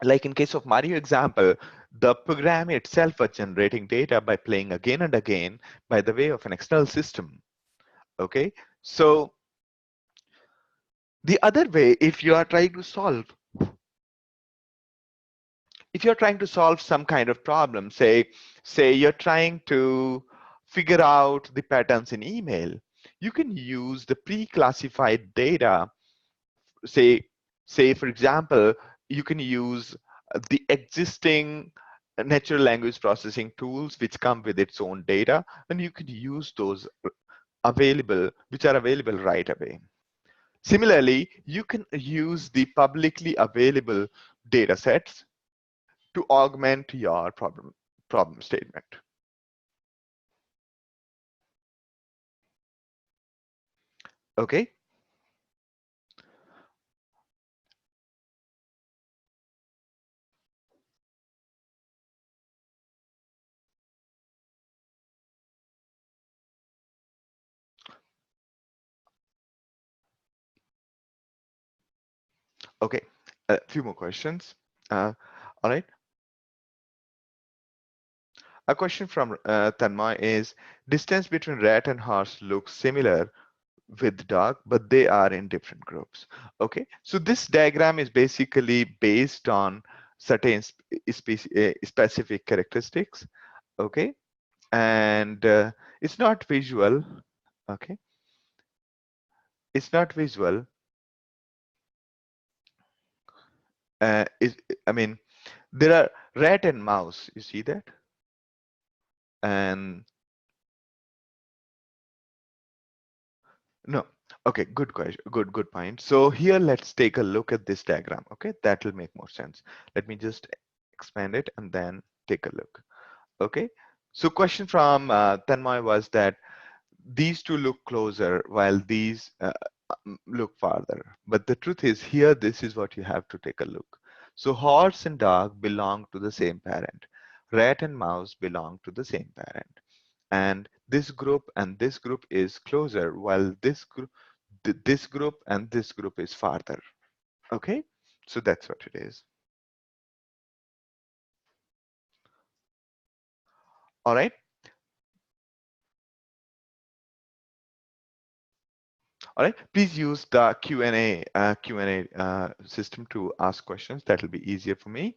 like in case of Mario example, the program itself was generating data by playing again and again by the way of an external system. Okay. So the other way, if you're trying to solve some kind of problem, say you're trying to figure out the patterns in email, you can use the pre-classified data. Say for example, you can use the existing natural language processing tools which come with its own data, and you could use those which are available right away. Similarly, you can use the publicly available data sets to augment your problem statement. Okay. Okay, a few more questions. All right. A question from Tanmay is, distance between rat and horse looks similar with dog, but they are in different groups. Okay, so this diagram is basically based on certain specific characteristics. Okay, and it's not visual. Okay, it's not visual. Is I mean, there are rat and mouse. You see that? And no. Okay, good question. Good point. So here, let's take a look at this diagram. Okay, that will make more sense. Let me just expand it and then take a look. Okay, so question from Tanmay was that these two look closer while these look farther. But the truth is here, this is what you have to take a look. So horse and dog belong to the same parent. Rat and mouse belong to the same parent. And this group is closer while this group and this group is farther. Okay, so that's what it is. All right. All right, please use the Q&A system to ask questions. That will be easier for me.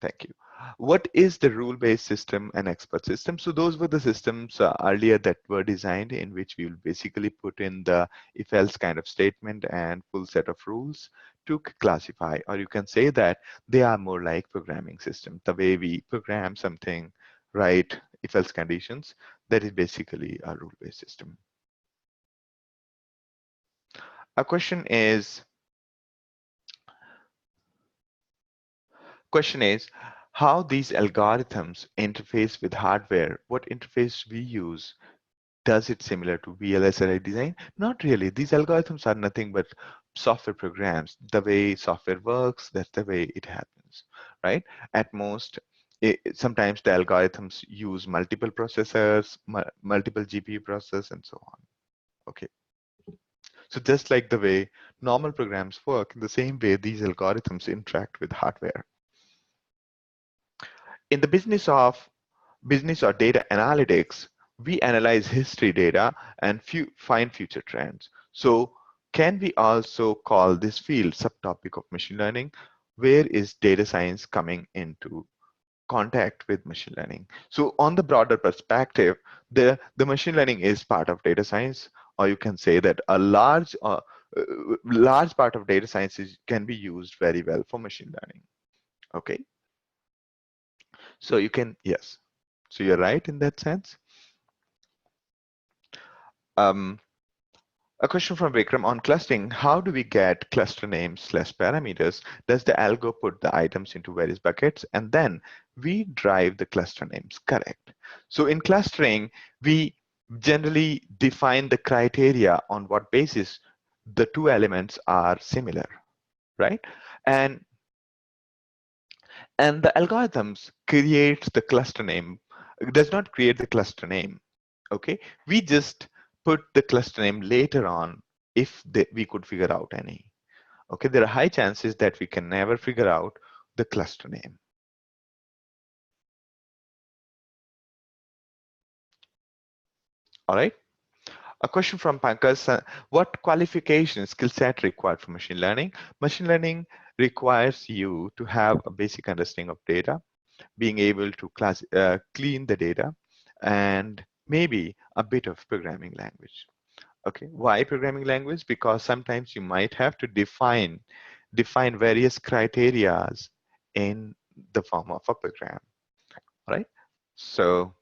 Thank you. What is the rule-based system and expert system? So those were the systems earlier that were designed in which we will basically put in the if-else kind of statement and full set of rules to classify, or you can say that they are more like programming system. The way we program something, right, if-else conditions, that is basically a rule-based system. A question is how these algorithms interface with hardware. What interface we use? Does it similar to VLSI design? Not really. These algorithms are nothing but software programs. The way software works, that's the way it happens, right? At most, sometimes the algorithms use multiple processors, multiple GPU processors, and so on. Okay. So just like the way normal programs work, in the same way, these algorithms interact with hardware. In the business or data analytics, we analyze history data and find future trends. So can we also call this field subtopic of machine learning? Where is data science coming into contact with machine learning? So on the broader perspective, the machine learning is part of data science, or you can say that a large part of data science can be used very well for machine learning. Okay, so you can, yes. So you're right in that sense. Um, a question from Vikram on clustering. How do we get cluster names / parameters? Does the algo put the items into various buckets and then we drive the cluster names? Correct. So in clustering, we generally define the criteria on what basis the two elements are similar, right? And the algorithms creates the cluster name, does not create the cluster name. Okay, we just put the cluster name later on if we could figure out any. Okay, there are high chances that we can never figure out the cluster name. All right, a question from Pankaj. What qualification skill set required for machine learning? Machine learning requires you to have a basic understanding of data, being able to clean the data, and maybe a bit of programming language. Okay, why programming language? Because sometimes you might have to define various criterias in the form of a program, right? So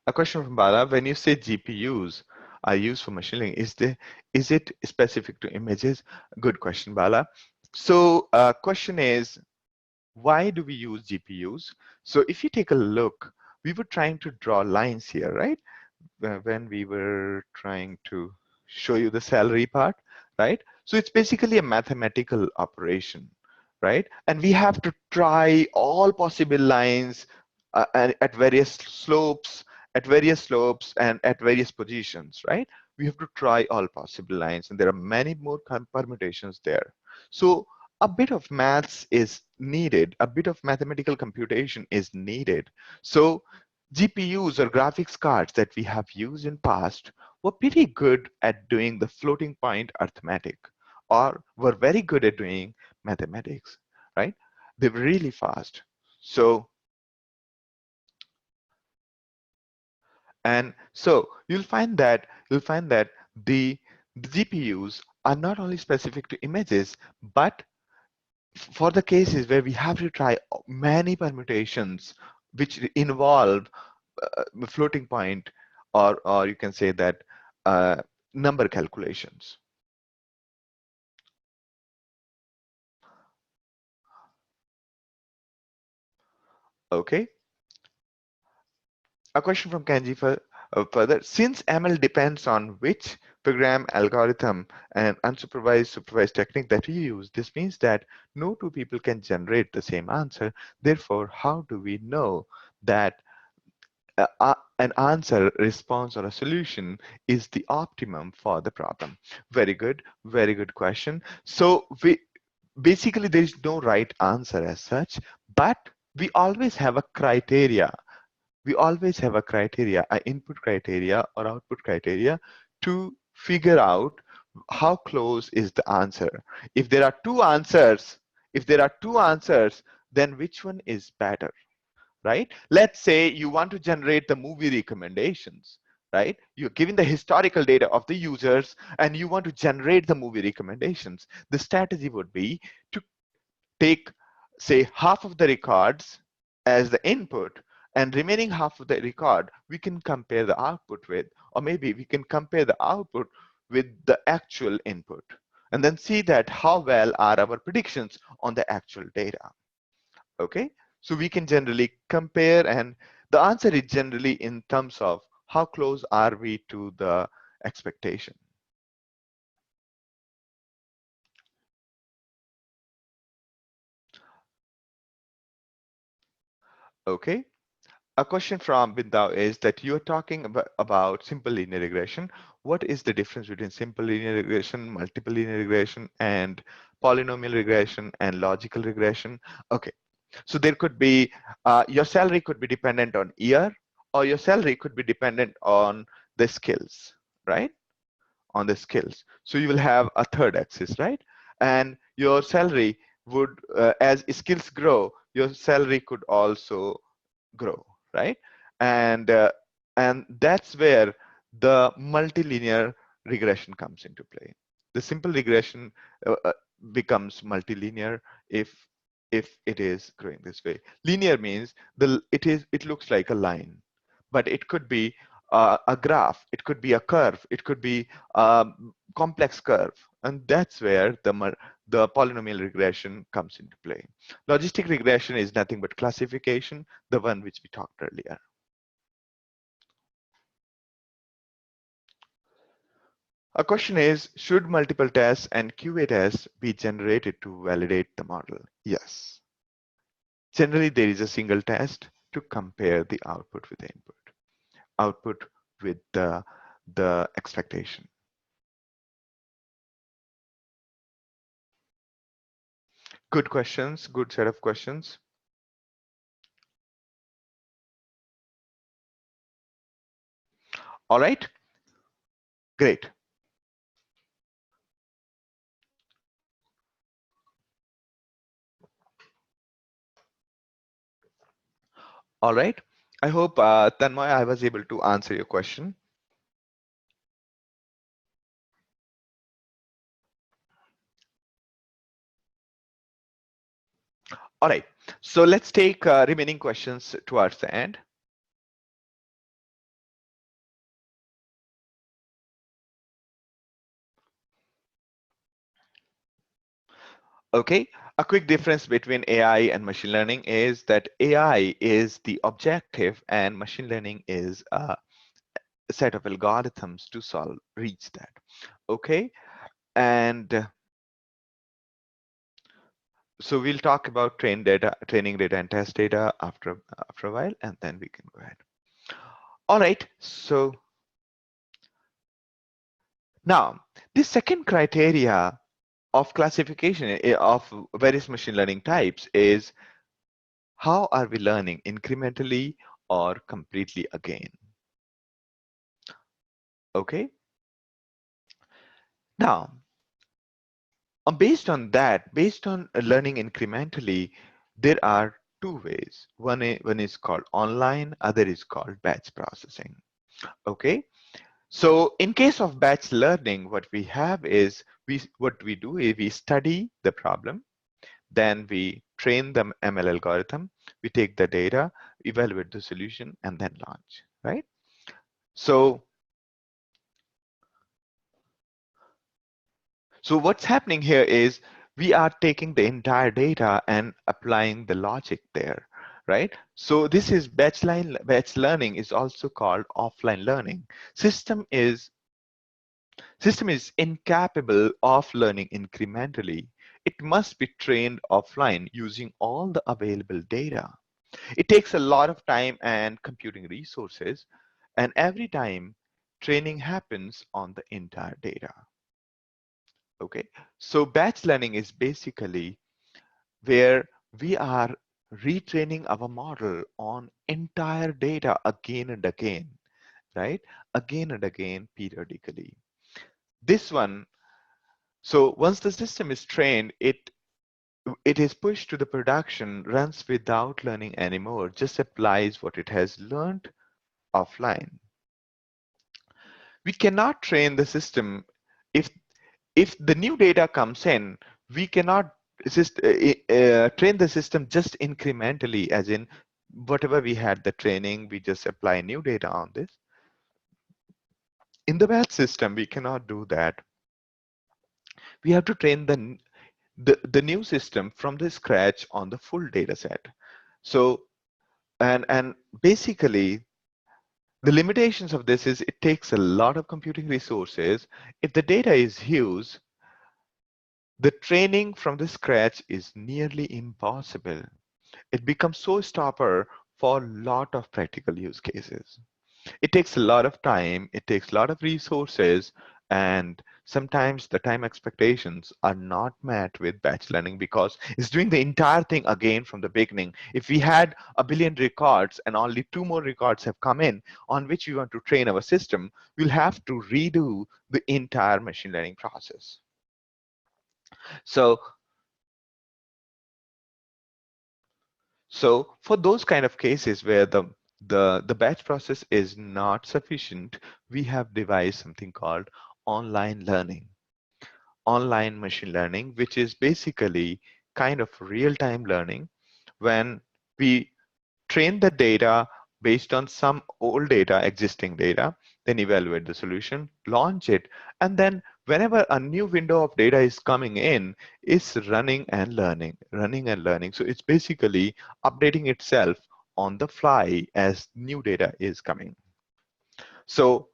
a question from Bala, when you say GPUs are used for machine learning, is it specific to images? Good question, Bala. So question is, why do we use GPUs? So if you take a look, we were trying to draw lines here, right? When we were trying to show you the salary part, right? So it's basically a mathematical operation, right? And we have to try all possible lines at various slopes, and at various positions, right? we have to try all possible lines, and there are many more permutations there. So a bit of maths is needed, a bit of mathematical computation is needed. So GPUs or graphics cards that we have used in past were pretty good at doing the floating point arithmetic, or were very good at doing mathematics, right? They were really fast. So, and so you'll find that the GPUs are not only specific to images, but for the cases where we have to try many permutations which involve floating point, or you can say that uh, number calculations. Okay, a question from Kanji for further. Since ML depends on which program, algorithm, and unsupervised supervised technique that we use, this means that no two people can generate the same answer. Therefore, how do we know that an answer, response, or a solution is the optimum for the problem? Very good question. So we basically there is no right answer as such, but we always have a criteria. We always have a criteria, an input criteria or output criteria to figure out how close is the answer. If there are two answers, then which one is better? Right? Let's say you want to generate the movie recommendations, right? You're giving the historical data of the users and you want to generate the movie recommendations. The strategy would be to take, say, half of the records as the input, and remaining half of the record we can compare the output with, or maybe we can compare the output with the actual input, and then see that how well are our predictions on the actual data. Okay, so we can generally compare, and the answer is generally in terms of how close are we to the expectation. Okay, a question from Bindao is that you're talking about simple linear regression. What is the difference between simple linear regression, multiple linear regression, and polynomial regression and logical regression? Okay, so there could be your salary could be dependent on year, or your salary could be dependent on the skills, right? On the skills. So you will have a third axis, right? And your salary would, as skills grow, your salary could also grow, right? And that's where the multilinear regression comes into play. The simple regression becomes multilinear if it is growing this way. Linear means it looks like a line, but it could be a graph, it could be a curve, it could be a complex curve, and that's where the polynomial regression comes into play. Logistic regression is nothing but classification, the one which we talked earlier. A question is, should multiple tests and QA tests be generated to validate the model? Yes. Generally, there is a single test to compare the output with the input, output with the expectation. Good questions, good set of questions. All right, great. All right. I hope, Tanmay, I was able to answer your question. All right. So let's take remaining questions towards the end. Okay. A quick difference between AI and machine learning is that AI is the objective and machine learning is a set of algorithms to reach that. Okay. And so we'll talk about training data and test data after a while, and then we can go ahead. All right. So Now, the second criteria of classification of various machine learning types is how are we learning incrementally or completely again? Okay. Now, based on that, based on learning incrementally, there are two ways. One is called online, other is called batch processing. Okay. So in case of batch learning, what we have is what we do is we study the problem, then we train the ML algorithm, we take the data, evaluate the solution, and then launch, right? So what's happening here is we are taking the entire data and applying the logic there, right? So this is batch learning is also called offline learning. System is incapable of learning incrementally. It must be trained offline using all the available data. It takes a lot of time and computing resources, and every time training happens on the entire data. Okay, so batch learning is basically where we are retraining our model on entire data again and again, right? Again and again periodically. This one, so once the system is trained, it is pushed to the production, runs without learning anymore, just applies what it has learned offline. We cannot train the system if the new data comes in, we cannot train the system just incrementally, as in whatever we had the training, we just apply new data on this. In the batch system, we cannot do that. We have to train the new system from the scratch on the full data set. So, and basically, the limitations of this is it takes a lot of computing resources. If the data is huge, the training from the scratch is nearly impossible. It becomes so stopper for a lot of practical use cases. It takes a lot of time, it takes a lot of resources, and sometimes the time expectations are not met with batch learning because it's doing the entire thing again from the beginning. If we had a billion records and only 2 more records have come in on which we want to train our system, we'll have to redo the entire machine learning process. So for those kind of cases where the batch process is not sufficient, we have devised something called online learning, online machine learning, which is basically kind of real-time learning when we train the data based on some old data, existing data, then evaluate the solution, launch it, and then whenever a new window of data is coming in, it's running and learning, running and learning. So it's basically updating itself on the fly as new data is coming. So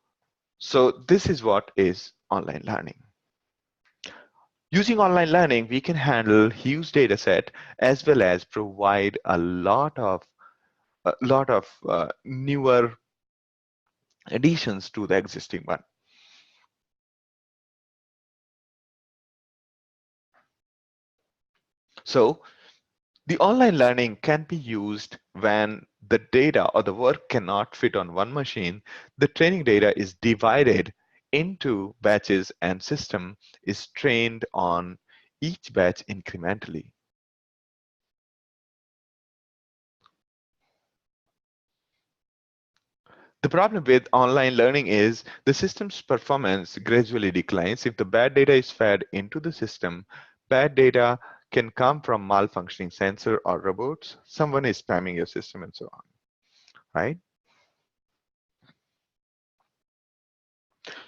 this is what is online learning. Using online learning, we can handle huge data set as well as provide a lot of newer additions to the existing one. So the online learning can be used when the data or the work cannot fit on one machine. The training data is divided into batches and system is trained on each batch incrementally. The problem with online learning is the system's performance gradually declines. If the bad data is fed into the system, bad data can come from malfunctioning sensor or robots. Someone is spamming your system and so on, right?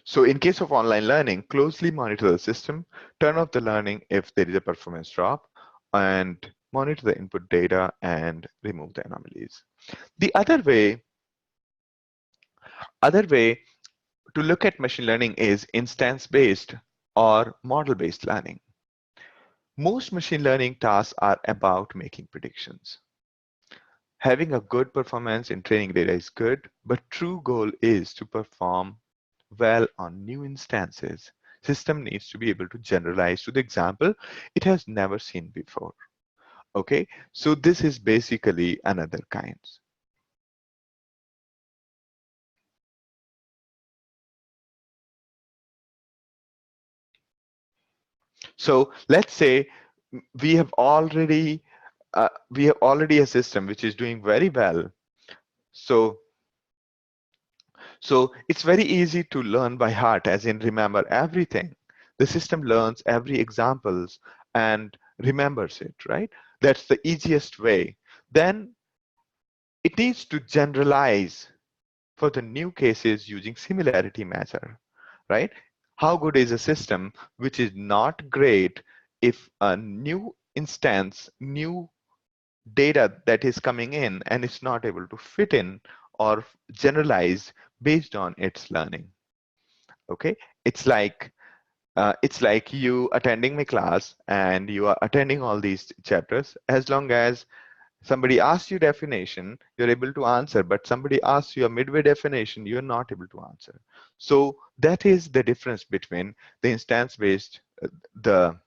So in case of online learning, closely monitor the system, turn off the learning if there is a performance drop, and monitor the input data and remove the anomalies. The other way to look at machine learning is instance-based or model-based learning. Most machine learning tasks are about making predictions. Having a good performance in training data is good, but true goal is to perform well on new instances. System needs to be able to generalize to the example it has never seen before. Okay, so this is basically another kind. So let's say we have already a system which is doing very well. So it's very easy to learn by heart, as in remember everything. The system learns every examples and remembers it, right? That's the easiest way. Then it needs to generalize for the new cases using similarity measure, right? How good is a system which is not great if a new instance, new data that is coming in and it's not able to fit in or generalize based on its learning. Okay, it's like you attending my class and you are attending all these chapters. As long as somebody asks you definition, you're able to answer, but somebody asks you a midway definition, you're not able to answer. So that is the difference between the instance based, the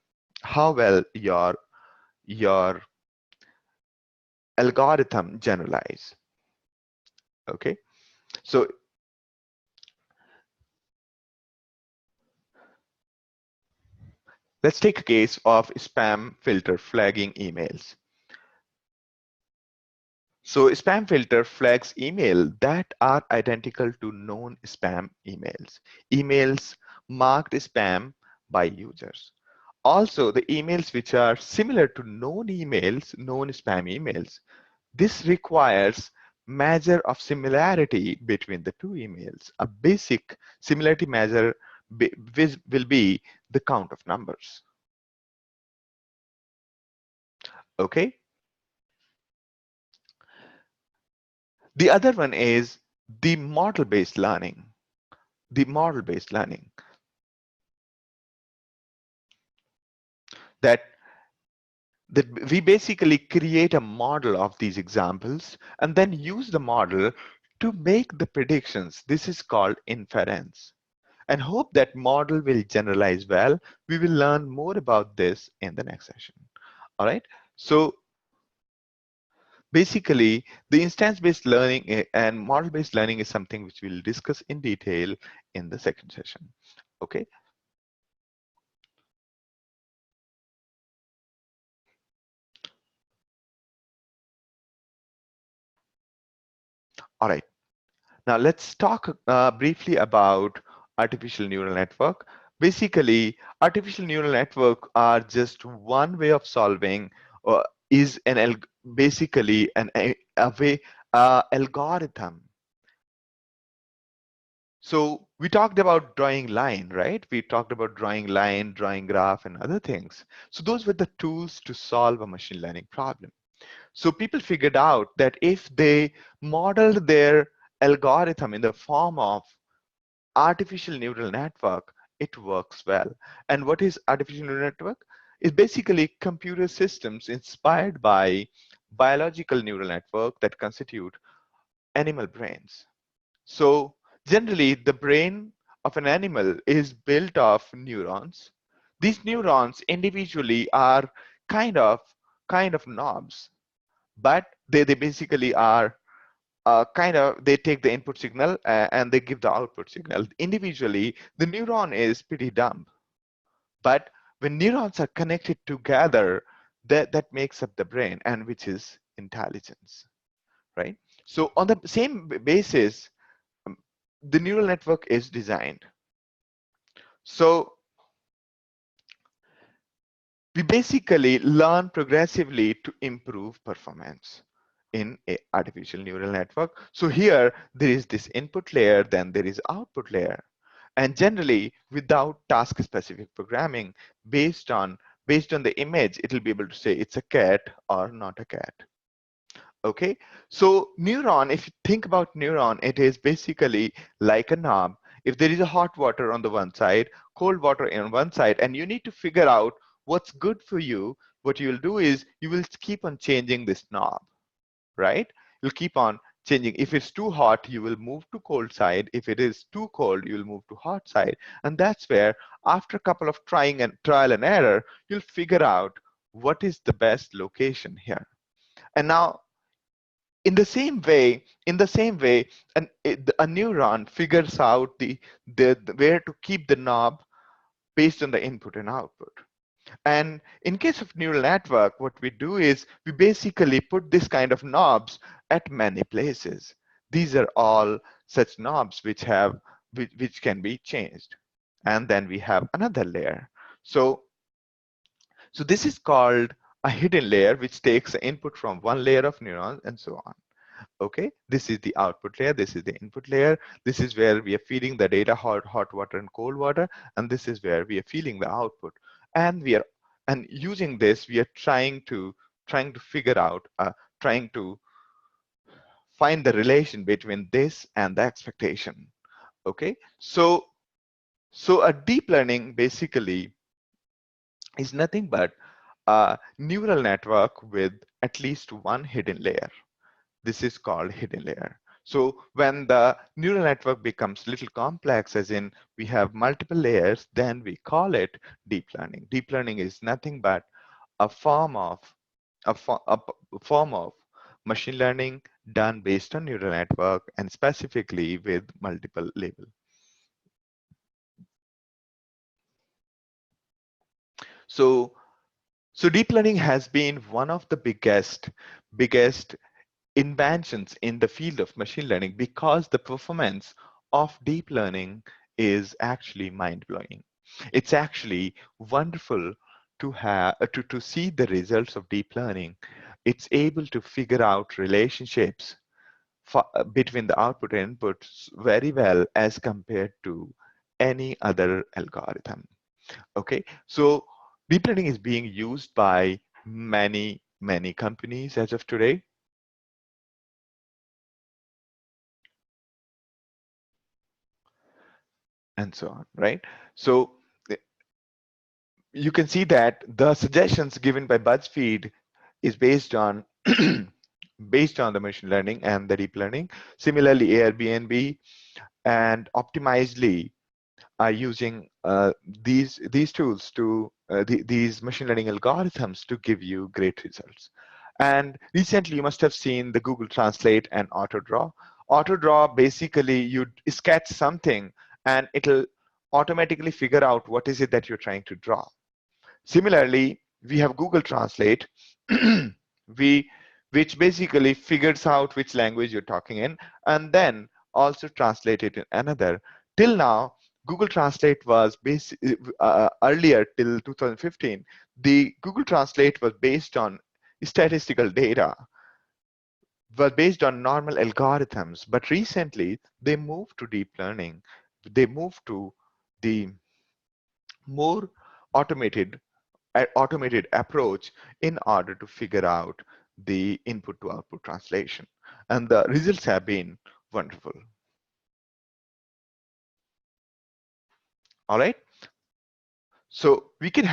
how well your algorithm generalize. Okay, so let's take a case of spam filter flagging emails. So spam filter flags email that are identical to known spam emails, emails marked spam by users. Also, the emails which are similar to known emails, known spam emails, this requires measure of similarity between the two emails. A basic similarity measure will be the count of numbers. Okay. The other one is the model-based learning. The model-based learning that we basically create a model of these examples and then use the model to make the predictions. This is called inference. And hope that model will generalize well. We will learn more about this in the next session. All right. So basically, the instance-based learning and model-based learning is something which we'll discuss in detail in the second session. Okay. All right. Now let's talk briefly about artificial neural network. Basically, artificial neural network are just one way of solving or is basically a way algorithm. So we talked about drawing line, right? We talked about drawing line, drawing graph, and other things. So those were the tools to solve a machine learning problem. So people figured out that if they modeled their algorithm in the form of artificial neural network, it works well. And what is artificial neural network? It's basically computer systems inspired by biological neural network that constitute animal brains. So generally, the brain of an animal is built of neurons. These neurons individually are kind of knobs, but they basically are they take the input signal and they give the output signal. Individually, the neuron is pretty dumb, but when neurons are connected together, that makes up the brain, and which is intelligence, right? So on the same basis, um, the neural network is designed. So we basically learn progressively to improve performance in a artificial neural network. So here there is this input layer, then there is output layer, and generally without task specific programming, based on the image, it will be able to say it's a cat or not a cat. Okay, so neuron, if you think about neuron, it is basically like a knob. If there is a hot water on the one side, cold water on one side, and you need to figure out what's good for you, what you'll do is you will keep on changing this knob, right? You'll keep on changing. If it's too hot, you will move to cold side. If it is too cold, you'll move to hot side. And that's where, after a couple of trial and error, you'll figure out what is the best location here. And now, in the same way, a neuron figures out the where to keep the knob based on the input and output. And in case of neural network, what we do is we basically put this kind of knobs at many places. These are all such knobs which can be changed. And then we have another layer. So this is called a hidden layer, which takes the input from one layer of neurons and so on. Okay, this is the output layer, this is the input layer, this is where we are feeding the data hot water and cold water, and this is where we are feeding the output. And using this, we are trying to figure out, trying to find the relation between this and the expectation. Okay, so a deep learning basically is nothing but a neural network with at least one hidden layer. This is called hidden layer. So when the neural network becomes little complex, as in we have multiple layers, then we call it deep learning. Deep learning is nothing but a form of a form of machine learning done based on neural network and specifically with multiple labels. So deep learning has been one of the biggest inventions in the field of machine learning because the performance of deep learning is actually mind-blowing. It's actually wonderful to have to see the results of deep learning. It's able to figure out relationships between the output and inputs very well as compared to any other algorithm. Okay, so deep learning is being used by many companies as of today. And so on, right? So you can see that the suggestions given by BuzzFeed is based on based on the machine learning and the deep learning. Similarly, Airbnb and Optimizely are using these tools to these machine learning algorithms to give you great results. And recently, you must have seen the Google Translate and AutoDraw. AutoDraw, basically, you sketch something and it'll automatically figure out what is it that you're trying to draw. Similarly, we have Google Translate, we which basically figures out which language you're talking in and then also translate it in another. Till now, Google Translate was earlier till 2015. The Google Translate was based on statistical data, was based on normal algorithms, but recently they moved to deep learning. They moved to the more automated automated approach in order to figure out the input to output translation. And the results have been wonderful. All right. So we can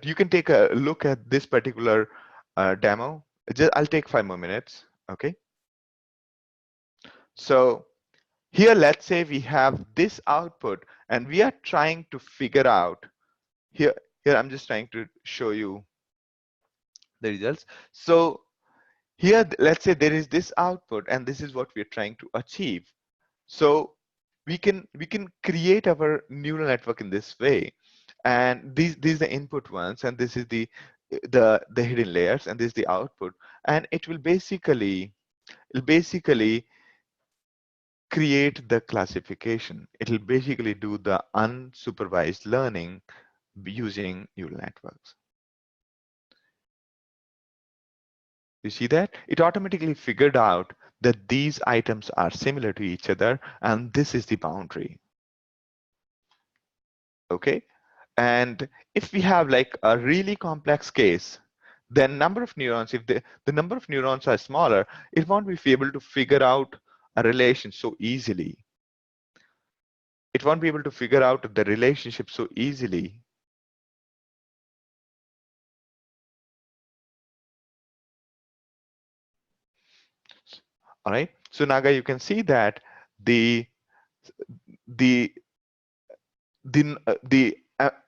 you can take a look at this particular demo. I'll take 5 more minutes. Okay. So here, let's say we have this output and we are trying to figure out here I'm just trying to show you the results. So here, let's say there is this output and this is what we're trying to achieve. So we can create our neural network in this way. And these are the input ones, and this is the hidden layers, and this is the output. And it'll basically create the classification. It'll basically do the unsupervised learning using neural networks. You see that? It automatically figured out that these items are similar to each other, and this is the boundary. Okay? And if we have like a really complex case, then number of neurons, if the number of neurons are smaller, it won't be able to figure out a relation so easily. It won't be able to figure out the relationship so easily. All right. So Naga, you can see that the the the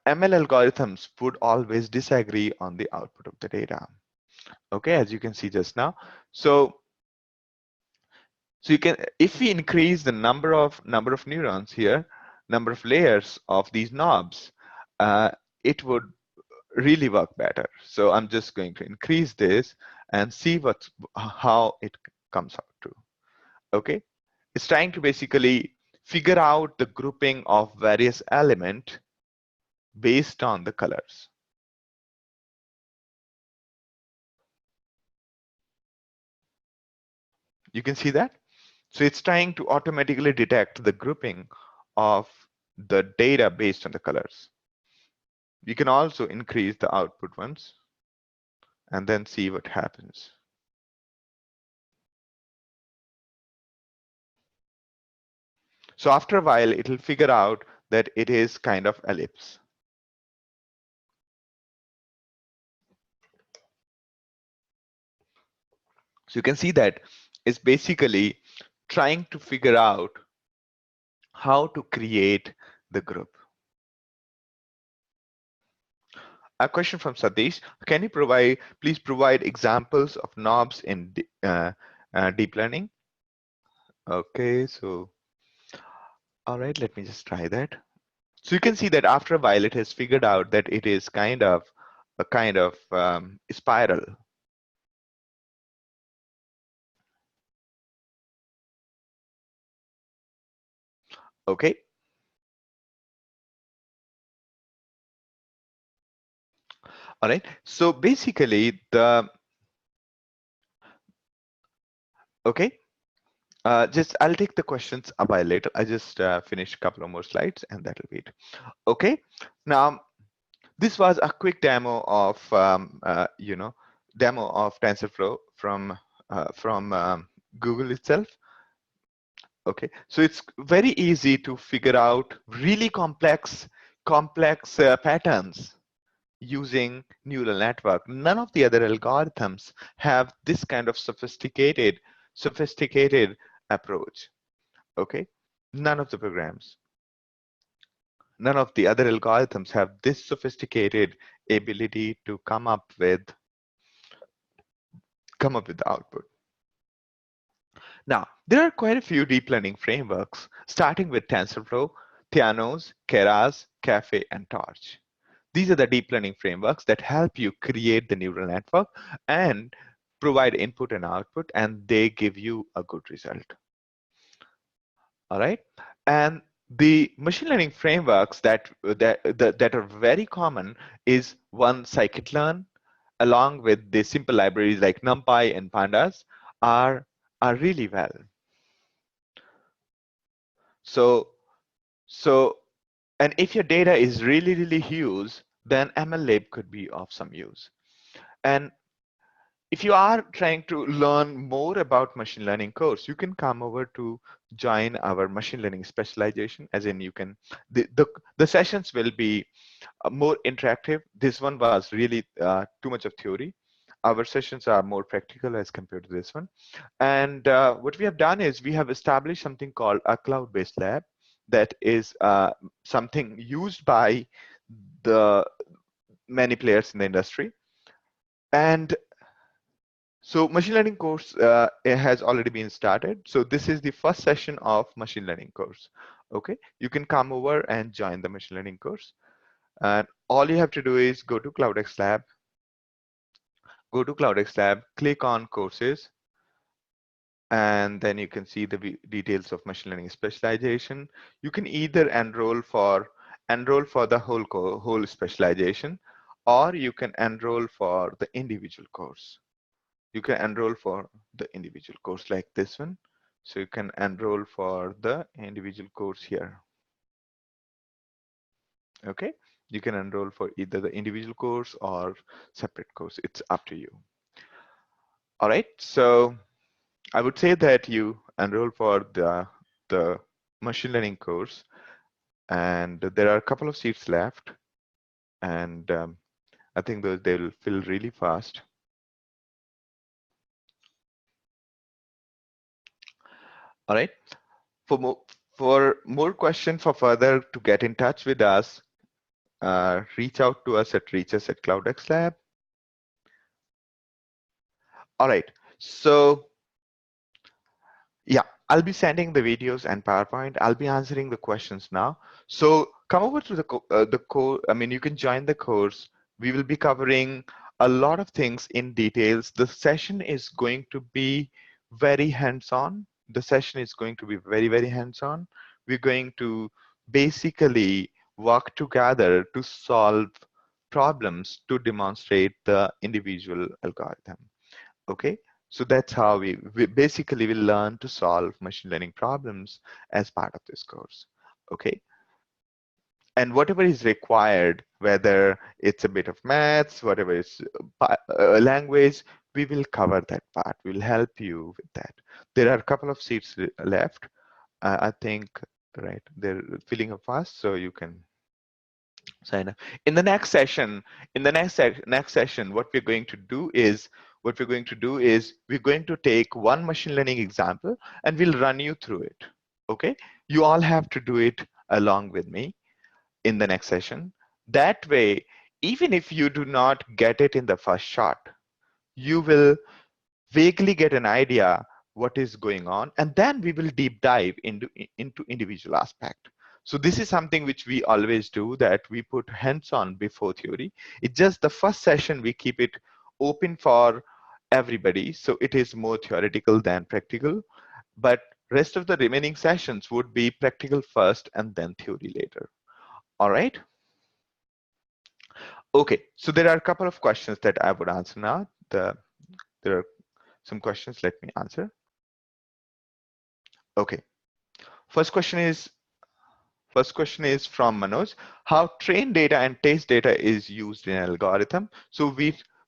ML algorithms would always disagree on the output of the data. Okay, as you can see just now. So you can, if we increase the number of neurons here, number of layers of these knobs, it would really work better. So I'm just going to increase this and see how it comes out to. Okay, it's trying to basically figure out the grouping of various elements based on the colors. You can see that. So it's trying to automatically detect the grouping of the data based on the colors. You can also increase the output ones and then see what happens. So after a while, it'll figure out that it is kind of ellipse. So you can see that it's basically trying to figure out how to create the group. A question from Satish. Can you please provide examples of knobs in deep learning? Okay, so, all right, let me just try that. So you can see that after a while, it has figured out that it is kind of a spiral. Okay. All right. So basically okay. Just I'll take the questions a while later. I just finish a couple of more slides and that'll be it. Okay. Now, this was a quick demo of, demo of TensorFlow from Google itself. Okay, so it's very easy to figure out really complex patterns using neural network. None of the other algorithms have this kind of sophisticated approach. Okay, none of the programs, none of the other algorithms have this sophisticated ability to come up with the output. Now, there are quite a few deep learning frameworks, starting with TensorFlow, Theanos, Keras, Caffe, and Torch. These are the deep learning frameworks that help you create the neural network and provide input and output, and they give you a good result. All right, and the machine learning frameworks that are very common is one scikit-learn, along with the simple libraries like NumPy and Pandas are really well. So and if your data is really huge, then MLlib could be of some use. And if you are trying to learn more about machine learning course, you can come over to join our machine learning specialization. As in, you can the sessions will be more interactive. This one was really too much of theory. Our sessions are more practical as compared to this one. And what we have done is we have established something called a cloud-based lab that is something used by the many players in the industry. And so machine learning course it has already been started. So this is the first session of machine learning course. Okay, you can come over and join the machine learning course. And all you have to do is go to CloudxLab, click on courses, and then you can see the details of machine learning specialization. You can either enroll for the whole specialization, or you can enroll for the individual course. You can enroll for the individual course like this one. So you can enroll for the individual course here. Okay, you can enroll for either the individual course or separate course. It's up to you. All right, so I would say that you enroll for the machine learning course, and there are a couple of seats left, and I think they will fill really fast. All right. For more questions for further to get in touch with us, reach out to us at reach us@CloudxLab. All right. So yeah, I'll be sending the videos and PowerPoint. I'll be answering the questions now. So come over to the course. I mean, you can join the course. We will be covering a lot of things in details. The session is going to be very hands-on. The session is going to be very, very hands-on. We're going to basically work together to solve problems to demonstrate the individual algorithm. Okay, so that's how we basically will learn to solve machine learning problems as part of this course. Okay, and whatever is required, whether it's a bit of maths, whatever is language, we will cover that part. We'll help you with that. There are a couple of seats left. I think, right, they're filling up fast, so you can sign up. In the next session, next session, what we're going to do is we're going to take one machine learning example and we'll run you through it. Okay, you all have to do it along with me in the next session. That way, even if you do not get it in the first shot, you will vaguely get an idea what is going on, and then we will deep dive into individual aspect. So this is something which we always do, that we put hands-on before theory. It's just the first session we keep it open for everybody, so it is more theoretical than practical, but rest of the remaining sessions would be practical first and then theory later. All right. Okay, so there are a couple of questions that I would answer now. There are some questions, let me answer. Okay, first question is from Manoj. How train data and test data is used in an algorithm? So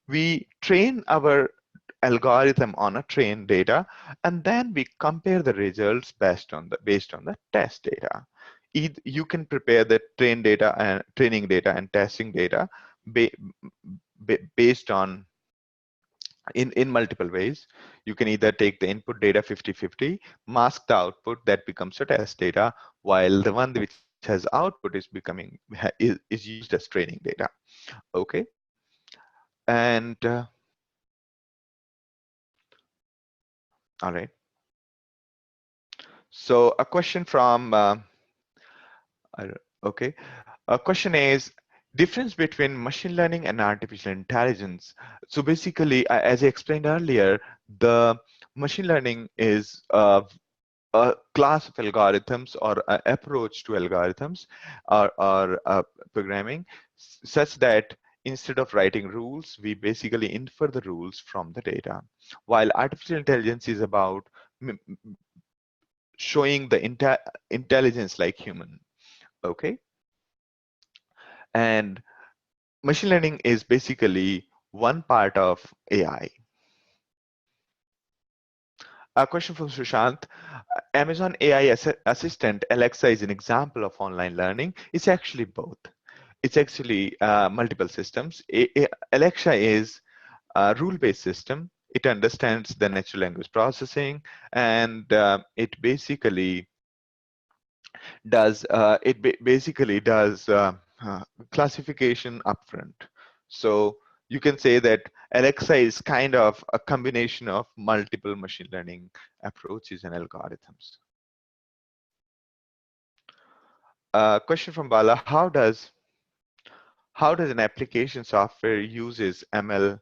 we train our algorithm on a train data, and then we compare the results based on the test data. You can prepare the training data and testing data ba based on in multiple ways. You can either take the input data 50-50, mask the output, that becomes a test data, while the one which has output is is used as training data. Okay, and all right. So a question from okay, a question is difference between machine learning and artificial intelligence. So basically, as I explained earlier, the machine learning is a class of algorithms or an approach to algorithms or programming such that instead of writing rules, we basically infer the rules from the data. While artificial intelligence is about showing the intelligence like human. Okay, and machine learning is basically one part of AI. A question from Sushant. Amazon AI Assistant Alexa is an example of online learning. It's actually both. It's actually multiple systems. Alexa is a rule-based system. It understands the natural language processing, and it basically does classification upfront. So you can say that Alexa is kind of a combination of multiple machine learning approaches and algorithms. Question from Bala: how does an application software uses ML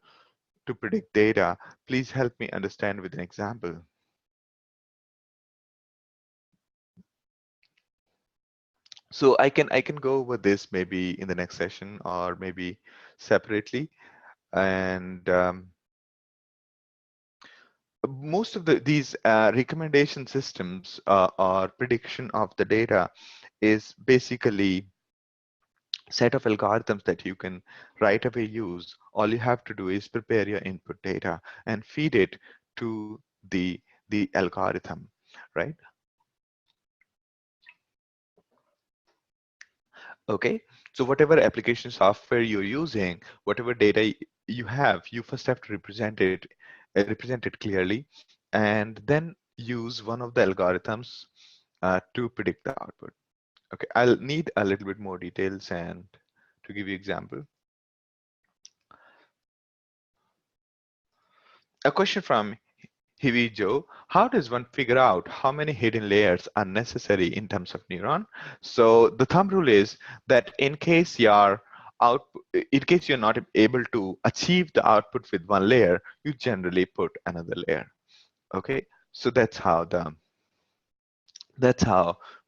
to predict data? Please help me understand with an example. So I can go over this maybe in the next session or maybe separately. And most of these recommendation systems or prediction of the data is basically set of algorithms that you can right away use. All you have to do is prepare your input data and feed it to the algorithm, right? Okay, so whatever application software you're using, whatever data you have, you first have to represent it clearly, and then use one of the algorithms to predict the output. Okay, I'll need a little bit more details and to give you example. A question from Hiwi Joe, how does one figure out how many hidden layers are necessary in terms of neuron? So the thumb rule is that in case you're not able to achieve the output with one layer, you generally put another layer. Okay, so that's how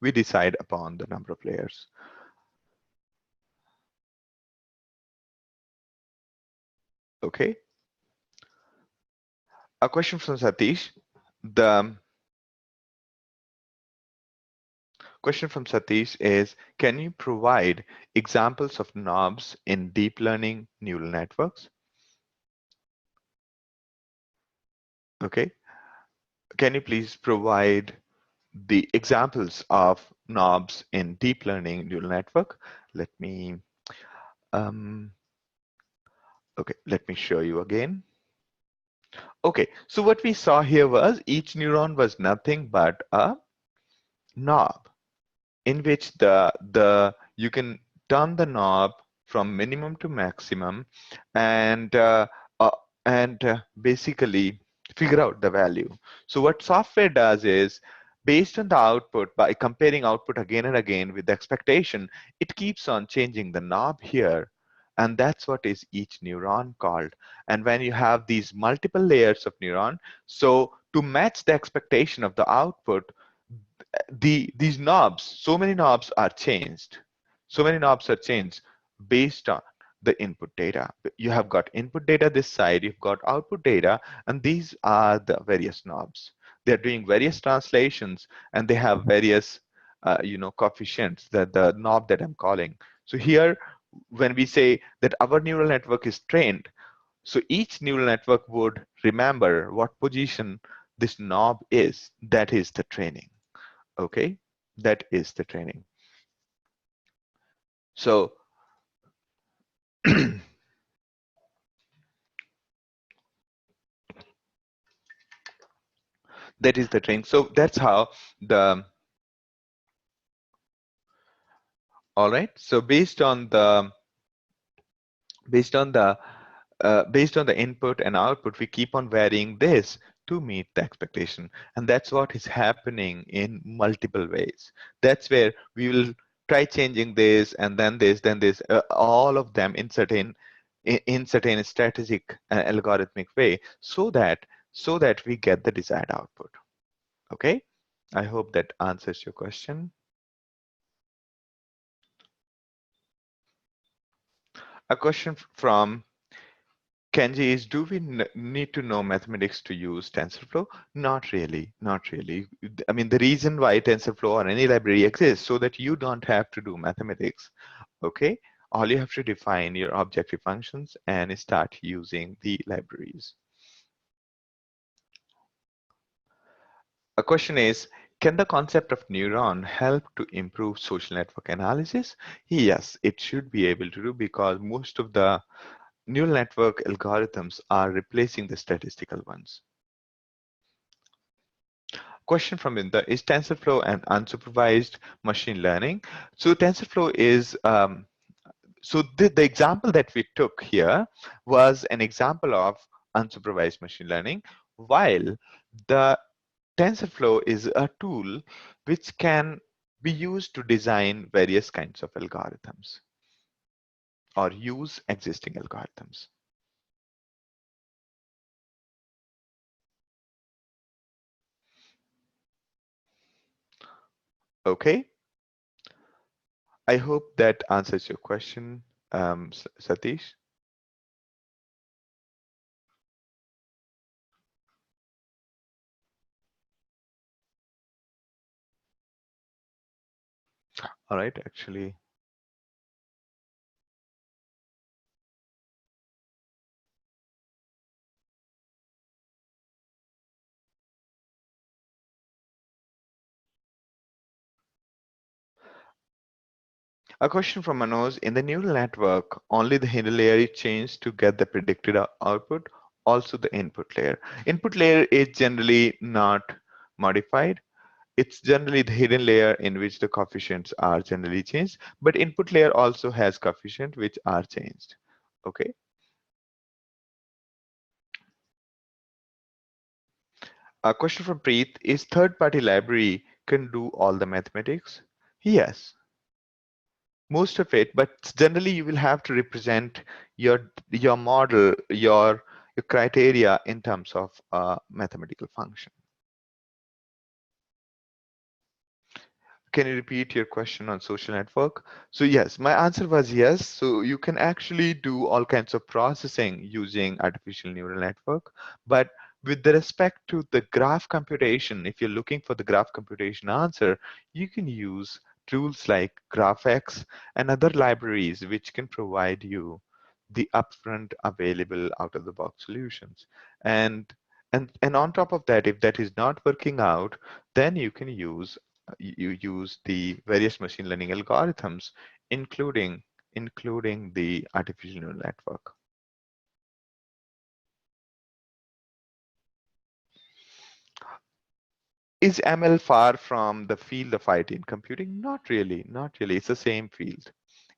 we decide upon the number of layers. Okay, a question from Satish. The question from Satish is, can you provide examples of knobs in deep learning neural networks? Okay, can you please provide the examples of knobs in deep learning neural network? Let me, okay, let me show you again. Okay, so what we saw here was each neuron was nothing but a knob in which the you can turn the knob from minimum to maximum and uh, basically figure out the value. So what software does is, based on the output, by comparing output again and again with the expectation, it keeps on changing the knob here, and that's what is each neuron called. And when you have these multiple layers of neuron, so to match the expectation of the output, these knobs, so many knobs are changed. So many knobs are changed based on the input data. You have got input data this side, you've got output data, and these are the various knobs. They're doing various translations, and they have various coefficients, that the knob that I'm calling. So here, when we say that our neural network is trained, so each neural network would remember what position this knob is. That is the training. Okay, that is the training. So that is the training. So that's how the, all right, so based on the input and output, we keep on varying this to meet the expectation, and that's what is happening in multiple ways. That's where we will try changing this and then this, all of them in certain strategic algorithmic way, so that we get the desired output. Okay, I hope that answers your question. A question from Kenji is, do we need to know mathematics to use TensorFlow? Not really, not really. I mean, the reason why TensorFlow or any library exists so that you don't have to do mathematics. Okay, all you have to define your objective functions and start using the libraries. A question is, can the concept of neuron help to improve social network analysis? Yes, it should be able to do, because most of the neural network algorithms are replacing the statistical ones. Question from Inda, is TensorFlow an unsupervised machine learning? So TensorFlow is, so the example that we took here was an example of unsupervised machine learning, while the TensorFlow is a tool which can be used to design various kinds of algorithms or use existing algorithms. Okay, I hope that answers your question, Satish. All right, actually. A question from Manoj, in the neural network, only the hidden layer is changed to get the predicted output, also the input layer. Input layer is generally not modified. It's generally the hidden layer in which the coefficients are generally changed, but input layer also has coefficient which are changed. Okay. A question from Preet: is third-party library can do all the mathematics? Yes, most of it, but generally you will have to represent your model, your criteria in terms of a mathematical function. Can you repeat your question on social network? So yes, my answer was yes. So you can actually do all kinds of processing using artificial neural network, but with the respect to the graph computation, if you're looking for the graph computation answer, you can use tools like GraphX and other libraries which can provide you the upfront available out of the box solutions. And on top of that, if that is not working out, then you can you use the various machine learning algorithms, including the artificial neural network. Is ML far from the field of IT and computing? Not really, not really. It's the same field.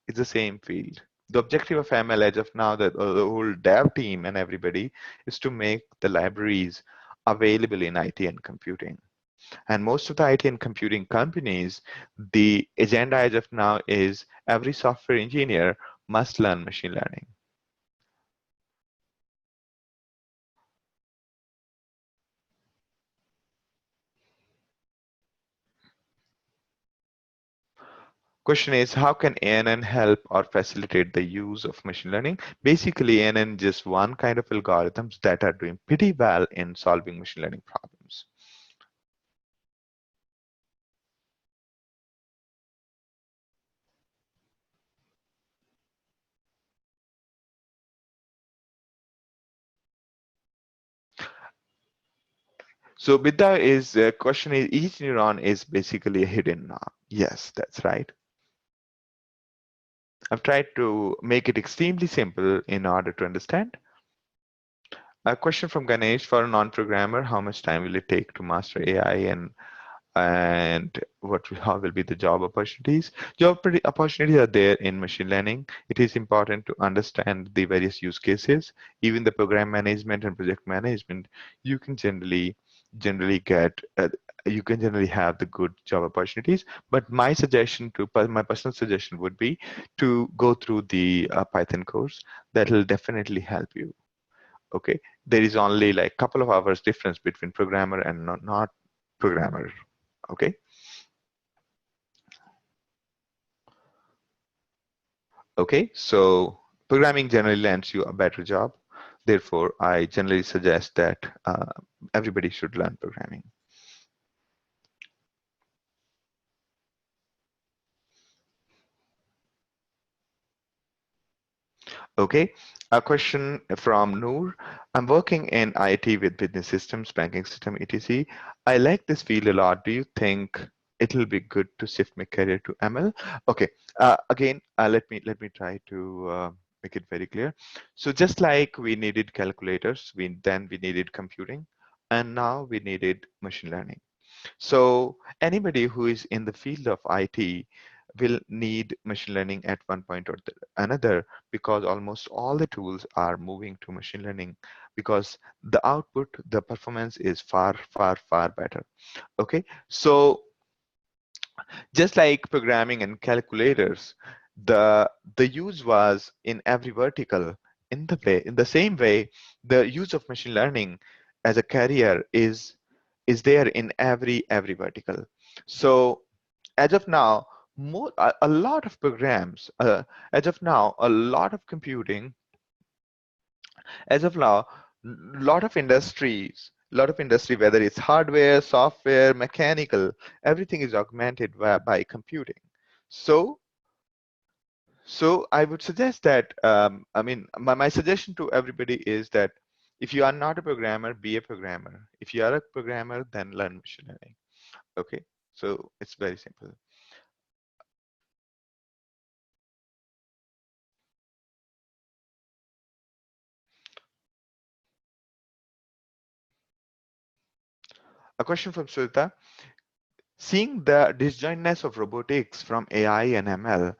It's the same field. The objective of ML as of now, the whole dev team and everybody, is to make the libraries available in IT and computing. And most of the IT and computing companies, the agenda as of now is every software engineer must learn machine learning. Question is, how can ANN help or facilitate the use of machine learning? Basically, ANN is just one kind of algorithms that are doing pretty well in solving machine learning problems. So Bidda is question is, each neuron is basically a hidden knob. Yes, that's right. I've tried to make it extremely simple in order to understand. A question from Ganesh: for a non-programmer, how much time will it take to master AI, and how will be the job opportunities? Opportunities are there in machine learning. It is important to understand the various use cases. Even the program management and project management, you can generally get you can generally have the good job opportunities. But my personal suggestion would be to go through the Python course. That will definitely help you. Okay, there is only like couple of hours difference between programmer and not programmer. Okay. Okay, so programming generally lands you a better job. Therefore, I generally suggest that everybody should learn programming. Okay, a question from Noor. I'm working in IT with business systems, banking system, etc. I like this field a lot. Do you think it'll be good to shift my career to ML? Okay, again, let me try to make it very clear. So just like we needed calculators, we needed computing, and now we needed machine learning. So anybody who is in the field of IT will need machine learning at one point or another, because almost all the tools are moving to machine learning, because the output, the performance is far, far, far better. Okay, so just like programming and calculators, the use was in every vertical. In the same way, the use of machine learning as a career is there in every vertical. So as of now, a lot of programs, as of now, a lot of computing, as of now, lot of industry, whether it's hardware, software, mechanical, everything is augmented by computing. So so I would suggest that, I mean, my suggestion to everybody is that if you are not a programmer, be a programmer. If you are a programmer, then learn machine learning. Okay, so it's very simple. A question from Sulta. Seeing the disjointness of robotics from AI and ML,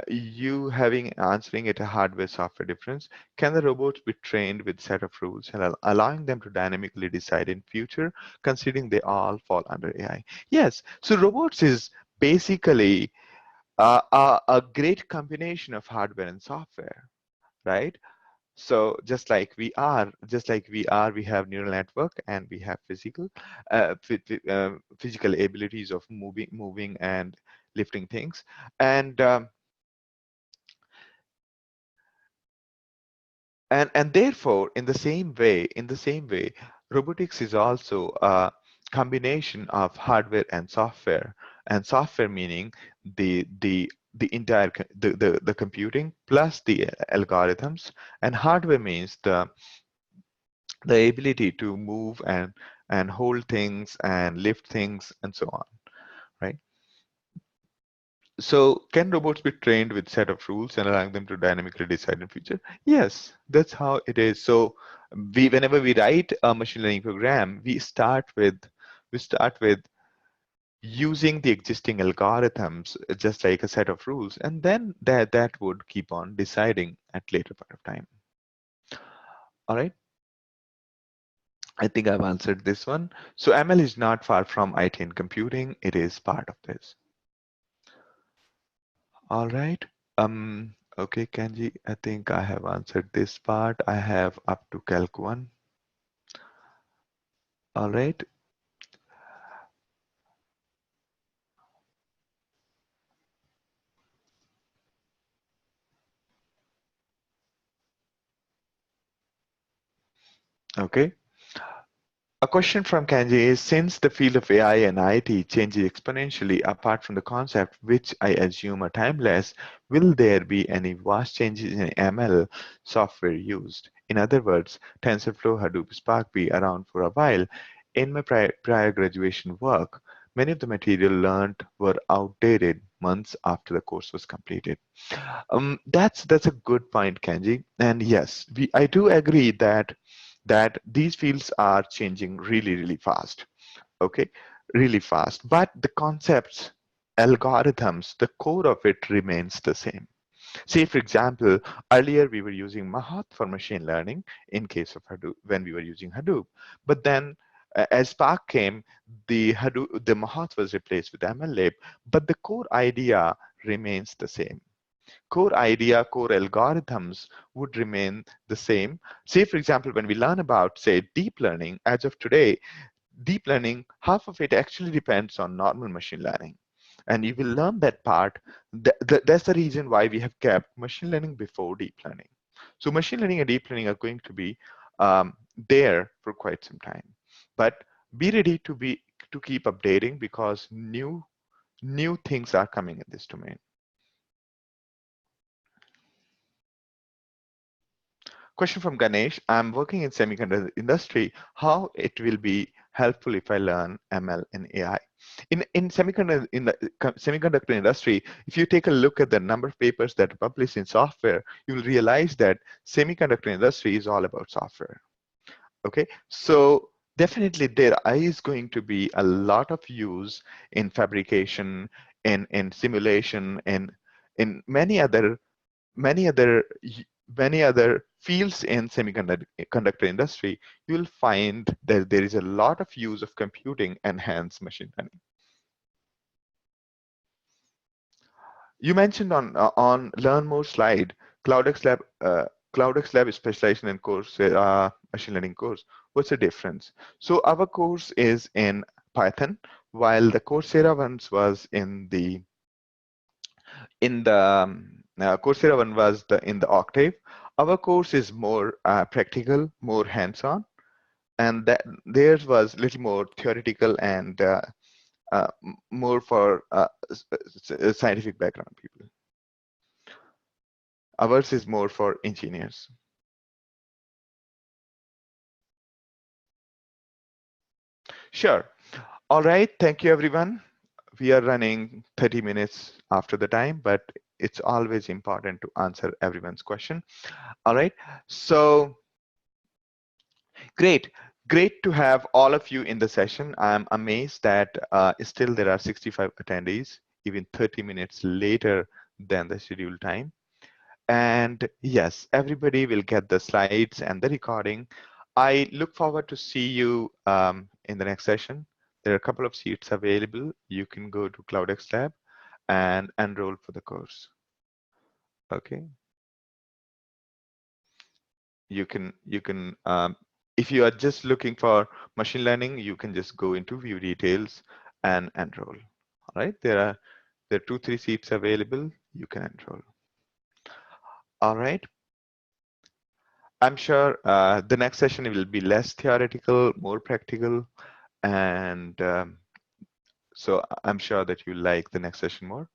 you having answering it a hardware software difference, can the robots be trained with set of rules and allowing them to dynamically decide in future, considering they all fall under AI? Yes. So robots is basically a great combination of hardware and software, right? So just like we have neural network and we have physical abilities of moving and lifting things, and therefore in the same way robotics is also a combination of hardware and software meaning the entire the computing plus the algorithms, and hardware means the ability to move and hold things and lift things and so on, right? So can robots be trained with set of rules and allowing them to dynamically decide in future? Yes, that's how it is. So whenever we write a machine learning program, we start with using the existing algorithms just like a set of rules, and then that would keep on deciding at later point of time. All right. I think I've answered this one. So ML is not far from IT and computing. It is part of this. All right. Okay, Kenji, I think I have answered this part. I have up to Calc 1. All right. Okay. A question from Kanji is, since the field of AI and IT changes exponentially apart from the concept, which I assume are timeless, will there be any vast changes in ML software used? In other words, TensorFlow, Hadoop, Spark be around for a while. In my prior graduation work, many of the material learned were outdated months after the course was completed. That's a good point, Kenji. And yes, I do agree that these fields are changing really, really fast. Okay, really fast. But the concepts, algorithms, the core of it remains the same. Say, for example, earlier we were using Mahat for machine learning in case of Hadoop when we were using Hadoop. But then as Spark came, the Mahat was replaced with MLlib, but the core idea remains the same. Core algorithms would remain the same. Say, for example, when we learn about, say, deep learning, as of today, deep learning, half of it actually depends on normal machine learning. And you will learn that part. That's the reason why we have kept machine learning before deep learning. So machine learning and deep learning are going to be there for quite some time. But be ready to keep updating because new things are coming in this domain. Question from Ganesh. I'm working in semiconductor industry. How it will be helpful if I learn ML and AI? In semiconductor industry, if you take a look at the number of papers that are published in software, you will realize that semiconductor industry is all about software. Okay, so definitely there is going to be a lot of use in fabrication, in simulation, in many other many other fields in semiconductor industry. You'll find that there is a lot of use of computing and hence machine learning. You mentioned on Learn More slide, CloudxLab is specialization in course machine learning course. What's the difference? So our course is in Python, while the Coursera ones was in the Coursera one was in the Octave. Our course is more practical, more hands-on, and that theirs was a little more theoretical and more for scientific background people. Ours is more for engineers. Sure. All right. Thank you, everyone. We are running 30 minutes after the time, but it's always important to answer everyone's question. All right. So great. Great to have all of you in the session. I'm amazed that still there are 65 attendees, even 30 minutes later than the scheduled time. And yes, everybody will get the slides and the recording. I look forward to see you in the next session. There are a couple of seats available. You can go to CloudxLab and enroll for the course. Okay. You can if you are just looking for machine learning, you can just go into view details and enroll. All right. There are 2-3 seats available. You can enroll. All right. I'm sure the next session will be less theoretical, more practical, and so I'm sure that you like the next session more.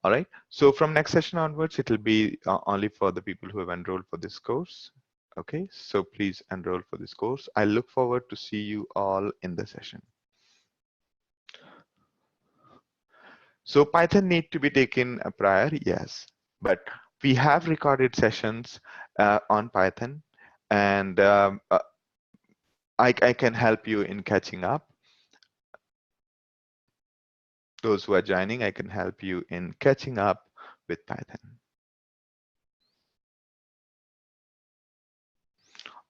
All right. So from next session onwards, it will be only for the people who have enrolled for this course. Okay. So please enroll for this course. I look forward to see you all in the session. So Python need to be taken prior, yes, but we have recorded sessions on Python, and I can help you in catching up. Those who are joining, I can help you in catching up with Python.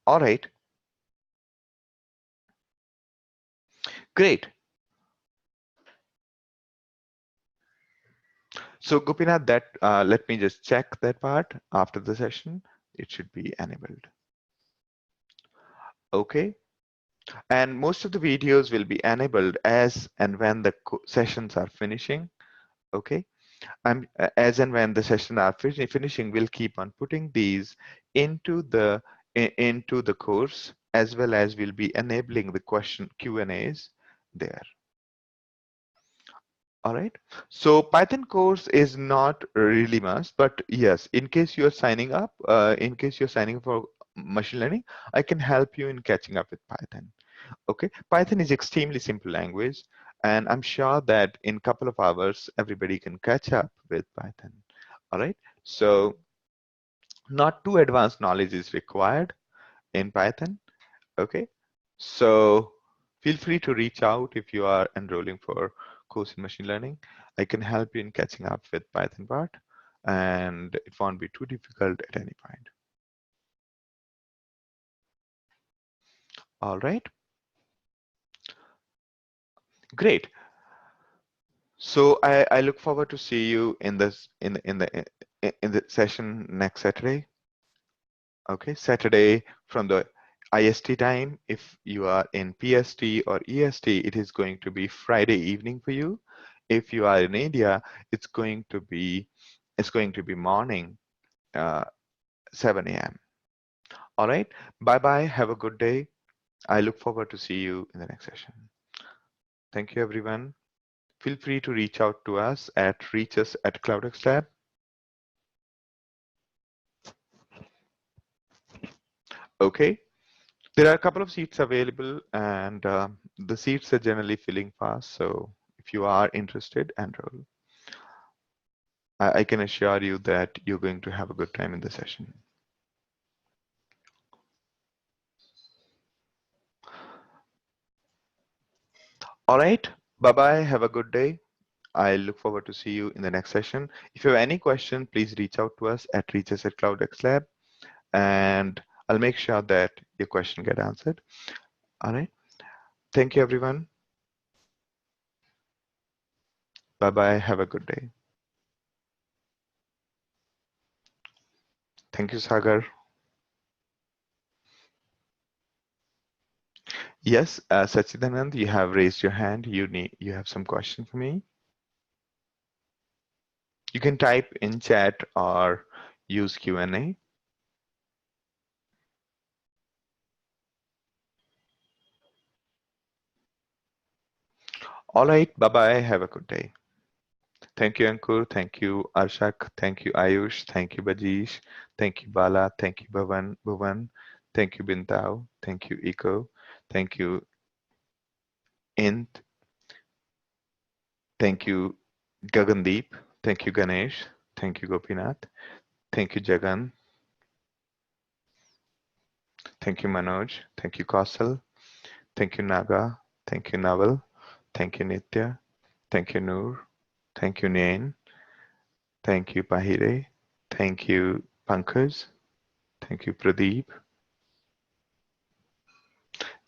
All right, great. So Gopinath, that let me just check that part after the session. It should be enabled. Okay, and most of the videos will be enabled as and when the sessions are finishing. Okay. As and when the session are finishing, we'll keep on putting these into the course, as well as we'll be enabling the question Q&As there. All right. So Python course is not really must, but yes, in case you're signing up, in case you're signing up for machine learning, I can help you in catching up with Python. Okay, Python is extremely simple language, and I'm sure that in a couple of hours, everybody can catch up with Python. All right, so not too advanced knowledge is required in Python. Okay, so feel free to reach out if you are enrolling for course in machine learning. I can help you in catching up with Python part, and it won't be too difficult at any point. All right, great. So I look forward to see you in this in the session next Saturday. Okay, Saturday from the IST time. If you are in PST or EST, it is going to be Friday evening for you. If you are in India, it's going to be morning, 7 a.m. All right. Bye bye. Have a good day. I look forward to see you in the next session. Thank you, everyone. Feel free to reach out to us at reach@CloudxLab. Okay. There are a couple of seats available, and the seats are generally filling fast. So if you are interested, enroll. I can assure you that you're going to have a good time in the session. All right. Bye-bye. Have a good day. I look forward to see you in the next session. If you have any question, please reach out to us at reaches@CloudxLab, and I'll make sure that your question get answered. All right. Thank you, everyone. Bye-bye. Have a good day. Thank you, Sagar. Yes, Sachidanand, you have raised your hand. You have some question for me. You can type in chat or use Q&A. All right, bye-bye. Have a good day. Thank you, Ankur. Thank you, Arshak. Thank you, Ayush. Thank you, Bajish. Thank you, Bala. Thank you, Bhuvan. Thank you, Bintao. Thank you, Eco. Thank you, Int. Thank you, Gagandeep. Thank you, Ganesh. Thank you, Gopinath. Thank you, Jagan. Thank you, Manoj. Thank you, Kausal. Thank you, Naga. Thank you, Naval. Thank you, Nitya. Thank you, Noor. Thank you, Nain. Thank you, Pahire. Thank you, Pankaj. Thank you, Pradeep.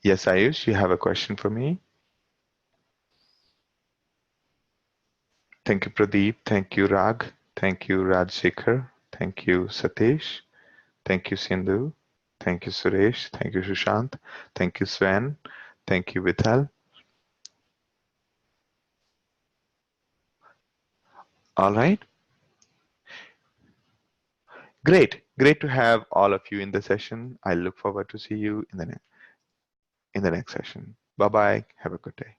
Yes, Ayush, you have a question for me? Thank you, Pradeep. Thank you, Rag. Thank you, Rajshekhar. Thank you, Satish. Thank you, Sindhu. Thank you, Suresh. Thank you, Sushant. Thank you, Sven. Thank you, Vithal. All right. Great. Great to have all of you in the session. I look forward to see you in the next session. Bye bye. Have a good day.